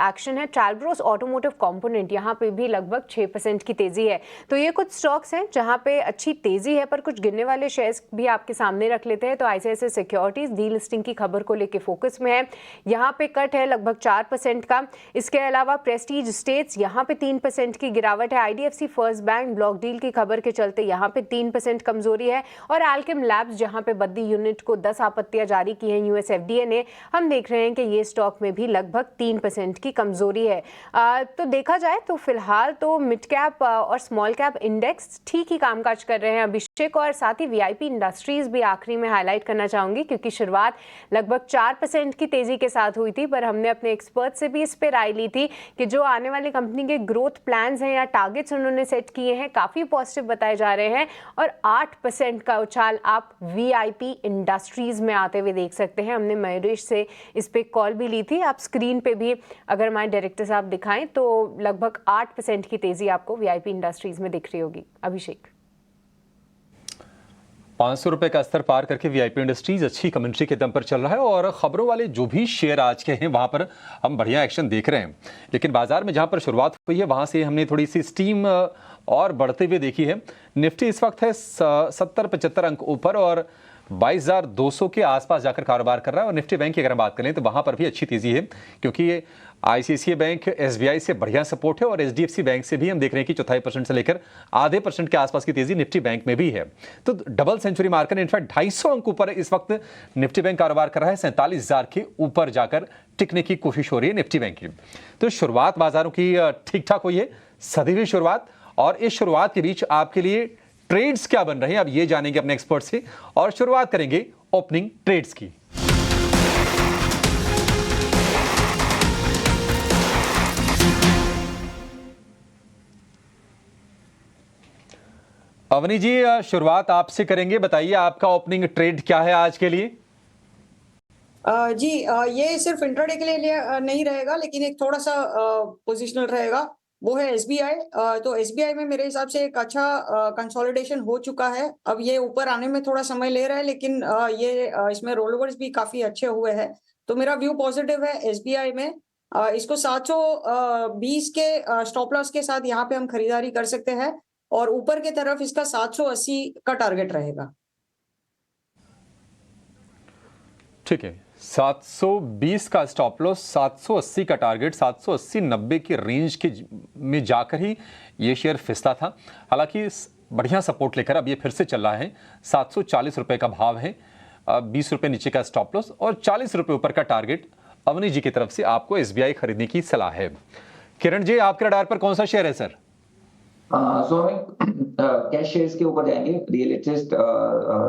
एक्शन है। ट्रालब्रोस ऑटोमोटिव कॉम्पोनेंट, यहाँ पे भी लगभग 6% की तेज़ी है। तो ये कुछ स्टॉक्स हैं जहाँ पे अच्छी तेजी है, पर कुछ गिरने वाले शेयर्स भी आपके सामने रख लेते हैं। तो ICICI सिक्योरिटीज डीलिस्टिंग की खबर को लेके फोकस में है, यहाँ पे कट है लगभग 4% का। इसके अलावा प्रेस्टीज स्टेट्स, यहाँ पे 3% की गिरावट है। IDFC first bank block deal की खबर के चलते यहाँ पे 3% कमजोरी है। और एल्केम लैब्स, जहाँ पे बद्दी यूनिट को 10 आपत्तियां जारी की हैं US FDA ने, हम देख रहे हैं कि ये स्टॉक में भी लगभग 3% की कमजोरी है। तो देखा जाए तो फिलहाल तो मिड कैप और स्मॉल कैप इंडेक्स ठीक ही कामकाज कर रहे हैं। अभिषेक, और साथ ही VIP इंडस्ट्रीज भी आखिरी में हाईलाइट करना चाहूंगी, क्योंकि शुरुआत लगभग 4% की तेजी के साथ हुई थी, पर हमने अपने एक्सपर्ट से भी इस पे राय ली थी कि जो आने वाली कंपनी के ग्रोथ प्लान्स हैं या टारगेट्स उन्होंने सेट किए हैं काफी पॉजिटिव बताए जा रहे हैं, और 8% का उछाल आप VIP इंडस्ट्रीज में आते हुए देख सकते हैं। हमने मयूरेश से इस पे कॉल भी ली थी, आप स्क्रीन पे भी अगर हमारे डायरेक्टर साहब दिखाएं तो लगभग 8% की तेजी आपको VIP इंडस्ट्रीज में दिख रही होगी। अभिषेक, 500 रुपए का स्तर पार करके VIP इंडस्ट्रीज अच्छी कमेंट्री के दम पर चल रहा है, और खबरों वाले जो भी शेयर आज के हैं वहां पर हम बढ़िया एक्शन देख रहे हैं। लेकिन बाजार में जहां पर शुरुआत हुई है वहां से हमने थोड़ी सी स्टीम और बढ़ते हुए देखी है। निफ्टी इस वक्त है 70-75 अंक ऊपर और 22,200 के आसपास जाकर कारोबार कर रहा है। और निफ्टी बैंक की अगर हम बात करें तो वहां पर भी अच्छी तेजी है, क्योंकि ICICI बैंक SBI से बढ़िया सपोर्ट है, और HDFC बैंक से भी हम देख रहे हैं कि 0.25% से लेकर आधे % के आसपास की तेजी निफ्टी बैंक में भी है। तो डबल सेंचुरी मार्कर, इनफैक्ट 250 अंक ऊपर इस वक्त निफ्टी बैंक कारोबार कर रहा है। 47,000 के ऊपर जाकर टिकने की कोशिश हो रही है निफ्टी बैंक की। तो शुरुआत बाजारों की ठीक ठाक हुई है, सदी हुई शुरुआत, और इस शुरुआत के बीच आपके लिए ट्रेड्स क्या बन रहे हैं अब ये जानेंगे अपने एक्सपर्ट से, और शुरुआत करेंगे ओपनिंग ट्रेड्स की। अवनी जी, शुरुआत आपसे करेंगे, बताइए आपका ओपनिंग ट्रेड क्या है आज के लिए? जी, ये सिर्फ इंट्राडे के लिए नहीं रहेगा, लेकिन एक थोड़ा सा पोजिशनल रहेगा। वो है एसबीआई। तो एसबीआई में मेरे हिसाब से एक अच्छा कंसोलिडेशन हो चुका है। अब ये ऊपर आने में थोड़ा समय ले रहा है, लेकिन इसमें रोल ओवर्स भी काफी अच्छे हुए हैं। तो मेरा व्यू पॉजिटिव है एसबीआई में। इसको 720 के स्टॉप लॉस के साथ यहाँ पे हम खरीदारी कर सकते हैं, और ऊपर की तरफ इसका 780 का टारगेट रहेगा। ठीक है, 720 का स्टॉप लॉस, 780 का टारगेट, 780-90 की रेंज के में जाकर ही ये शेयर फिसला था। हालांकि बढ़िया सपोर्ट लेकर अब ये फिर से चल रहा है। 740 रुपए का भाव है, 20 रुपए नीचे का स्टॉप लॉस और 40 रुपए ऊपर का टारगेट। अवनी जी की तरफ से आपको एसबीआई खरीदने की सलाह है। किरण जी, आपके रडार पर कौन सा शेयर है सर? सो कैश शेयर्स के ऊपर जाएंगे, रियल एस्टेट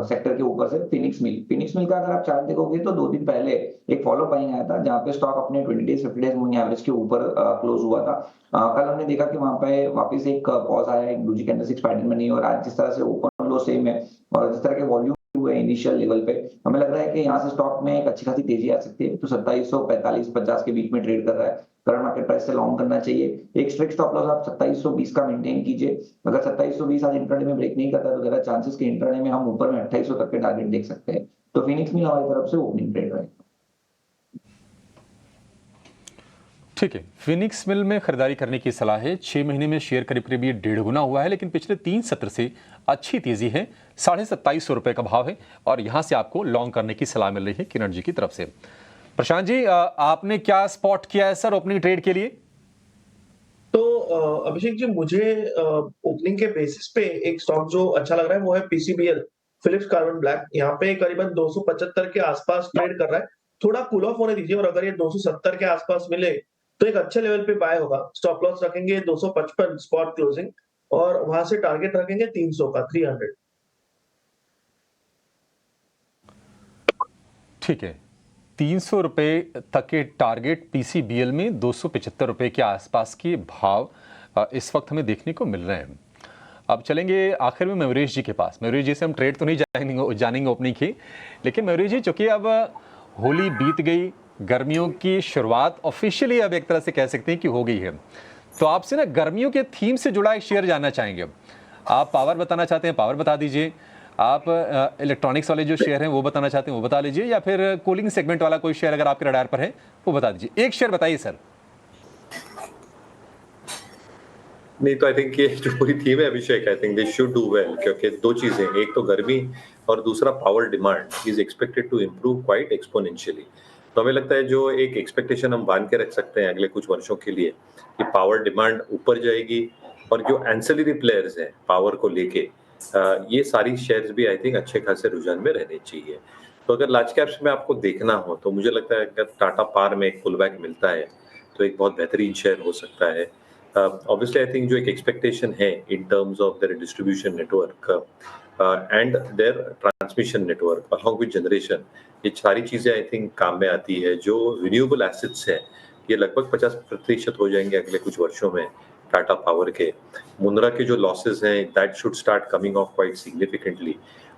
सेक्टर के ऊपर से फिनिक्स मिल का अगर आप चार्ट देखोगे तो 2 दिन पहले एक फॉलो बाइंग आया था, जहां पे स्टॉक अपने 20 डेज 50 डेज मूविंग एवरेज के ऊपर क्लोज हुआ था। कल हमने देखा कि वहां पे वापस एक पॉज आया, एक दूसरी कैंडलस्टिक पैटर्न बनी, और आज जिस तरह से ओपन लो सेम है और जिस तरह के वॉल्यूम हुए इनिशियल लेवल पे, हमें लग रहा है कि यहाँ से स्टॉक में एक अच्छी खासी तेजी आ सकती है। तो 2745-50 के बीच में ट्रेड कर रहा है, करंट मार्केट प्राइस से लॉन्ग करना चाहिए। एक स्ट्रिक्ट स्टॉप लॉस आप 2720 का मेंटेन कीजिए। अगर 2720 आज इंट्राडे में ब्रेक नहीं करता है तो ज्यादा चांसेस के इंट्राडे में हम ऊपर में 2800 तक के टारगेट देख सकते हैं। तो फिनिक्स मिल हमारी तरफ से ओपनिंग ट्रेड रहेगा। ठीक है, फिनिक्स मिल में खरीदारी करने की सलाह है। 6 महीने में शेयर करीब करीब ये 1.5 गुना हुआ है, लेकिन पिछले 3 सत्र से अच्छी तेजी है। 2750 रुपए का भाव है और यहां से आपको लॉन्ग करने की सलाह मिल रही है किरण जी की तरफ से। प्रशांत जी, आपने क्या स्पॉट किया है सर ओपनिंग ट्रेड के लिए? तो अभिषेक जी, मुझे ओपनिंग के बेसिस पे एक स्टॉक जो अच्छा लग रहा है वो है पीसीबीएल, फिलिप्स कार्बन ब्लैक। यहाँ पे करीबन 275 के आसपास ट्रेड कर रहा है। थोड़ा कूल ऑफ होने दीजिए, और अगर ये 270 के आसपास मिले तो एक अच्छे लेवल पे बाय होगा। स्टॉप लॉस रखेंगे 255 स्पॉट क्लोजिंग, और वहां से टारगेट रखेंगे 300 का, 300। ठीक है, 300 रुपए तक के टारगेट पीसीबीएल में 275 रुपए के आसपास के भाव इस वक्त हमें देखने को मिल रहे हैं। अब चलेंगे आखिर में मयूरेश जी के पास। मयूरेश जी से हम ट्रेड तो नहीं जानेंगे ओपनिंग की, लेकिन मयूरेश जी, चूंकि अब होली बीत गई, गर्मियों की शुरुआत ऑफिशियली अब एक तरह से कह सकते हैं कि हो गई है, तो आपसे ना गर्मियों के थीम से जुड़ा एक शेयर जानना चाहेंगे। आप पावर बताना चाहते हैं, पावर बता दीजिए। आप इलेक्ट्रॉनिक्स वाले जो शेयर हैं वो बताना चाहते हैं वो बता लीजिए, या फिर कूलिंग सेगमेंट वाला कोई शेयर अगर आपके रडार पर है वो बता दीजिए। एक शेयर बताइए सर। नहीं तो आई थिंक ये जो पूरी थीम है Abhishek, I think they should do well, क्योंकि 2 चीजें, एक तो गर्मी और दूसरा power demand is expected to improve quite exponentially. तो हमें लगता है जो एक एक्सपेक्टेशन हम बांध के रख सकते हैं अगले कुछ वर्षों के लिए कि पावर डिमांड ऊपर जाएगी, और जो एंसिलरी प्लेयर्स हैं पावर को लेके, ये सारी शेयर्स भी आई थिंक अच्छे खासे रुझान में रहने चाहिए। तो अगर लार्ज कैप्स में आपको देखना हो तो मुझे लगता है अगर टाटा पावर में एक पुल बैक मिलता है तो एक बहुत बेहतरीन शेयर हो सकता है। ऑब्वियसली आई थिंक जो एक एक्सपेक्टेशन है in terms of their distribution network and their transmission network along with generation, ये सारी चीजें आई थिंक काम में आती है। जो रिन्यूएबल एसेट्स है ये लगभग 50% हो जाएंगे अगले कुछ वर्षों में टाटा पावर के। मुंद्रा के जो लॉसेस हैं that should start coming off quite significantly,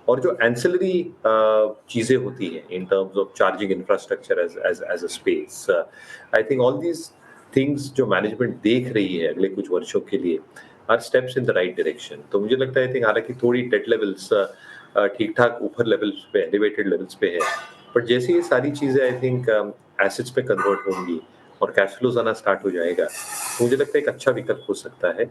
और जो एंसिलरी चीजें होती हैं in terms of charging infrastructure as a space, I think all these things जो मैनेजमेंट देख रही है अगले कुछ वर्षों के लिए are steps in the right direction. तो मुझे लगता है आई थिंक हालांकि थोड़ी डेट लेवल्स ठीक ठाक ऊपर लेवल्स पे, एलिवेटेड लेवल्स पे है, बट जैसे ये सारी चीजें आई थिंक एसेट्स पे कन्वर्ट होंगी और कैश फ्लोज आना स्टार्ट हो जाएगा, तो मुझे लगता है एक अच्छा विकल्प हो सकता है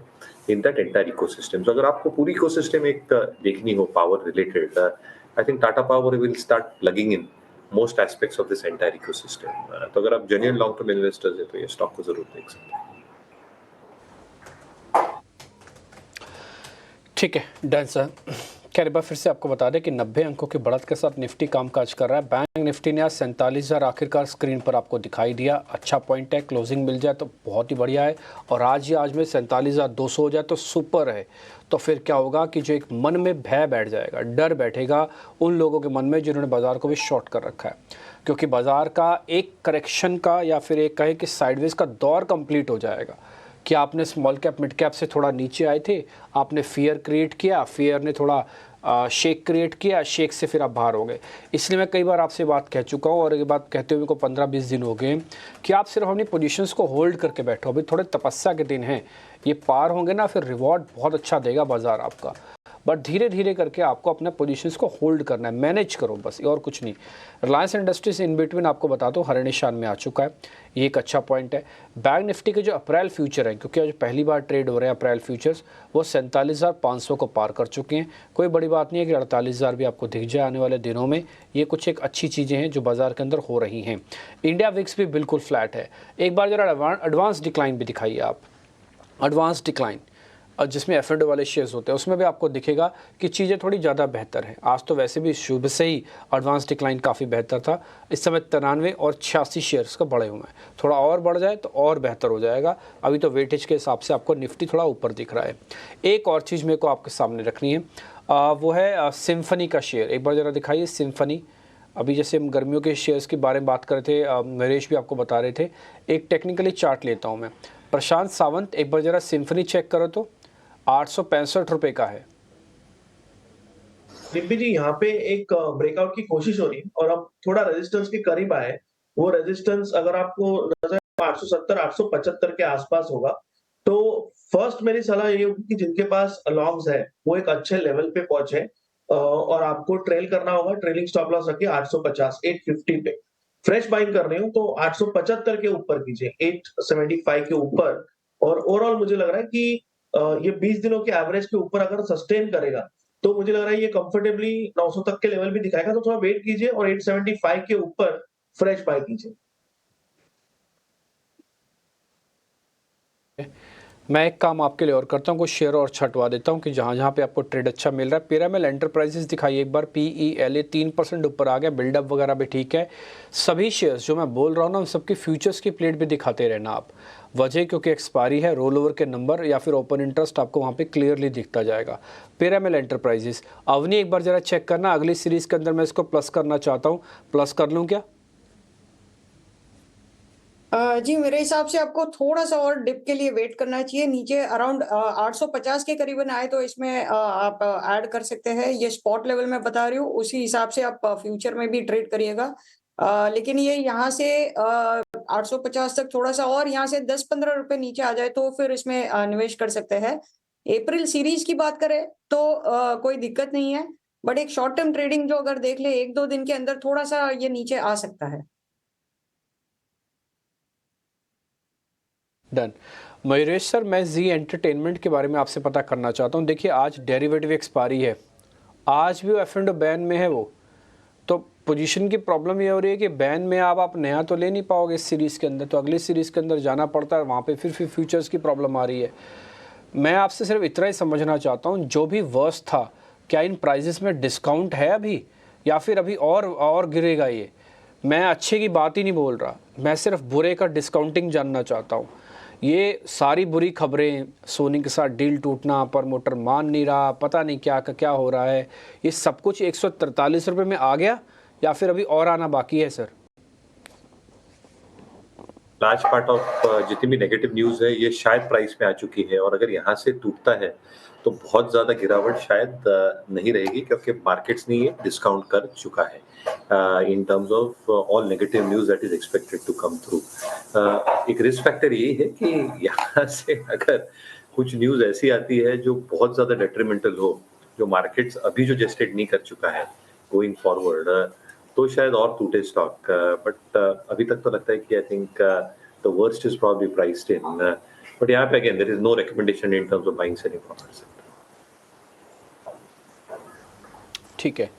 इन दैट एंटायर इकोसिस्टम। तो अगर आपको पूरी इकोसिस्टम एक देखनी हो power related, I think Tata power will start plugging in most aspects of this entire ecosystem. तो अगर आप जेन्युइन लॉन्ग टर्म इन्वेस्टर्स हैं तो ये स्टॉक को जरूर देख सकते हैं। ठीक है, डन सर। खैर, एक बार फिर से आपको बता दें कि 90 अंकों की बढ़त के साथ निफ्टी कामकाज कर रहा है। बैंक निफ्टी ने आज 47,000 आखिरकार स्क्रीन पर आपको दिखाई दिया। अच्छा पॉइंट है, क्लोजिंग मिल जाए तो बहुत ही बढ़िया है, और आज में 47,200 हो जाए तो सुपर है। तो फिर क्या होगा कि जो एक मन में भय बैठ जाएगा, डर बैठेगा उन लोगों के मन में जिन्होंने बाजार को भी शॉर्ट कर रखा है, क्योंकि बाजार का एक करेक्शन का या फिर एक कहे कि साइडवेज का दौर कंप्लीट हो जाएगा कि आपने स्मॉल कैप मिड कैप से थोड़ा नीचे आए थे, आपने फियर क्रिएट किया, फियर ने थोड़ा शेक क्रिएट किया, शेक से फिर आप बाहर हो गए। इसलिए मैं कई बार आपसे बात कह चुका हूँ और ये बात कहते हुए को 15-20 दिन हो गए कि आप सिर्फ अपनी पोजीशंस को होल्ड करके बैठो। अभी थोड़े तपस्या के दिन हैं, ये पार होंगे ना, फिर रिवॉर्ड बहुत अच्छा देगा बाजार आपका। बट धीरे धीरे करके आपको अपने पोजीशंस को होल्ड करना है, मैनेज करो बस, और कुछ नहीं। रिलायंस इंडस्ट्रीज इन बिटवीन आपको बता दो हरे निशान में आ चुका है, ये एक अच्छा पॉइंट है। बैंक निफ्टी के जो अप्रैल फ्यूचर हैं, क्योंकि आज पहली बार ट्रेड हो रहे हैं अप्रैल फ्यूचर्स, वो 47,500 को पार कर चुके हैं। कोई बड़ी बात नहीं है कि 48,000 भी आपको दिख जाए आने वाले दिनों में। ये कुछ एक अच्छी चीज़ें हैं जो बाजार के अंदर हो रही हैं। इंडिया विक्स भी बिल्कुल फ्लैट है। एक बार जरा एडवांस डिक्लाइन भी दिखाइए आप, एडवांस डिक्लाइन, और जिसमें एफ&ओ वाले शेयर्स होते हैं उसमें भी आपको दिखेगा कि चीज़ें थोड़ी ज़्यादा बेहतर हैं। आज तो वैसे भी शुभ से ही एडवांस डिक्लाइन काफ़ी बेहतर था। इस समय 93 और 86 शेयर्स का बढ़े हुए हैं, थोड़ा और बढ़ जाए तो और बेहतर हो जाएगा। अभी तो वेटेज के हिसाब से आपको निफ्टी थोड़ा ऊपर दिख रहा है। एक और चीज़ मेरे को आपके सामने रखनी है, वो है सिम्फनी का शेयर। एक बार ज़रा दिखाइए सिम्फनी। अभी जैसे हम गर्मियों के शेयर्स के बारे में बात कर रहे थे, नरेश भी आपको बता रहे थे। एक टेक्निकली चार्ट लेता हूँ मैं। प्रशांत सावंत, एक बार ज़रा सिम्फनी चेक करो तो 865 रुपए का है। डिम्पी जी, यहाँ पे एक ब्रेकआउट की कोशिश हो रही है और अब थोड़ा रेजिस्टेंस के करीब आए। वो रेजिस्टेंस अगर आपको नजर 870 875 के आसपास होगा, तो फर्स्ट मेरी सलाह ये होगी कि जिनके पास लॉन्ग्स है वो एक अच्छे लेवल पे पहुंचे और आपको ट्रेल करना होगा। ट्रेलिंग स्टॉप लॉस रखिए 850 850 पे। फ्रेश बाइंग कर रहे हो तो 875 के ऊपर कीजिए, 875 के ऊपर। और ओवरऑल मुझे लग रहा है कि ये 20 दिनों के एवरेज के ऊपर अगर सस्टेन करेगा तो मुझे लग रहा है ये कंफर्टेबली 900 तक के लेवल भी दिखाएगा। तो थोड़ा वेट कीजिए और 875 के ऊपर फ्रेश बाय कीजिए। मैं एक काम आपके लिए और करता हूँ, कुछ शेयर और छटवा देता हूँ कि जहाँ जहाँ पे आपको ट्रेड अच्छा मिल रहा है। पिरामिल एंटरप्राइजेस दिखाइए एक बार। PELA 3% ऊपर आ गया, बिल्डअप वगैरह भी ठीक है। सभी शेयर्स जो मैं बोल रहा हूँ ना, उन सबकी फ्यूचर्स की प्लेट भी दिखाते रहना आप। वजह क्योंकि एक्सपायरी है, रोल ओवर के नंबर या फिर ओपन इंटरेस्ट आपको वहाँ पे क्लियरली दिखता जाएगा। पिरामिल एंटरप्राइजेस, अवनी एक बार जरा चेक करना। अगली सीरीज़ के अंदर मैं इसको प्लस करना चाहता हूँ, प्लस कर लूँ क्या? जी मेरे हिसाब से आपको थोड़ा सा और डिप के लिए वेट करना चाहिए। नीचे अराउंड 850 के करीबन आए तो इसमें आप ऐड कर सकते हैं। ये स्पॉट लेवल में बता रही हूँ, उसी हिसाब से आप फ्यूचर में भी ट्रेड करिएगा। लेकिन ये यहाँ से 850 तक थोड़ा सा और यहाँ से 10-15 रुपए नीचे आ जाए तो फिर इसमें निवेश कर सकते हैं। अप्रैल सीरीज की बात करें तो कोई दिक्कत नहीं है, बट एक शॉर्ट टर्म ट्रेडिंग जो अगर देख ले 1-2 दिन के अंदर थोड़ा सा ये नीचे आ सकता है। डन। मयूरेश सर, मैं जी एंटरटेनमेंट के बारे में आपसे पता करना चाहता हूँ। देखिए आज डेरिवेटिव एक्सपायरी है, आज भी वो F&O बैन में है। वो तो पोजीशन की प्रॉब्लम ये हो रही है कि बैन में आप नया तो ले नहीं पाओगे इस सीरीज़ के अंदर, तो अगली सीरीज़ के अंदर जाना पड़ता है, वहाँ पे फिर फ्यूचर्स की प्रॉब्लम आ रही है। मैं आपसे सिर्फ इतना ही समझना चाहता हूँ, जो भी वर्स्ट था, क्या इन प्राइजेस में डिस्काउंट है अभी, या फिर अभी और गिरेगा ये? मैं अच्छे की बात ही नहीं बोल रहा, मैं सिर्फ बुरे का डिस्काउंटिंग जानना चाहता हूँ। ये सारी बुरी खबरें, सोनी के साथ डील टूटना, प्रमोटर मान नहीं रहा, पता नहीं क्या का क्या हो रहा है, ये सब कुछ 143 रुपये में आ गया या फिर अभी और आना बाकी है सर? लार्ज पार्ट ऑफ जितनी भी नेगेटिव न्यूज है ये शायद प्राइस में आ चुकी है, और अगर यहाँ से टूटता है तो बहुत ज्यादा गिरावट शायद नहीं रहेगी, क्योंकि मार्केट्स ने ये डिस्काउंट कर चुका है in terms of all negative news that is expected to come through. एक रिस्क फैक्टर यही है कि यहाँ से अगर कुछ न्यूज ऐसी आती है जो बहुत ज्यादा डेट्रीमेंटल हो, जो मार्केट्स अभी जो जेस्टेड नहीं कर चुका है गोइंग फॉरवर्ड, तो शायद और टूटे स्टॉक। बट अभी तक तो लगता है कि I think the worst is probably priced in, but यहाँ पे again there is no recommendation in terms of buying selling from. ठीक है।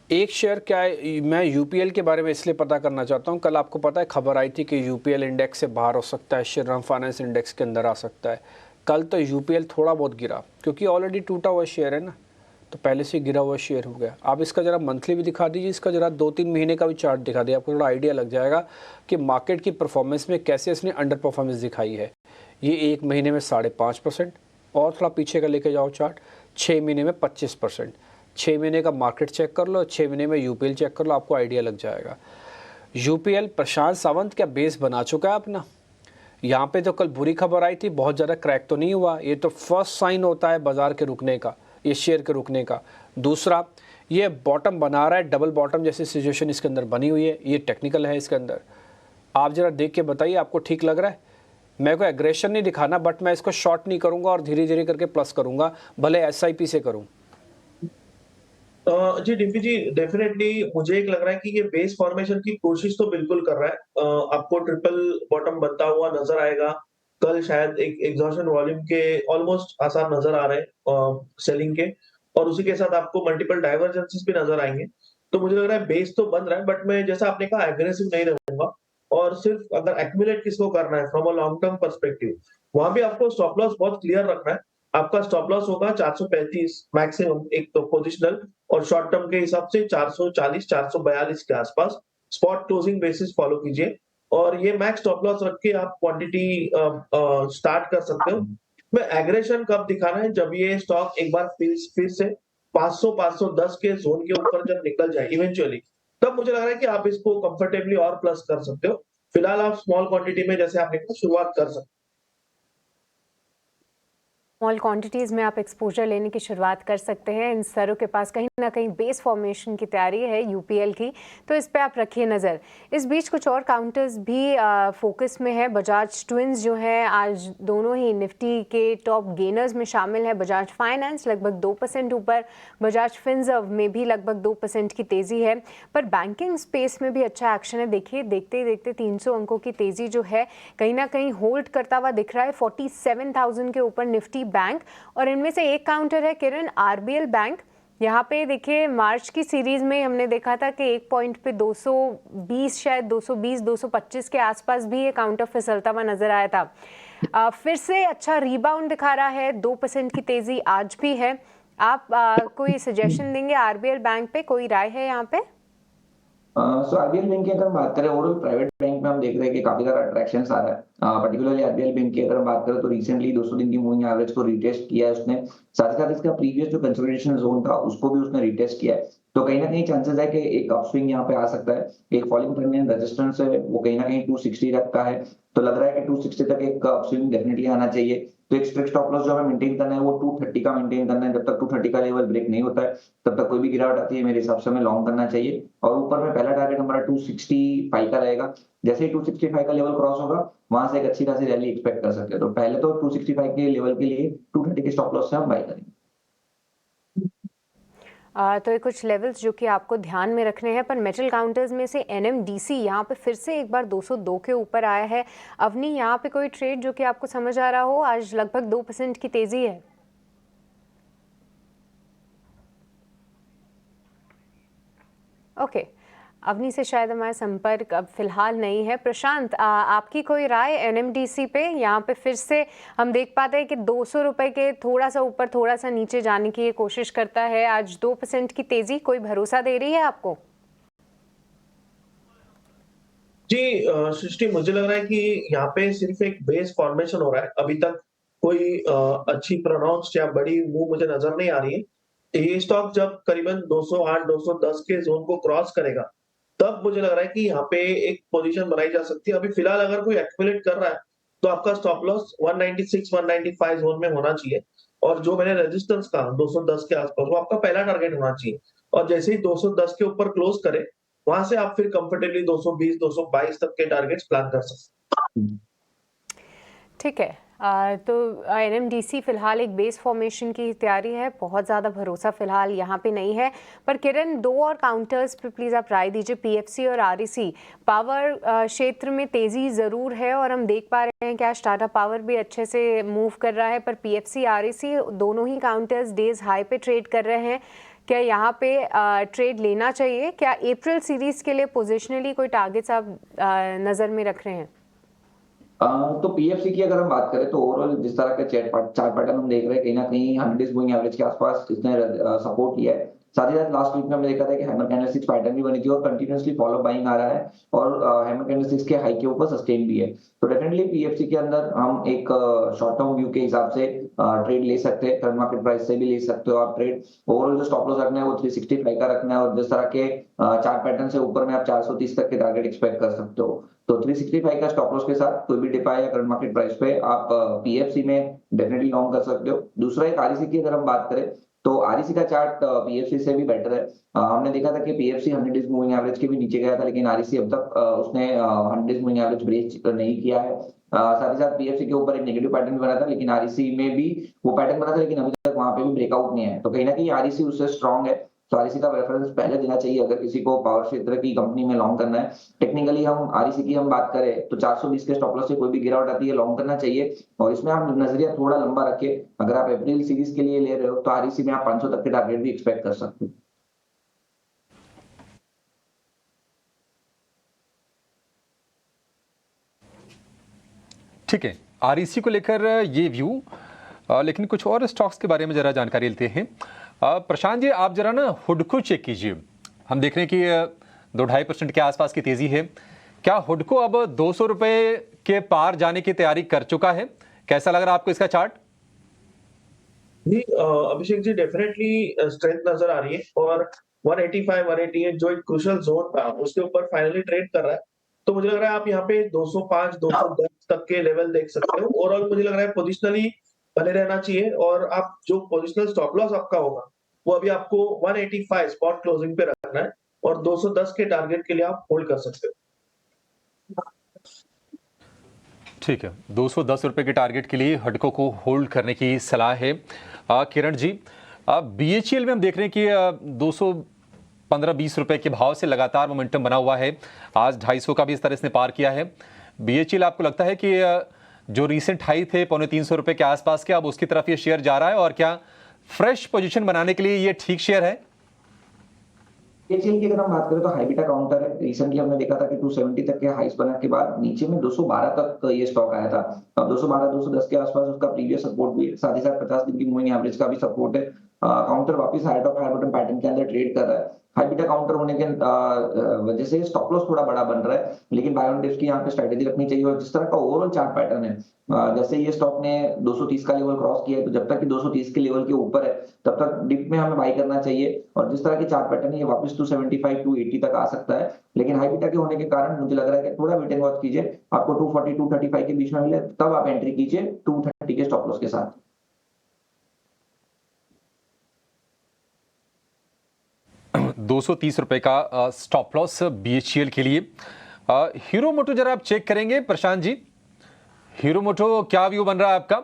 एक शेयर क्या है, मैं यूपीएल के बारे में इसलिए पता करना चाहता हूँ। कल आपको पता है खबर आई थी कि यूपीएल इंडेक्स से बाहर हो सकता है, श्रीराम फाइनेंस इंडेक्स के अंदर आ सकता है। कल तो यूपीएल थोड़ा बहुत गिरा, क्योंकि ऑलरेडी टूटा हुआ शेयर है ना, तो पहले से गिरा हुआ शेयर हो गया। आप इसका ज़रा मंथली भी दिखा दीजिए, इसका ज़रा 2-3 महीने का भी चार्ट दिखा दिए, आपको थोड़ा आइडिया लग जाएगा कि मार्केट की परफॉर्मेंस में कैसे इसने अंडर परफॉर्मेंस दिखाई है। ये 1 महीने में 5.5%, और थोड़ा पीछे का लेके जाओ चार्ट, 6 महीने में 25%। 6 महीने का मार्केट चेक कर लो, 6 महीने में यूपीएल चेक कर लो, आपको आइडिया लग जाएगा। यूपीएल प्रशांत सावंत क्या बेस बना चुका है अपना? यहाँ पे तो कल बुरी खबर आई थी, बहुत ज़्यादा क्रैक तो नहीं हुआ, ये तो फर्स्ट साइन होता है बाजार के रुकने का। ये शेयर के रुकने का। दूसरा, ये बॉटम बना रहा है, डबल बॉटम जैसी सिचुएशन इसके अंदर बनी हुई है, ये टेक्निकल है इसके अंदर। आप जरा देख के बताइए आपको ठीक लग रहा है? मैं कोई एग्रेशन नहीं दिखाना, बट मैं इसको शॉर्ट नहीं करूंगा और धीरे धीरे करके प्लस करूंगा, भले एसआईपी से करूं। जी डिम्पी जी, डेफिनेटली मुझे एक लग रहा है कि ये बेस फॉर्मेशन की कोशिश तो बिल्कुल कर रहा है। आपको ट्रिपल बॉटम बनता हुआ नजर आएगा। कल शायद एक एग्जॉशन वॉल्यूम के ऑलमोस्ट आसार नजर आ रहे हैं सेलिंग के, और उसी के साथ आपको मल्टीपल डाइवर्जेंसेस भी नजर आएंगे। तो मुझे लग रहा है बेस तो बन रहा है, बट मैं जैसा आपने कहा एग्रेसिव नहीं रहूंगा, और सिर्फ अगर एक्यूमुलेट किसको करना है from a long term perspective, वहां भी आपको स्टॉप लॉस बहुत क्लियर रखना है। आपका स्टॉप लॉस होगा 435 मैक्सिमम एक तो पोजिशनल, और शॉर्ट टर्म के हिसाब से 440 442 के आसपास स्पॉट क्लोजिंग बेसिस फॉलो कीजिए, और ये मैक्स स्टॉप लॉस रख के आप क्वांटिटी स्टार्ट कर सकते हो। मैं एग्रेशन कब दिखाना है, जब ये स्टॉक एक बार फिर से 500 510 के जोन के ऊपर जब निकल जाए इवेंचुअली, तब मुझे लग रहा है कि आप इसको कंफर्टेबली और प्लस कर सकते हो। फिलहाल आप स्मॉल क्वांटिटी में जैसे आपने कहा शुरुआत कर सकते हो। स्मॉल क्वांटिटीज़ में आप एक्सपोजर लेने की शुरुआत कर सकते हैं। इन सरों के पास कहीं ना कहीं बेस फॉर्मेशन की तैयारी है यूपीएल की, तो इस पे आप रखिए नज़र। इस बीच कुछ और काउंटर्स भी फोकस में है। बजाज ट्विंस जो है आज दोनों ही निफ्टी के टॉप गेनर्स में शामिल है। बजाज फाइनेंस लगभग 2% ऊपर, बजाज फिनसर्व में भी लगभग 2% की तेज़ी है। पर बैंकिंग स्पेस में भी अच्छा एक्शन है। देखिए देखते ही देखते 300 अंकों की तेज़ी जो है कहीं ना कहीं होल्ड करता हुआ दिख रहा है 47,000 के ऊपर निफ्टी बैंक। और इनमें से एक काउंटर है किरण आरबीएल बैंक। यहाँ पे देखिए मार्च की सीरीज में हमने देखा था कि एक पॉइंट पे 220 शायद 225 के आसपास भी ये काउंटर फिसलता हुआ नजर आया था। फिर से अच्छा रीबाउंड दिखा रहा है, 2% की तेजी आज भी है। आप कोई सजेशन देंगे आरबीएल बैंक पे? कोई राय है यहाँ पे? सो आरबीएल बैंक की अगर हम बात करें, ओवरऑल प्राइवेट बैंक में हम देख रहे हैं कि काफी सारा अट्रैक्शन आ रहा है। पर्टिकुलरली आरबीएल बैंक की अगर हम बात करें तो रिसेंटली 200 दिन की मूविंग एवरेज को रिटेस्ट किया है उसने, साथ ही साथ इसका प्रीवियस जो कंसोलिडेशन जोन था उसको भी उसने रिटेस्ट किया है। तो कहीं ना कहीं चांसेस है कि एक अपस्विंग यहाँ पे आ सकता है। एक फॉलिंग ट्रेंड में रेजिस्टेंस है वो कहीं ना कहीं 260 तक का है, तो लग रहा है कि 260 तक एक अपस्विंग डेफिनेटली आना चाहिए। तो एक स्ट्रिक्ट स्टॉप लॉस जो हमें मेंटेन करना है वो 230 का मेंटेन करना है। जब तक 230 का लेवल ब्रेक नहीं होता है तब तक कोई भी गिरावट आती है मेरे हिसाब से हमें लॉन्ग करना चाहिए। और ऊपर में पहला टारगेट हमारा 265 का रहेगा। जैसे ही 265 का लेवल क्रॉस होगा वहां से एक अच्छी खासी रैली एक्सपेक्ट कर सकते हैं। तो पहले तो 265 के लेवल के लिए 230 के स्टॉप लॉस से हम बाय करेंगे। तो ये कुछ लेवल्स जो कि आपको ध्यान में रखने हैं। पर मेटल काउंटर्स में से एनएमडीसी यहाँ पे फिर से एक बार 202 के ऊपर आया है। अवनी, यहाँ पे कोई ट्रेड जो कि आपको समझ आ रहा हो? आज लगभग 2% की तेजी है। ओके, अवनी से शायद हमारा संपर्क अब फिलहाल नहीं है। प्रशांत, आपकी कोई राय एनएमडीसी पे? यहाँ पे फिर से हम देख पाते हैं कि 200 रुपए के थोड़ा सा ऊपर थोड़ा सा नीचे जाने की ये कोशिश करता है। आज 2% की तेजी कोई भरोसा दे रही है आपको? जी सृष्टि, मुझे लग रहा है कि यहाँ पे सिर्फ एक बेस फॉर्मेशन हो रहा है। अभी तक कोई अच्छी प्रोनाउंस्ड या बड़ी मूव मुझे नजर नहीं आ रही है। ये स्टॉक जब करीबन 208 210 के जोन को क्रॉस करेगा तब मुझे लग रहा है कि यहाँ पे एक पोजीशन बनाई जा सकती है। अभी फिलहाल अगर कोई एक्यूमुलेट कर रहा है तो आपका स्टॉप लॉस 196 195 जोन में होना चाहिए, और जो मैंने रेजिस्टेंस कहा 210 के आसपास वो आपका पहला टारगेट होना चाहिए। और जैसे ही 210 के ऊपर क्लोज करे वहां से आप फिर कंफर्टेबली 220 222 तक के टारगेट्स प्लान कर सकते हैं। ठीक है। तो एनएमडीसी फिलहाल एक बेस फॉर्मेशन की तैयारी है, बहुत ज़्यादा भरोसा फिलहाल यहाँ पे नहीं है। पर किरण, दो और काउंटर्स पे प्लीज़ आप राय दीजिए। पीएफसी और आरईसी पावर क्षेत्र में तेज़ी ज़रूर है और हम देख पा रहे हैं कि आज टाटा पावर भी अच्छे से मूव कर रहा है, पर पीएफसी आरईसी दोनों ही काउंटर्स डेज हाई पे ट्रेड कर रहे हैं। क्या यहाँ पे ट्रेड लेना चाहिए? क्या अप्रैल सीरीज़ के लिए पोजिशनली कोई टारगेट्स आप नज़र में रख रहे हैं? तो पीएफसी की अगर हम बात करें तो ओवरऑल जिस तरह का चार्ट पैटर्न हम देख रहे हैं कहीं ना कहीं 100 मूविंग एवरेज के आसपास इसने सपोर्ट किया है। साथ ही साथ लास्ट वीक में हमने देखा था कि हैमर कैंडलस्टिक्स पैटर्न भी बनी थी और कंटिन्यूअसली फॉलो बाइंग आ रहा है, और हैमर कैंडलस्टिक्स के हाई के ऊपर सस्टेन भी है। तो डेफिनेटली पीएफसी के अंदर हम एक शॉर्ट टर्म व्यू के हिसाब से ट्रेड ले सकते हैं। करंट मार्केट प्राइस से भी ले सकते हो आप ट्रेड। ओवरऑल जो स्टॉप लॉस रखना है वो 365 का रखना है, और जिस तरह के चार्ट पैटर्न से ऊपर में आप 430 तक के टारगेट एक्सपेक्ट कर सकते हो। तो 365 का स्टॉप लॉस के साथ कोई भी डिप आए या करंट मार्केट प्राइस पे आप पीएफसी में डेफिनेटली लॉन्ग कर सकते हो। दूसरा एक आरईसी की अगर हम बात करें तो आरईसी का चार्ट पीएफसी से भी बेटर है। हमने देखा था कि पीएफसी 100 डेज मूविंग एवरेज के भी नीचे गया था, लेकिन आरईसी अब तक उसने 100 डेज मूविंग एवरेज ब्रेच नहीं किया है। साथ ही साथ पीएफसी के ऊपर एक नेगेटिव पैटर्न बना था, लेकिन आरईसी में भी वो पैटर्न बना था, लेकिन अभी तक वहां पे भी ब्रेकआउट नहीं है। तो कहीं ना कहीं आरईसी उससे स्ट्रॉन्ग है, तो आरईसी का रेफरेंस पहले देना चाहिए अगर किसी को पावर क्षेत्र की कंपनी में लॉन्ग करना है। टेक्निकली हम आरईसी की हम बात करें तो 420 के स्टॉप लॉस से कोई भी गिरावट आती है लॉन्ग करना चाहिए, और इसमें आप नजरिया थोड़ा लंबा रखे। अगर आप अप्रैल सीरीज के लिए ले रहे हो तो आरईसी में आप 500 तक के टारगेट भी एक्सपेक्ट कर सकते हो। ठीक है, आरईसी को लेकर ये व्यू, लेकिन कुछ और स्टॉक्स के बारे में जरा जानकारी लेते हैं। प्रशांत जी, आप जरा ना हुडको चेक कीजिए। हम देख रहे हैं कि 2-2.5% के आसपास की तेजी है। क्या हुडको अब 200 रुपए के पार जाने की तैयारी कर चुका है? कैसा लग रहा है आपको इसका चार्ट? जी अभिषेक जी, डेफिनेटली स्ट्रेंथ नजर आ रही है, और 185 188 जो एक क्रूशियल जोन था उसके ऊपर फाइनली ट्रेड कर रहा है। तो मुझे लग रहा है आप यहाँ पे 205 210 तक के लेवल देख सकते हो। ओवरऑल मुझे लग रहा है पोजिशनली बने रहना चाहिए, और आप जो पोजिशनल स्टॉप लॉस आपका होगा वो अभी आपको 185 स्पॉट क्लोजिंग पे रखना है, और 210 के टारगेट के लिए आप होल्ड कर सकते हो। ठीक है, 210 रुपए के टारगेट के लिए हडको को होल्ड करने की सलाह है। किरण जी, बीएचईएल में हम देख रहे हैं कि 215-20 रुपए के भाव से लगातार मोमेंटम बना हुआ है। आज 250 का भी इस तरह इसने पार किया है। बीएचईएल, आपको लगता है कि जो रीसेंट हाई थे 250 रुपए के आसपास के, अब उसकी तरफ ये शेयर जा रहा है, और क्या फ्रेश पोजीशन बनाने के लिए ये ठीक शेयर है? बीएचईएल की अगर हम बात करें तो हाई बीटा काउंटर है। रिसेंटली हमने देखा था कि 270 तक के हाइस बना के बाद नीचे में 212 तक ये स्टॉक आया था। अब 212 210 के आसपास उसका प्रीवियस सपोर्ट भी है, साथ ही साथ 50 दिन की मूविंग एवरेज का भी सपोर्ट है। काउंटर वापस high top high bottom pattern के अंदर ट्रेड कर रहा है। हाई बीटा काउंटर होने के वजह से स्टॉप लॉस थोड़ा बड़ा बन रहा है, लेकिन बाय ऑन डिप्स की यहाँ पे स्ट्रेटेजी रखनी चाहिए। और जिस तरह का ओवरऑल चार्ट पैटर्न है, जैसे ये स्टॉक ने 230 का लेवल क्रॉस किया है, तो जब तक कि 230 के लेवल के ऊपर है तब तक डिप में हमें बाई करना चाहिए। और जिस तरह की चार्ट पैटर्न है ये वापस 275 280 तक आ सकता है, लेकिन हाई बीटा के होने के कारण मुझे लग रहा है कि थोड़ा वेट एंड वॉच कीजिए। आपको 240 235 के बीच में मिले तब आप एंट्री कीजिए 230 के स्टॉप लॉस के साथ। 230 रुपए का स्टॉप लॉस बीएचईएल के लिए। हीरो मोटो जरा आप चेक करेंगे प्रशांत जी, हीरो मोटो क्या व्यू बन रहा है आपका?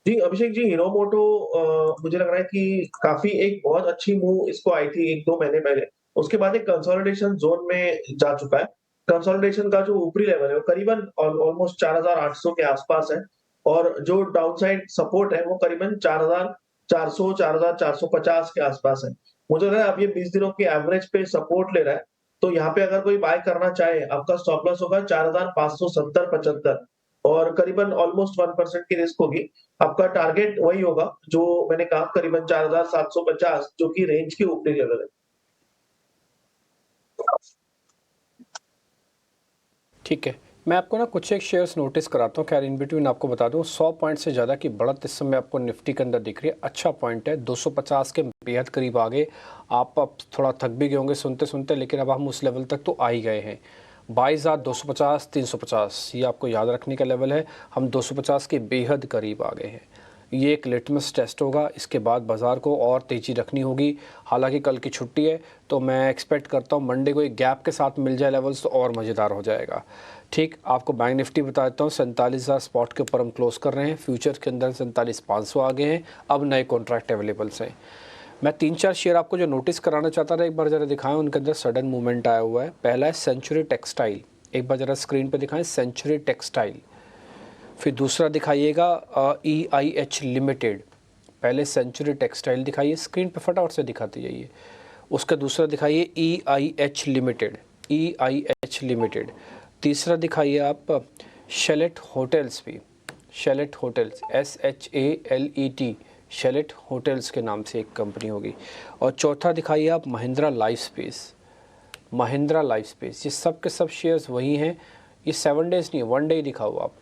जी अभिषेक जी, हीरो मोटो मुझे लग रहा है कि काफी एक बहुत अच्छी मूव इसको आई थी 1-2 महीने पहले। उसके बाद एक कंसोलिडेशन जोन में जा चुका है। कंसोलिडेशन का जो ऊपरी लेवल है वो करीबन ऑलमोस्ट 4800 के आसपास है, और जो डाउनसाइड सपोर्ट है वो करीबन 4400 4450 के आसपास है। मुझे लग रहा है अब ये 20 दिनों के एवरेज पे सपोर्ट ले रहा है, तो यहाँ पे अगर कोई बाय करना चाहे, आपका स्टॉप लॉस होगा 4570-75, और करीबन ऑलमोस्ट 1% की रिस्क होगी। आपका टारगेट वही होगा जो मैंने कहा, करीबन 4750, जो कि रेंज के ऊपरी लेवल है। ठीक है, मैं आपको ना कुछ एक शेयर्स नोटिस कराता हूँ। खैर इन बिटवीन आपको बता दूँ 100 पॉइंट से ज़्यादा की बढ़त इस समय आपको निफ्टी के अंदर दिख रही है। अच्छा पॉइंट है, 250 के बेहद करीब आ गए। आप अब थोड़ा थक भी गए होंगे सुनते सुनते, लेकिन अब हम उस लेवल तक तो आ ही गए हैं। 22,250 350 ये आपको याद रखने का लेवल है। हम 250 के बेहद करीब आ गए हैं। ये एक लिटमस टेस्ट होगा, इसके बाद बाज़ार को और तेज़ी रखनी होगी। हालांकि कल की छुट्टी है, तो मैं एक्सपेक्ट करता हूँ मंडे को एक गैप के साथ मिल जाए लेवल्स तो और मज़ेदार हो जाएगा। ठीक, आपको बैंक निफ्टी बता देता हूँ, 47,000 स्पॉट के ऊपर हम क्लोज कर रहे हैं। फ्यूचर के अंदर 47,500 आ गए हैं, अब नए कॉन्ट्रैक्ट अवेलेबल्स हैं। मैं 3-4 शेयर आपको जो नोटिस कराना चाहता था, एक बार ज़रा दिखाएं, उनके अंदर सडन मूवमेंट आया हुआ है। पहला है सेंचुरी टेक्सटाइल, एक बार ज़रा स्क्रीन पे दिखाएं, सेंचुरी टेक्सटाइल। फिर दूसरा दिखाइएगा EIH लिमिटेड। पहले सेंचुरी टेक्सटाइल दिखाइए, स्क्रीन पे फटाफट से दिखाते जाइए। उसका दूसरा दिखाइए EIH लिमिटेड, EIH लिमिटेड। तीसरा दिखाइए आप शेलेट होटल्स भी, शेलेट होटल्स SHALET, शेलेट होटल्स के नाम से एक कंपनी होगी। और चौथा दिखाइए आप Mahindra life space, Mahindra life space. ये सब के सब शेयर्स वही हैं। ये 7 डेज़ नहीं, 1 डे दिखाओ आप।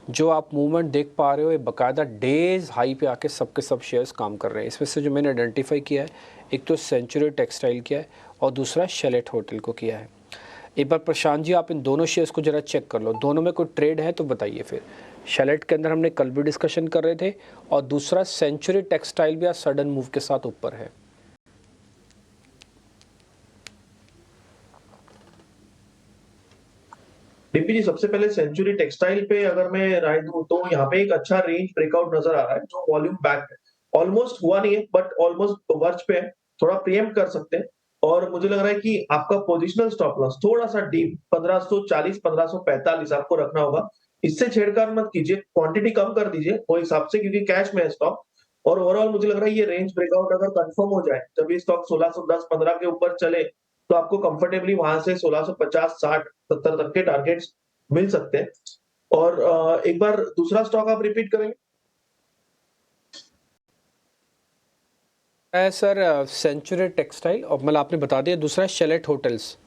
जो आप मूवमेंट देख पा रहे हो, ये बाकायदा डेज हाई पे आके सब के सब शेयर्स काम कर रहे हैं। इसमें से जो मैंने आइडेंटिफाई किया है, एक तो सेंचुरी टेक्सटाइल किया है और दूसरा शेलेट होटल को किया है। एक बार प्रशांत जी आप इन दोनों शेयर्स को जरा चेक कर लो, दोनों में कोई ट्रेड है तो बताइए। फिर शैलेट के अंदर हमने कल भी डिस्कशन कर रहे थे, और दूसरा सेंचुरी टेक्सटाइल भी आज सडन मूव के साथ ऊपर है। डीपी जी, सबसे पहले सेंचुरी टेक्सटाइल पे अगर मैं राय दूं तो यहाँ पे एक अच्छा रेंज ब्रेकआउट नजर आ रहा है, जो वॉल्यूम बैक है। ऑलमोस्ट हुआ नहीं है बट ऑलमोस्ट वर्ज पे है, थोड़ा प्रीएम्प्ट कर सकते हैं। और मुझे लग रहा है कि आपका पोजिशनल स्टॉप लॉस थोड़ा सा डीप 1540 1545 आपको रखना होगा। इससे छेड़छाड़ मत कीजिए, क्वांटिटी कम कर दीजिए वो हिसाब से, क्योंकि कैश में है स्टॉक। और ओवरऑल मुझे लग रहा है ये रेंज ब्रेकआउट अगर कंफर्म हो जाए, जब ये स्टॉक 1610-15 के ऊपर चले, तो आपको कंफर्टेबली वहां से 1650 60 70 तक के टारगेट्स मिल सकते हैं। और एक बार दूसरा स्टॉक आप रिपीट करेंगे? सर सेंचुरी टेक्सटाइल, और मतलब आपने बता दिया। दूसरा शैलेट होटल्स।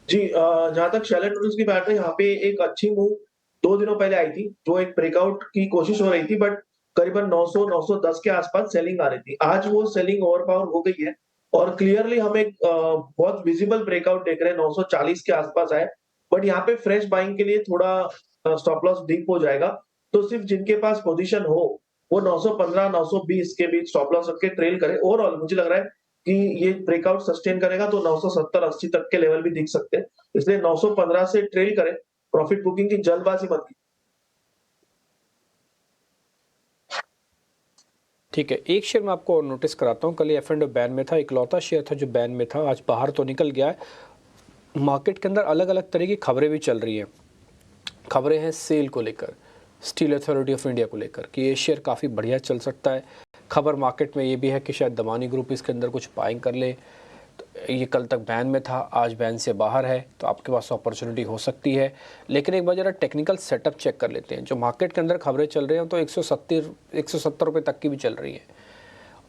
जी, जहां तक शैलेट होटल्स की बात है, यहाँ पे एक अच्छी मूव 2 दिनों पहले आई थी, जो एक ब्रेकआउट की कोशिश हो रही थी, बट करीबन 900-910 के आसपास सेलिंग आ रही थी। आज वो सेलिंग ओवरपावर हो गई है और क्लियरली हम एक बहुत विजिबल ब्रेकआउट देख रहे हैं, 940 के आसपास आए। बट यहाँ पे फ्रेश बाइंग के लिए थोड़ा स्टॉप लॉस डीप हो जाएगा। तो सिर्फ जिनके पास पोजीशन हो वो 915 920 के बीच स्टॉप लॉस रख के ट्रेल करे। ओवरऑल मुझे लग रहा है कि ये ब्रेकआउट सस्टेन करेगा तो 970 80 तक के लेवल भी दिख सकते हैं, इसलिए 915 से ट्रेल करें। प्रॉफिट बुकिंग की जल्दबाजी मत कीजिए। ठीक है, एक शेयर मैं आपको और नोटिस कराता हूँ। कल F&O बैन में था, इकलौता शेयर था जो बैन में था, आज बाहर तो निकल गया है। मार्केट के अंदर अलग अलग तरह की खबरें भी चल रही हैं। खबरें हैं सेल को लेकर, स्टील अथॉरिटी ऑफ इंडिया को लेकर कि ये शेयर काफ़ी बढ़िया चल सकता है। खबर मार्केट में ये भी है कि शायद दमानी ग्रुप इसके अंदर कुछ बाइंग कर ले। तो ये कल तक बैन में था, आज बैन से बाहर है, तो आपके पास अपॉर्चुनिटी हो सकती है। लेकिन एक बार जरा टेक्निकल सेटअप चेक कर लेते हैं। जो मार्केट के अंदर खबरें चल रही हैं तो 170 रुपये तक की भी चल रही हैं।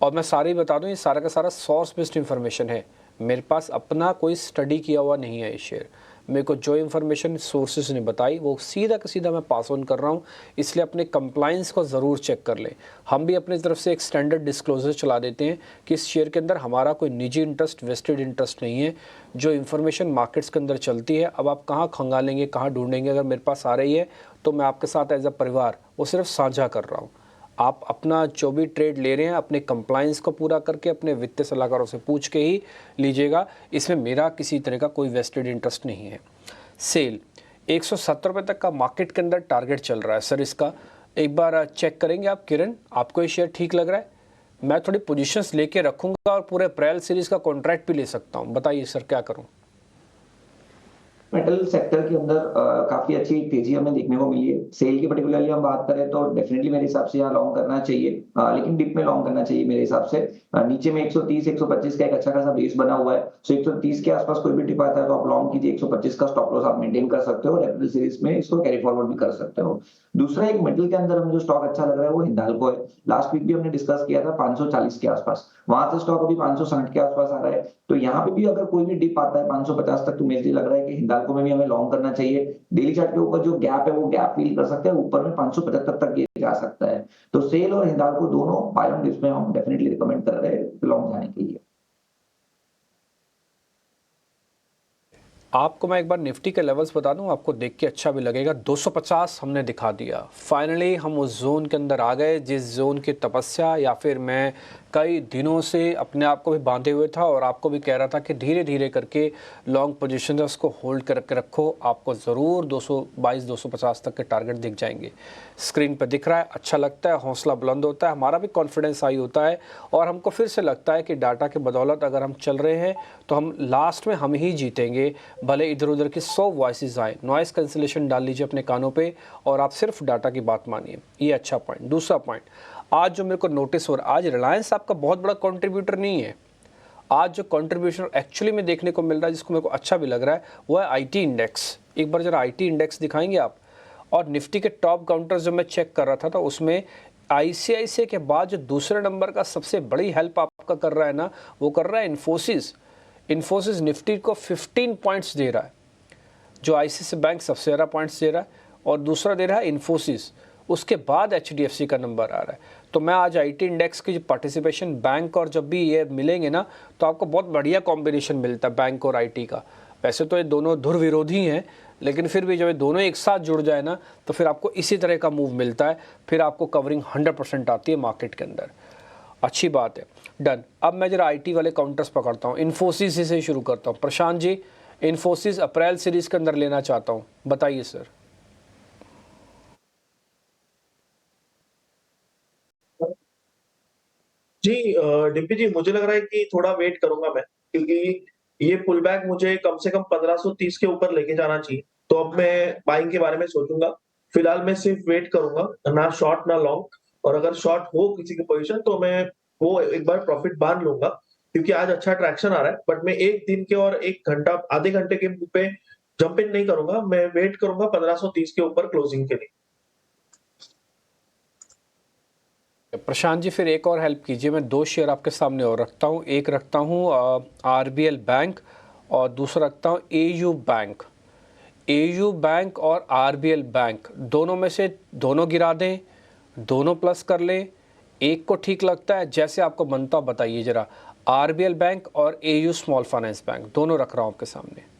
और मैं सारी बता दूं, ये सारा का सारा सोर्स बेस्ड इन्फॉर्मेशन है, मेरे पास अपना कोई स्टडी किया हुआ नहीं है ये शेयर। मेरे को जो इन्फॉर्मेशन सोर्सेज ने बताई वो सीधा का सीधा मैं पास ऑन कर रहा हूँ, इसलिए अपने कंप्लाइंस को ज़रूर चेक कर लें। हम भी अपनी तरफ से एक स्टैंडर्ड डिस्क्लोजर चला देते हैं कि इस शेयर के अंदर हमारा कोई निजी इंटरेस्ट, वेस्टेड इंटरेस्ट नहीं है। जो इन्फॉर्मेशन मार्केट्स के अंदर चलती है, अब आप कहाँ खंगालेंगे, कहाँ ढूंढेंगे, अगर मेरे पास आ रही है तो मैं आपके साथ एज अ परिवार वो सिर्फ साझा कर रहा हूँ। आप अपना जो भी ट्रेड ले रहे हैं अपने कंप्लाइंस को पूरा करके अपने वित्तीय सलाहकारों से पूछ के ही लीजिएगा। इसमें मेरा किसी तरह का कोई वेस्टेड इंटरेस्ट नहीं है। सेल 170 रुपये तक का मार्केट के अंदर टारगेट चल रहा है सर, इसका एक बार चेक करेंगे आप? किरण, आपको ये शेयर ठीक लग रहा है? मैं थोड़ी पोजीशंस लेके रखूंगा और पूरे अप्रैल सीरीज का कॉन्ट्रैक्ट भी ले सकता हूँ, बताइए सर क्या करूँ? मेटल सेक्टर के अंदर काफी अच्छी तेजी हमें देखने को मिली है। सेल की पर्टिकुलरली हम बात करें तो डेफिनेटली मेरे हिसाब से यहाँ लॉन्ग करना चाहिए, लेकिन डिप में लॉन्ग करना चाहिए मेरे हिसाब से। नीचे में 130 125 का एक अच्छा खासा बेस बना हुआ है, सो 130 के आसपास कोई भी डिप आता है तो आप लॉन्ग कीजिए। 125 का स्टॉप लॉस आप मेंटेन कर सकते हो और अप्रैल सीरीज में इसको कैरी फॉरवर्ड भी कर सकते हो। दूसरा एक मेटल के अंदर हमें जो स्टॉक अच्छा लग रहा है वो हिंडाल्को है। लास्ट वीक भी हमने डिस्कस किया था 540 के आसपास, वहां से स्टॉक अभी 560 के आसपास आ रहा है। तो यहाँ पे भी अगर कोई भी डिप आता है 550 तक, तो मुझे लग रहा है कि हिंडाल्को में भी हमें लॉन्ग करना चाहिए। डेली चार्ट के ऊपर जो गैप है वो गैप फील कर सकते हैं, ऊपर में 575 तक ये जा सकता है। तो सेल और हिंडाल्को दोनों बाय ऑन डिप्स में हम डेफिनेटली रिकमेंड कर रहे हैं लॉन्ग जाने के लिए। आपको मैं एक बार निफ्टी के लेवल्स बता दूं, आपको देख के अच्छा भी लगेगा। 250 हमने दिखा दिया, फाइनली हम उस जोन के अंदर आ गए जिस जोन की तपस्या या फिर मैं कई दिनों से अपने आप को भी बांधे हुए था और आपको भी कह रहा था कि धीरे धीरे करके लॉन्ग पोजीशन है उसको होल्ड करके रखो, आपको ज़रूर 222 250 तक के टारगेट दिख जाएंगे। स्क्रीन पर दिख रहा है, अच्छा लगता है, हौसला बुलंद होता है, हमारा भी कॉन्फिडेंस हाई होता है और हमको फिर से लगता है कि डाटा के बदौलत अगर हम चल रहे हैं तो हम लास्ट में हम ही जीतेंगे, भले इधर उधर की 100 वॉइसेस आए। नॉइस कैंसिलेशन डाल लीजिए अपने कानों पे और आप सिर्फ डाटा की बात मानिए, ये अच्छा पॉइंट। दूसरा पॉइंट, आज जो मेरे को नोटिस हो रहा है, आज रिलायंस आपका बहुत बड़ा कंट्रीब्यूटर नहीं है। आज जो कंट्रीब्यूशन एक्चुअली में देखने को मिल रहा है, जिसको मेरे को अच्छा भी लग रहा है, वो है आईटी इंडेक्स। एक बार जरा आईटी इंडेक्स दिखाएंगे आप? और निफ्टी के टॉप काउंटर्स जो मैं चेक कर रहा था तो उसमें आईसीआईसीआई के बाद जो दूसरे नंबर का सबसे बड़ी हेल्प आपका कर रहा है ना, वो कर रहा है इन्फोसिस। इन्फोसिस निफ्टी को 15 पॉइंट्स दे रहा है, जो आईसीआईसीआई बैंक सबसे ज़्यादा पॉइंट्स दे रहा है और दूसरा दे रहा है इन्फोसिस, उसके बाद एचडीएफसी का नंबर आ रहा है। तो मैं आज आईटी इंडेक्स की जो पार्टिसिपेशन बैंक और जब भी ये मिलेंगे ना तो आपको बहुत बढ़िया कॉम्बिनेशन मिलता है बैंक और आईटी का। वैसे तो ये दोनों धुर विरोधी हैं, लेकिन फिर भी जब ये दोनों एक साथ जुड़ जाए ना तो फिर आपको इसी तरह का मूव मिलता है, फिर आपको कवरिंग 100% आती है मार्केट के अंदर। अच्छी बात है, डन। अब मैं जरा आईटी वाले काउंटर्स पकड़ता हूँ, इन्फोसिस से शुरू करता हूँ। प्रशांत जी, इन्फोसिस अप्रैल सीरीज के अंदर लेना चाहता हूँ, बताइए सर। जी डिम्पी जी, मुझे लग रहा है कि थोड़ा वेट करूंगा मैं, क्योंकि ये पुल बैक मुझे कम से कम 1530 के ऊपर लेके जाना चाहिए। तो अब मैं बाइंग के बारे में सोचूंगा। फिलहाल मैं सिर्फ वेट करूंगा, ना शॉर्ट ना लॉन्ग। और अगर शॉर्ट हो किसी की पोजीशन तो मैं वो एक बार प्रॉफिट बांध लूंगा, क्योंकि आज अच्छा ट्रैक्शन आ रहा है। बट मैं एक दिन के और एक घंटा आधे घंटे के पे जंप इन नहीं करूंगा, मैं वेट करूंगा 1530 के ऊपर क्लोजिंग के लिए। प्रशांत जी, फिर एक और हेल्प कीजिए। मैं 2 शेयर आपके सामने और रखता हूँ, एक रखता हूँ आरबीएल बैंक और दूसरा रखता हूँ एयू बैंक। एयू बैंक और आरबीएल बैंक दोनों में से दोनों गिरा दें, दोनों प्लस कर लें, एक को ठीक लगता है, जैसे आपको बनता बताइए जरा। आरबीएल बैंक और एयू स्मॉल फाइनेंस बैंक दोनों रख रहा हूँ आपके सामने।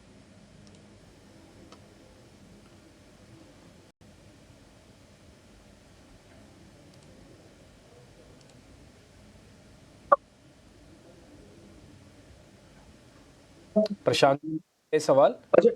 प्रशांत, ये सवाल। अच्छा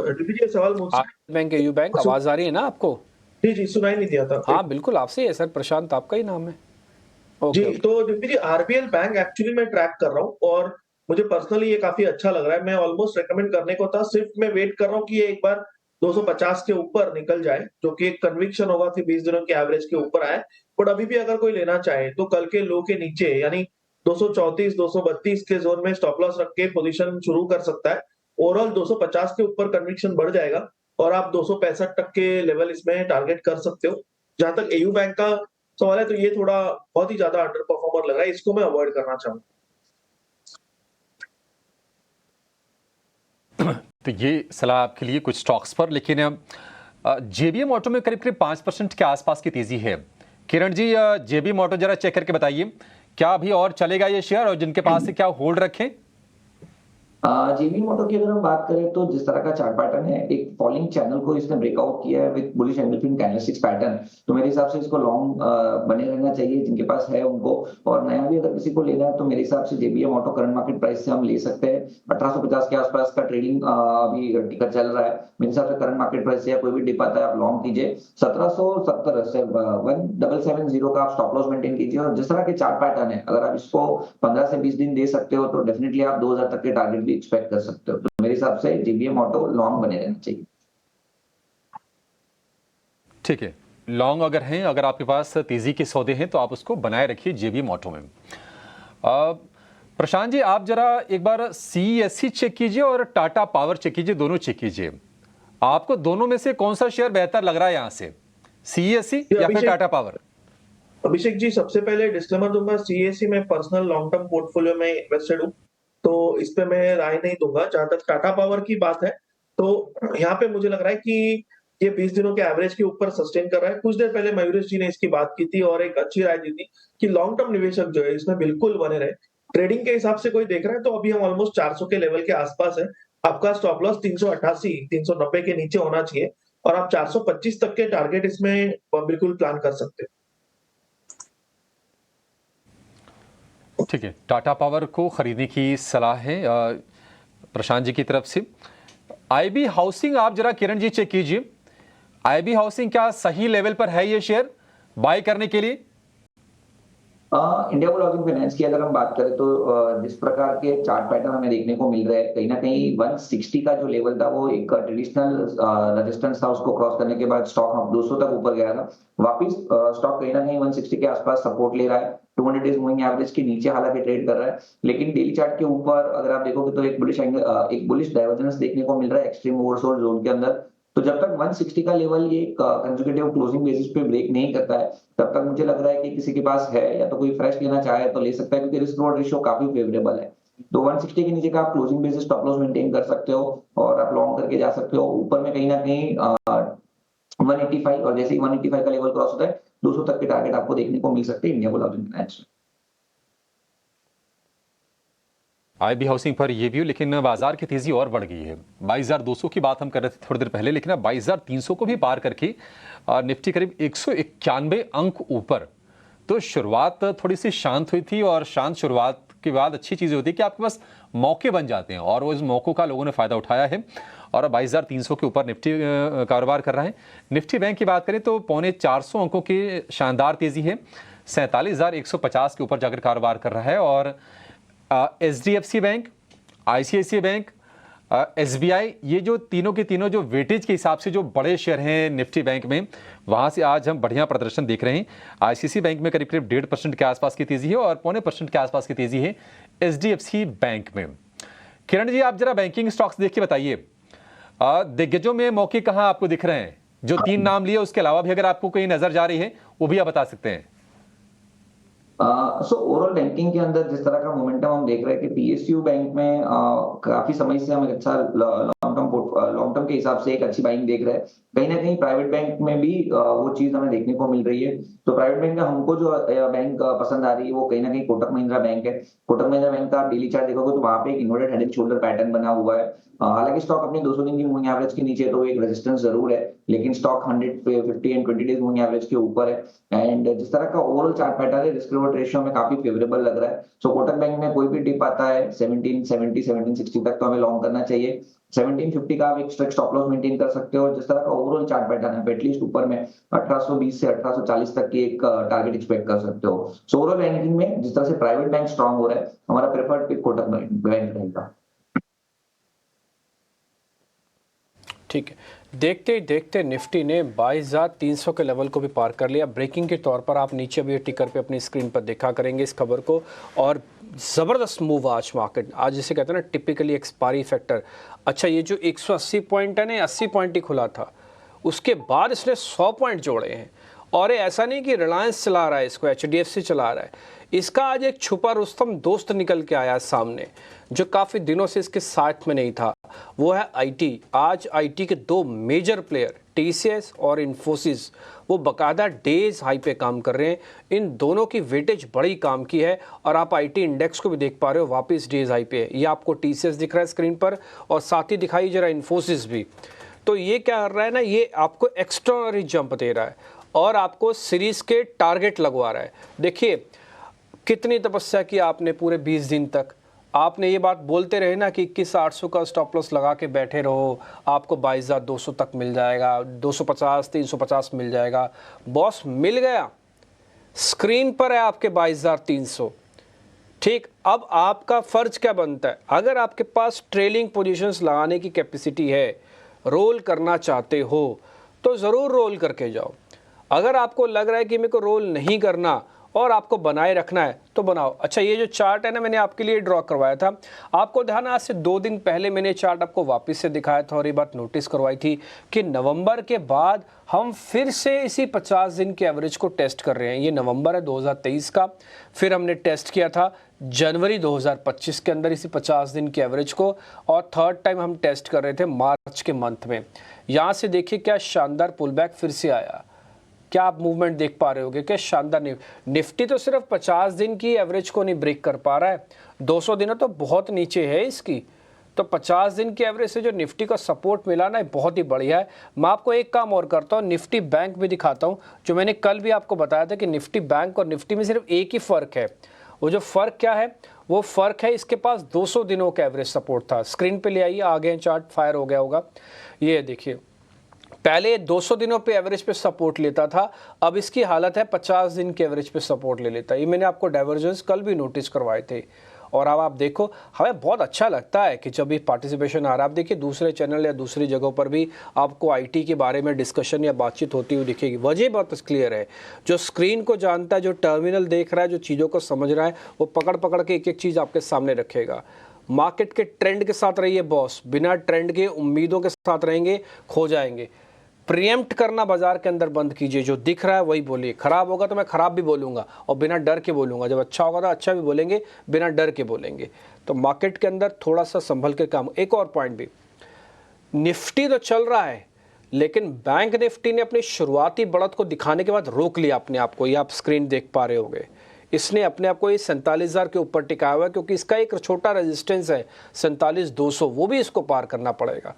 डिम्पी जी, सवाल मुझसे। बैंक एयू बैंक, आवाज आ रही है ना आपको? जी जी, सुनाई नहीं दिया था। हाँ बिल्कुल, आपसे ही है सर, प्रशांत आपका ही नाम है। जी, ओके। तो डिम्पी जी, आरबीएल बैंक एक्चुअली मैं ट्रैक कर रहा हूँ और मुझे पर्सनली ये काफी अच्छा लग रहा है। मैं ऑलमोस्ट रेकमेंड करने को था, सिर्फ मैं वेट कर रहा हूँ कि ये एक बार 250 के ऊपर निकल जाए, जो कि एक कन्विक्शन होगा कि 20 दिनों के एवरेज के ऊपर आए। बट अभी भी अगर कोई लेना चाहे तो कल के लो के नीचे, यानी 234 232 के जोन में स्टॉप लॉस रख के पोजीशन शुरू कर सकता है। ओवरऑल 250 के ऊपर कन्विक्शन बढ़ जाएगा और आप 265 तक के लेवल इसमें टारगेट कर सकते हो। जहां तक एयू बैंक का सवाल है, तो ये थोड़ा बहुत ही ज्यादा अंडर परफॉर्मर लग रहा है, इसको मैं अवॉइड करना चाहूंगा। तो ये सलाह आपके लिए कुछ स्टॉक्स पर, लेकिन जेबीएम ऑटो में करीब करीब 5% के आसपास की तेजी है। किरण जी, जेबीएम ऑटो जरा चेक करके बताइए, क्या अभी और चलेगा ये शेयर, और जिनके पास से क्या होल्ड रखें? जेबी मोटो की अगर हम बात करें तो जिस तरह का चार्ट पैटर्न है, एक फॉलिंग चैनल को इसने ब्रेकआउट किया है with bullish engulfing candlesticks pattern. तो मेरे हिसाब से इसको लॉन्ग बने रहना चाहिए, जिनके पास है उनको। और नया भी अगर किसी को लेना है तो मेरे हिसाब से JBM auto current market price से हम ले सकते हैं। 1850 के आसपास का ट्रेडिंग अभी टिकर चल रहा है। मेरे हिसाब से करंट मार्केट प्राइस से या कोई भी डिप आता है आप लॉन्ग कीजिए। 1770 से 1770 का आप स्टॉप लॉस मेंटेन कीजिए। और जिस तरह के चार्ट पैटर्न है, अगर आप इसको 15 से 20 दिन दे सकते हो तो डेफिनेटली आप 2000 तक के टारगेट भी एक्सपेक्ट कर सकते हो। तो मेरे हिसाब से जेबीएम ऑटो लॉन्ग बने रहना चाहिए। ठीक है, लॉन्ग अगर हैं, अगर आपके पास तेजी के सौदे हैं तो आप उसको बनाए रखिए जेबीएम ऑटो में। प्रशांत जी, आप जरा एक बार सीईएससी चेक कीजिए और टाटा पावर चेक कीजिए, दोनों चेक कीजिए। आपको दोनों में से कौन सा शेयर बेहतर लग रहा है यहां से, सीईएससी या फिर टाटा पावर? अभिषेक जी, सबसे पहले डिस्क्लेमर दूंगा, सीएससी में पर्सनल लॉन्ग टर्म पोर्टफोलियो में इन्वेस्टेड हूँ, तो इस पे मैं राय नहीं दूंगा। जहां तक टाटा पावर की बात है, तो यहाँ पे मुझे लग रहा है कि ये 20 दिनों के एवरेज के ऊपर सस्टेन कर रहा है। कुछ देर पहले मयूरेश जी ने इसकी बात की थी और एक अच्छी राय दी थी कि लॉन्ग टर्म निवेशक जो है इसमें बिल्कुल बने रहे। ट्रेडिंग के हिसाब से कोई देख रहा है तो अभी हम ऑलमोस्ट 400 के लेवल के आसपास है। आपका स्टॉप लॉस 388 390 के नीचे होना चाहिए और आप 425 तक के टारगेट इसमें बिल्कुल प्लान कर सकते हैं। ठीक है, टाटा पावर को खरीदने की सलाह है प्रशांत जी की तरफ से। आईबी हाउसिंग आप जरा किरण जी चेक कीजिए, आईबी हाउसिंग क्या सही लेवल पर है ये शेयर बाय करने के लिए? इंडिया बुल हाउसिंग फाइनेंस की अगर हम बात करें तो जिस प्रकार के चार्ट पैटर्न हमें देखने को मिल रहे हैं, कहीं ना कहीं 160 का जो लेवल था वो एक ट्रेडिशनल रेजिस्टेंस था। उसको क्रॉस करने के बाद स्टॉक 200 तक ऊपर गया था। वापिस स्टॉक कहीं ना कहीं 160 के आसपास सपोर्ट ले रहा है। 200 डेज मूविंग एवरेज के नीचे हालांकि ट्रेड कर रहा है, लेकिन डेली चार्ट के ऊपर अगर आप देखोगे तो एक बुलिश डाइवर्जेंस देखने को मिल रहा है एक्सट्रीम ओवरसोल्ड जोन के अंदर। तो जब तक 160 का लेवल ये कंसेक्यूटिव क्लोजिंग बेसिस पे ब्रेक नहीं करता है, तब तक मुझे लग रहा है कि किसी के पास है या तो कोई फ्रेश लेना चाहे तो ले सकता है, क्योंकि रिस्क रिवॉर्ड रेशियो काफी फेवरेबल है। तो 160 के नीचे का आप closing basis stop loss maintain कर सकते हो और आप लॉन्ग करके जा सकते हो। ऊपर में कहीं ना कहीं 185, और जैसे ही 185 का लेवल क्रॉस होता है 200 तक के टारगेट आपको देखने को मिल सकते हैं India bull housing finance. IB housing पर ये भी, लेकिन बाजार की तेजी और बढ़ गई है। 22,200 की बात हम कर रहे थे थोड़ी देर पहले, लेकिन अब 22,300 को भी पार करके निफ्टी करीब 191 अंक ऊपर। तो शुरुआत थोड़ी सी शांत हुई थी, और शांत शुरुआत के बाद अच्छी चीज़ होती है कि आपके पास मौके बन जाते हैं, और वो इस मौक़ों का लोगों ने फ़ायदा उठाया है और अब 22,300 के ऊपर निफ्टी कारोबार कर रहा है। निफ्टी बैंक की बात करें तो 425 अंकों की शानदार तेज़ी है, 47,150 के ऊपर जाकर कारोबार कर रहा है। और HDFC bank, ICICI bank, SBI, ये जो तीनों के तीनों जो वेटेज के हिसाब से जो बड़े शेयर हैं निफ्टी बैंक में, वहाँ से आज हम बढ़िया प्रदर्शन देख रहे हैं। ICICI बैंक में करीब 1.5% के आसपास की तेज़ी है और 0.25% के आसपास की तेज़ी है HDFC बैंक में। किरण जी, आप जरा बैंकिंग स्टॉक्स देख के बताइए, दिग्गजों में मौके कहाँ आपको दिख रहे हैं? जो 3 नाम लिए उसके अलावा भी अगर आपको कहीं नजर जा रही है वो भी आप बता सकते हैं। सो ओवरऑल बैंकिंग के अंदर जिस तरह का मोमेंटम हम देख रहे हैं कि PSU बैंक में काफी समय से हम अच्छा लॉन्ग टर्म के हिसाब से एक अच्छी बाइंग देख रहे हैं। कहीं ना कहीं प्राइवेट बैंक में भी वो चीज हमें देखने को मिल रही है। तो प्राइवेट बैंक में हमको जो बैंक पसंद आ रही है वो कहीं ना कहीं कोटक महिंद्रा बैंक है। कोटक महिंद्रा बैंक का आप डेली चार्ट देखोगे तो वहां पे एक inverted head and shoulder pattern बना हुआ है। हालांकि स्टॉक अपनी 200 दिन की मूविंग एवरेज के नीचे, तो एक रेजिस्टेंस जरूर है, लेकिन stock 150 and 20 days moving average के ऊपर है। एंड जिस तरह का ओवरऑल चार्ट पैटर्न है, रिस्क रिवॉर्ड रेशियो में काफी फेवरेबल लग रहा है। सो कोटक बैंक में कोई भी डिप आता है 1770 1760 तक तो हमें लॉन्ग करना चाहिए। 1750 का आप एक स्टॉप लॉस मेंटेन कर सकते हो। और जिस तरह का ओवरऑल चार्ट पैटर्न है, एटलीस्ट ऊपर में 1820 से 1840 तक की एक टारगेट एक्सपेक्ट कर सकते हो। सो ओवरऑल रैंकिंग में जिस तरह से प्राइवेट बैंक स्ट्रांग हो रहा है, हमारा प्रेफर्ड पिक कोटक बैंक रहेगा। ठीक है, देखते ही देखते निफ्टी ने 22,300 के लेवल को भी पार कर लिया। ब्रेकिंग के तौर पर आप नीचे भी टिकर पे अपनी स्क्रीन पर देखा करेंगे इस खबर को। और ज़बरदस्त मूव आज मार्केट, आज जिसे कहते हैं ना टिपिकली एक्सपायरी फैक्टर। अच्छा, ये जो 180 पॉइंट है ना, 80 पॉइंट ही खुला था, उसके बाद इसने 100 पॉइंट जोड़े हैं। और ऐसा नहीं कि रिलायंस चला रहा है इसको, HDFC चला रहा है, इसका आज एक छुपा रुस्तम दोस्त निकल के आया सामने, जो काफ़ी दिनों से इसके साथ में नहीं था। वो है IT। आज IT के 2 मेजर प्लेयर TCS और इन्फोसिस, वो बाकायदा डेज हाई पे काम कर रहे हैं। इन दोनों की वेटेज बड़ी काम की है, और आप IT इंडेक्स को भी देख पा रहे हो, वापस डेज हाई पे है। ये आपको TCS दिख रहा है स्क्रीन पर, और साथ ही दिखाई जरा इन्फोसिस भी। तो ये क्या कर रहा है ना, ये आपको एक्स्ट्राऑर्डिनरी जंप दे रहा है और आपको सीरीज के टारगेट लगवा रहा है। देखिए कितनी तपस्या की आपने पूरे 20 दिन तक, आपने ये बात बोलते रहे ना कि 21,800 का स्टॉप लॉस लगा के बैठे रहो, आपको 22,200 तक मिल जाएगा, 250 350 मिल जाएगा। बॉस मिल गया, स्क्रीन पर है आपके 22,300। ठीक, अब आपका फर्ज क्या बनता है? अगर आपके पास ट्रेलिंग पोजीशंस लगाने की कैपेसिटी है, रोल करना चाहते हो, तो ज़रूर रोल करके जाओ। अगर आपको लग रहा है कि मेरे को रोल नहीं करना और आपको बनाए रखना है तो बनाओ। अच्छा, ये जो चार्ट है ना, मैंने आपके लिए ड्रॉ करवाया था, आपको ध्यान, आज से 2 दिन पहले मैंने चार्ट आपको वापस से दिखाया था और ये बात नोटिस करवाई थी कि नवंबर के बाद हम फिर से इसी 50 दिन के एवरेज को टेस्ट कर रहे हैं। ये नवंबर है 2023 का, फिर हमने टेस्ट किया था जनवरी 2025 के अंदर इसी 50 दिन के एवरेज को, और थर्ड टाइम हम टेस्ट कर रहे थे मार्च के मंथ में। यहाँ से देखिए क्या शानदार पुल बैक फिर से आया, क्या आप मूवमेंट देख पा रहे होगे, क्या शानदार। निफ्टी तो सिर्फ 50 दिन की एवरेज को नहीं ब्रेक कर पा रहा है, 200 दिनों तो बहुत नीचे है इसकी। तो 50 दिन की एवरेज से जो निफ्टी का सपोर्ट मिला ना, बहुत ही बढ़िया है। मैं आपको एक काम और करता हूँ, निफ्टी बैंक भी दिखाता हूँ, जो मैंने कल भी आपको बताया था कि निफ्टी बैंक और निफ्टी में सिर्फ एक ही फ़र्क है। वो जो फ़र्क क्या है, वो फ़र्क है इसके पास 200 दिनों का एवरेज सपोर्ट था। स्क्रीन पे ले आइए, आगे चार्ट फायर हो गया होगा, ये देखिए। पहले 200 दिनों पे एवरेज पे सपोर्ट लेता था, अब इसकी हालत है 50 दिन के एवरेज पे सपोर्ट ले लेता है। ये मैंने आपको डाइवर्जेंस कल भी नोटिस करवाए थे। और अब आप देखो, हमें बहुत अच्छा लगता है कि जब ये पार्टिसिपेशन आ रहा है। आप देखिए दूसरे चैनल या दूसरी जगहों पर भी आपको IT के बारे में डिस्कशन या बातचीत होती हुई दिखेगी। वजह बहुत क्लियर है, जो स्क्रीन को जानता है, जो टर्मिनल देख रहा है, जो चीज़ों को समझ रहा है, वो पकड़ पकड़ के एक एक चीज़ आपके सामने रखेगा। मार्केट के ट्रेंड के साथ रहिए बॉस, बिना ट्रेंड के उम्मीदों के साथ रहेंगे खो जाएंगे। प्रिएम्प्ट करना बाजार के अंदर बंद कीजिए, जो दिख रहा है वही बोलिए। खराब होगा तो मैं खराब भी बोलूँगा और बिना डर के बोलूँगा, जब अच्छा होगा तो अच्छा भी बोलेंगे, बिना डर के बोलेंगे। तो मार्केट के अंदर थोड़ा सा संभल के काम। एक और पॉइंट भी, निफ्टी तो चल रहा है, लेकिन बैंक निफ्टी ने अपनी शुरुआती बढ़त को दिखाने के बाद रोक लिया अपने आप को। ये आप स्क्रीन देख पा रहे होंगे, इसने अपने आप को ये 47,000 के ऊपर टिकाया हुआ है, क्योंकि इसका एक छोटा रेजिस्टेंस है 47,200, वो भी इसको पार करना पड़ेगा।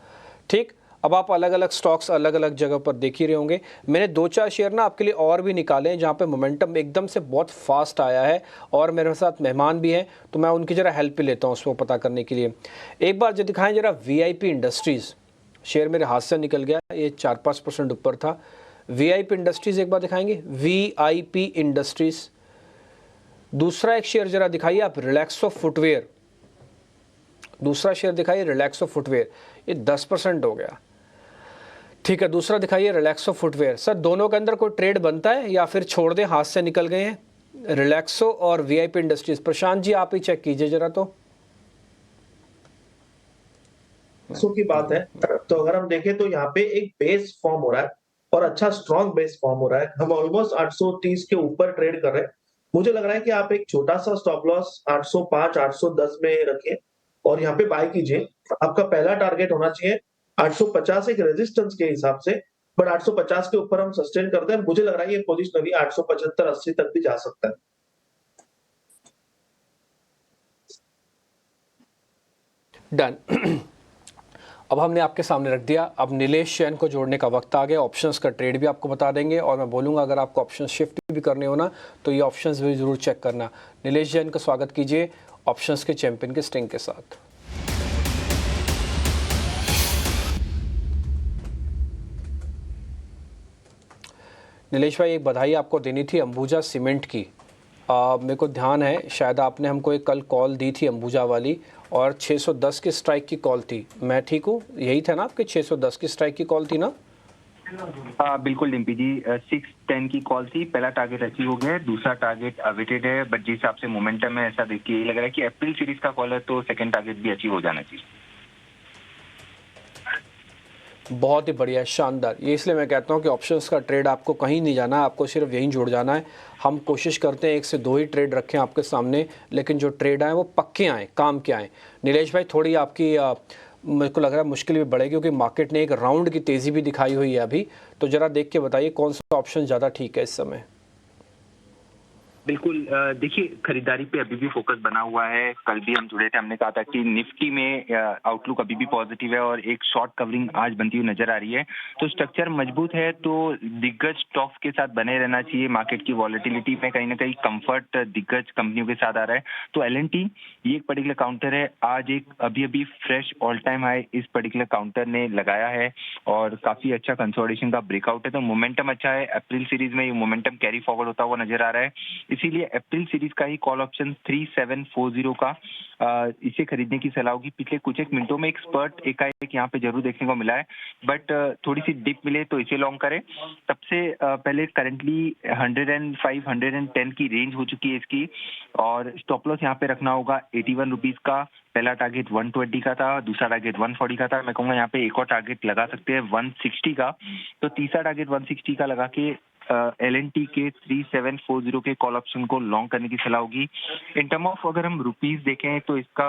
ठीक, अब आप अलग अलग स्टॉक्स अलग अलग जगह पर देख ही रहे होंगे। मैंने 2-4 शेयर ना आपके लिए और भी निकाले हैं जहाँ पे मोमेंटम एकदम से बहुत फास्ट आया है, और मेरे साथ मेहमान भी हैं, तो मैं उनकी ज़रा हेल्प भी लेता हूँ उसको पता करने के लिए। एक बार जो दिखाएं जरा, VIP इंडस्ट्रीज़ शेयर मेरे हाथ से निकल गया, ये 4-5% ऊपर था। VIP इंडस्ट्रीज़ एक बार दिखाएंगे, VIP इंडस्ट्रीज़। दूसरा एक शेयर जरा दिखाइए आप, रिलैक्सो फुटवेयर। दूसरा शेयर दिखाइए रिलैक्सो फुटवेयर, ये 10% हो गया। ठीक है, दूसरा दिखाइए रिलैक्सो फुटवेयर। सर दोनों के अंदर कोई ट्रेड बनता है या फिर छोड़ दें, हाथ से निकल गए हैं? रिलैक्सो और VIP इंडस्ट्रीज। प्रशांत जी आप ही चेक कीजिए जरा। तो की बात है, तो अगर हम देखें तो यहाँ पे एक बेस फॉर्म हो रहा है और अच्छा स्ट्रॉन्ग बेस फॉर्म हो रहा है। हम ऑलमोस्ट 830 के ऊपर ट्रेड कर रहे हैं। मुझे लग रहा है कि आप एक छोटा सा स्टॉप लॉस 805 810 में रखें और यहाँ पे बाय कीजिए। आपका पहला टारगेट होना चाहिए 850 एक रेजिस्टेंस के हिसाब से, बट 850 के ऊपर हम सस्टेन करते हैं। मुझे लग रहा है ये पोजिशनली 875 80 तक भी जा सकता है। डन। अब हमने आपके सामने रख दिया। अब नीलेश जैन को जोड़ने का वक्त आ गया। ऑप्शंस का ट्रेड भी आपको बता देंगे, और मैं बोलूँगा अगर आपको ऑप्शन शिफ्ट भी करने हो ना, तो ये ऑप्शंस भी ज़रूर चेक करना। नीलेश जैन का स्वागत कीजिए ऑप्शंस के चैंपियन के स्टिंग के साथ। नीलेश भाई, एक बधाई आपको देनी थी अंबुजा सीमेंट की। मेरे को ध्यान है शायद आपने हमको एक कल कॉल दी थी अंबुजा वाली, और 610 की स्ट्राइक की कॉल थी। मैं ठीक हूँ? यही था ना आपके 610 की स्ट्राइक की कॉल थी ना? बिल्कुल डिम्पी जी, 610 की कॉल थी। पहला टारगेट अचीव हो गया है, दूसरा टारगेट अवेटेड है, बट जिस हिसाब से मोमेंटम है ऐसा देख के यही लग रहा है कि अप्रैल सीरीज का कॉल है, तो सेकंड टारगेट भी अचीव हो जाना चाहिए। बहुत ही बढ़िया, शानदार। ये इसलिए मैं कहता हूँ कि ऑप्शंस का ट्रेड आपको कहीं नहीं जाना है, आपको सिर्फ यहीं जुड़ जाना है। हम कोशिश करते हैं 1 से 2 ही ट्रेड रखें आपके सामने, लेकिन जो ट्रेड आए वो पक्के आएँ, काम के आएँ। नीलेश भाई, थोड़ी आपकी मेरे को लग रहा है मुश्किल भी बढ़ेगी, क्योंकि मार्केट ने एक राउंड की तेज़ी भी दिखाई हुई है अभी। तो ज़रा देख के बताइए कौन सा ऑप्शन ज़्यादा ठीक है इस समय? बिल्कुल, देखिए खरीदारी पे अभी भी फोकस बना हुआ है। कल भी हम जुड़े थे, हमने कहा था कि निफ्टी में आउटलुक अभी भी पॉजिटिव है और एक शॉर्ट कवरिंग आज बनती हुई नजर आ रही है। तो स्ट्रक्चर मजबूत है, तो दिग्गज स्टॉक्स के साथ बने रहना चाहिए। मार्केट की वॉलेटिलिटी में कहीं ना कहीं कंफर्ट दिग्गज कंपनियों के साथ आ रहा है। तो L&T ये एक पर्टिकुलर काउंटर है, आज एक अभी फ्रेश ऑल टाइम हाई इस पर्टिकुलर काउंटर ने लगाया है और काफी अच्छा कंसोलिडेशन का ब्रेकआउट है। तो मोमेंटम अच्छा है। अप्रैल सीरीज में ये मोमेंटम कैरी फॉरवर्ड होता हुआ नजर आ रहा है, इसीलिए अप्रैल सीरीज का ही कॉल ऑप्शन 3740 का इसे खरीदने की सलाह होगी। पिछले कुछ एक मिनटों में एक स्पर्ट एकाएक यहाँ पे जरूर देखने को मिला है, बट थोड़ी सी डिप मिले तो इसे लॉन्ग करें। सबसे पहले करंटली 105 110 की रेंज हो चुकी है इसकी, और स्टॉप लॉस यहाँ पे रखना होगा 81 रुपीज का। पहला टारगेट 120 का था, दूसरा टारगेट 140 का था। मैं कहूँगा यहाँ पे एक और टारगेट लगा सकते हैं 160 का, तो तीसरा टारगेट 160 का लगा के L&T के 3740 के कॉल ऑप्शन को लॉन्ग करने की सलाह होगी। इन टर्म ऑफ अगर हम रुपीस देखें तो इसका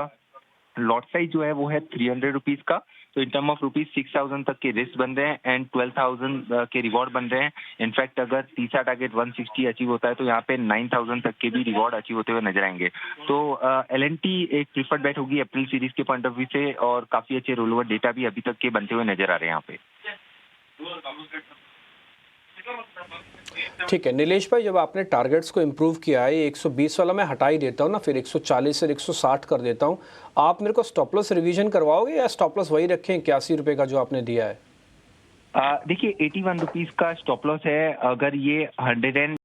लॉट साइज जो है वो है 300 रुपीज का। तो इन टर्म ऑफ रुपीज 6000 तक के रिस्क बन रहे हैं एंड 12000 के रिवॉर्ड बन रहे हैं। इनफैक्ट अगर तीसरा टारगेट 160 अचीव होता है तो यहाँ पे 9000 तक के भी रिवॉर्ड अचीव होते हुए नजर आएंगे। तो L&T एक प्रीफर्ड बेट होगी अप्रैल सीरीज के पॉइंट ऑफ व्यू से, और काफी अच्छे रोल ओवर डेटा भी अभी तक के बनते हुए नजर आ रहे हैं यहाँ पे। ठीक है नीलेश भाई, जब आपने टारगेट्स को इम्प्रूव किया है, 120 वाला मैं हटा ही देता हूँ ना, फिर 140 और 160 कर देता हूँ। आप मेरे को स्टॉप लॉस रिवीजन करवाओगे या स्टॉप लॉस वही रखें 81 रुपये का जो आपने दिया है? देखिए 81 रुपीज का स्टॉप लॉस है। अगर ये 120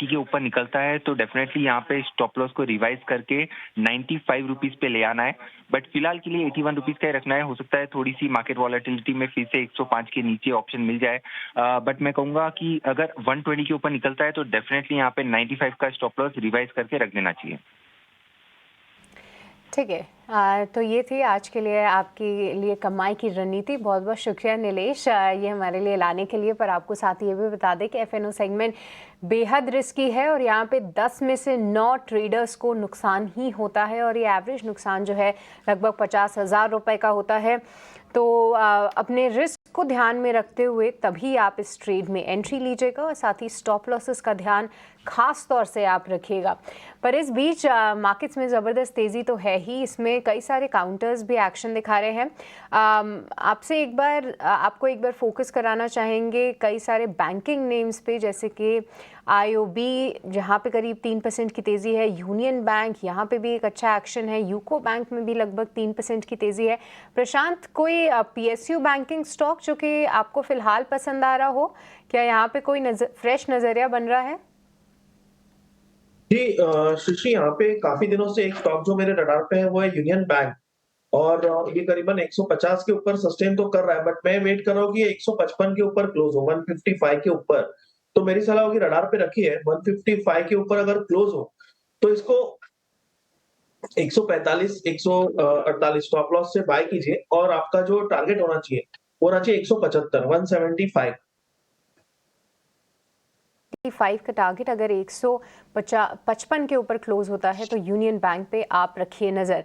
के ऊपर निकलता है तो डेफिनेटली यहाँ पे स्टॉप लॉस को रिवाइज करके 95 रुपीज पे ले आना है, बट फिलहाल के लिए 81 रुपीज का ही रखना है। हो सकता है थोड़ी सी मार्केट वॉलेटिलिटी में फिर से 105 के नीचे ऑप्शन मिल जाए, बट मैं कहूंगा कि अगर 120 के ऊपर निकलता है तो डेफिनेटली यहाँ पे 95 का स्टॉप लॉस रिवाइज करके रख देना चाहिए। ठीक है, तो ये थी आज के लिए आपके लिए कमाई की रणनीति। बहुत बहुत शुक्रिया नीलेश ये हमारे लिए लाने के लिए। पर आपको साथ ये भी बता दें कि FNO सेगमेंट बेहद रिस्की है और यहाँ पे 10 में से 9 ट्रेडर्स को नुकसान ही होता है, और ये एवरेज नुकसान जो है लगभग 50,000 रुपये का होता है। तो अपने रिस्क को ध्यान में रखते हुए तभी आप इस ट्रेड में एंट्री लीजिएगा और साथ ही स्टॉप लॉसेस का ध्यान खास तौर से आप रखिएगा। पर इस बीच मार्केट्स में ज़बरदस्त तेज़ी तो है ही, इसमें कई सारे काउंटर्स भी एक्शन दिखा रहे हैं। आपसे आपको एक बार फोकस कराना चाहेंगे कई सारे बैंकिंग नेम्स पे, जैसे कि IOB जहाँ पे करीब 3% की तेज़ी है, यूनियन बैंक यहाँ पे भी एक अच्छा एक्शन है, यूको बैंक में भी लगभग 3% की तेज़ी है। प्रशांत, कोई PSU बैंकिंग स्टॉक जो कि आपको फ़िलहाल पसंद आ रहा हो, क्या यहाँ पे कोई फ्रेश नज़रिया बन रहा है? जी सृष्टि, यहाँ पे काफी दिनों से एक स्टॉक जो मेरे रडार पे है वो है यूनियन बैंक, और ये करीबन 150 के ऊपर सस्टेन तो कर रहा है, बट मैं वेट कर रहा हूँ कि ये 155 के ऊपर क्लोज हो, 155 के ऊपर। तो मेरी सलाह होगी रडार पे रखिए, 155 के ऊपर अगर क्लोज हो तो इसको 145 148 स्टॉप लॉस से बाय कीजिए, और आपका जो टारगेट होना चाहिए वो होना चाहिए 175 175। 5 का टारगेट अगर 155 के ऊपर क्लोज होता है तो यूनियन बैंक पे आप रखिए नज़र।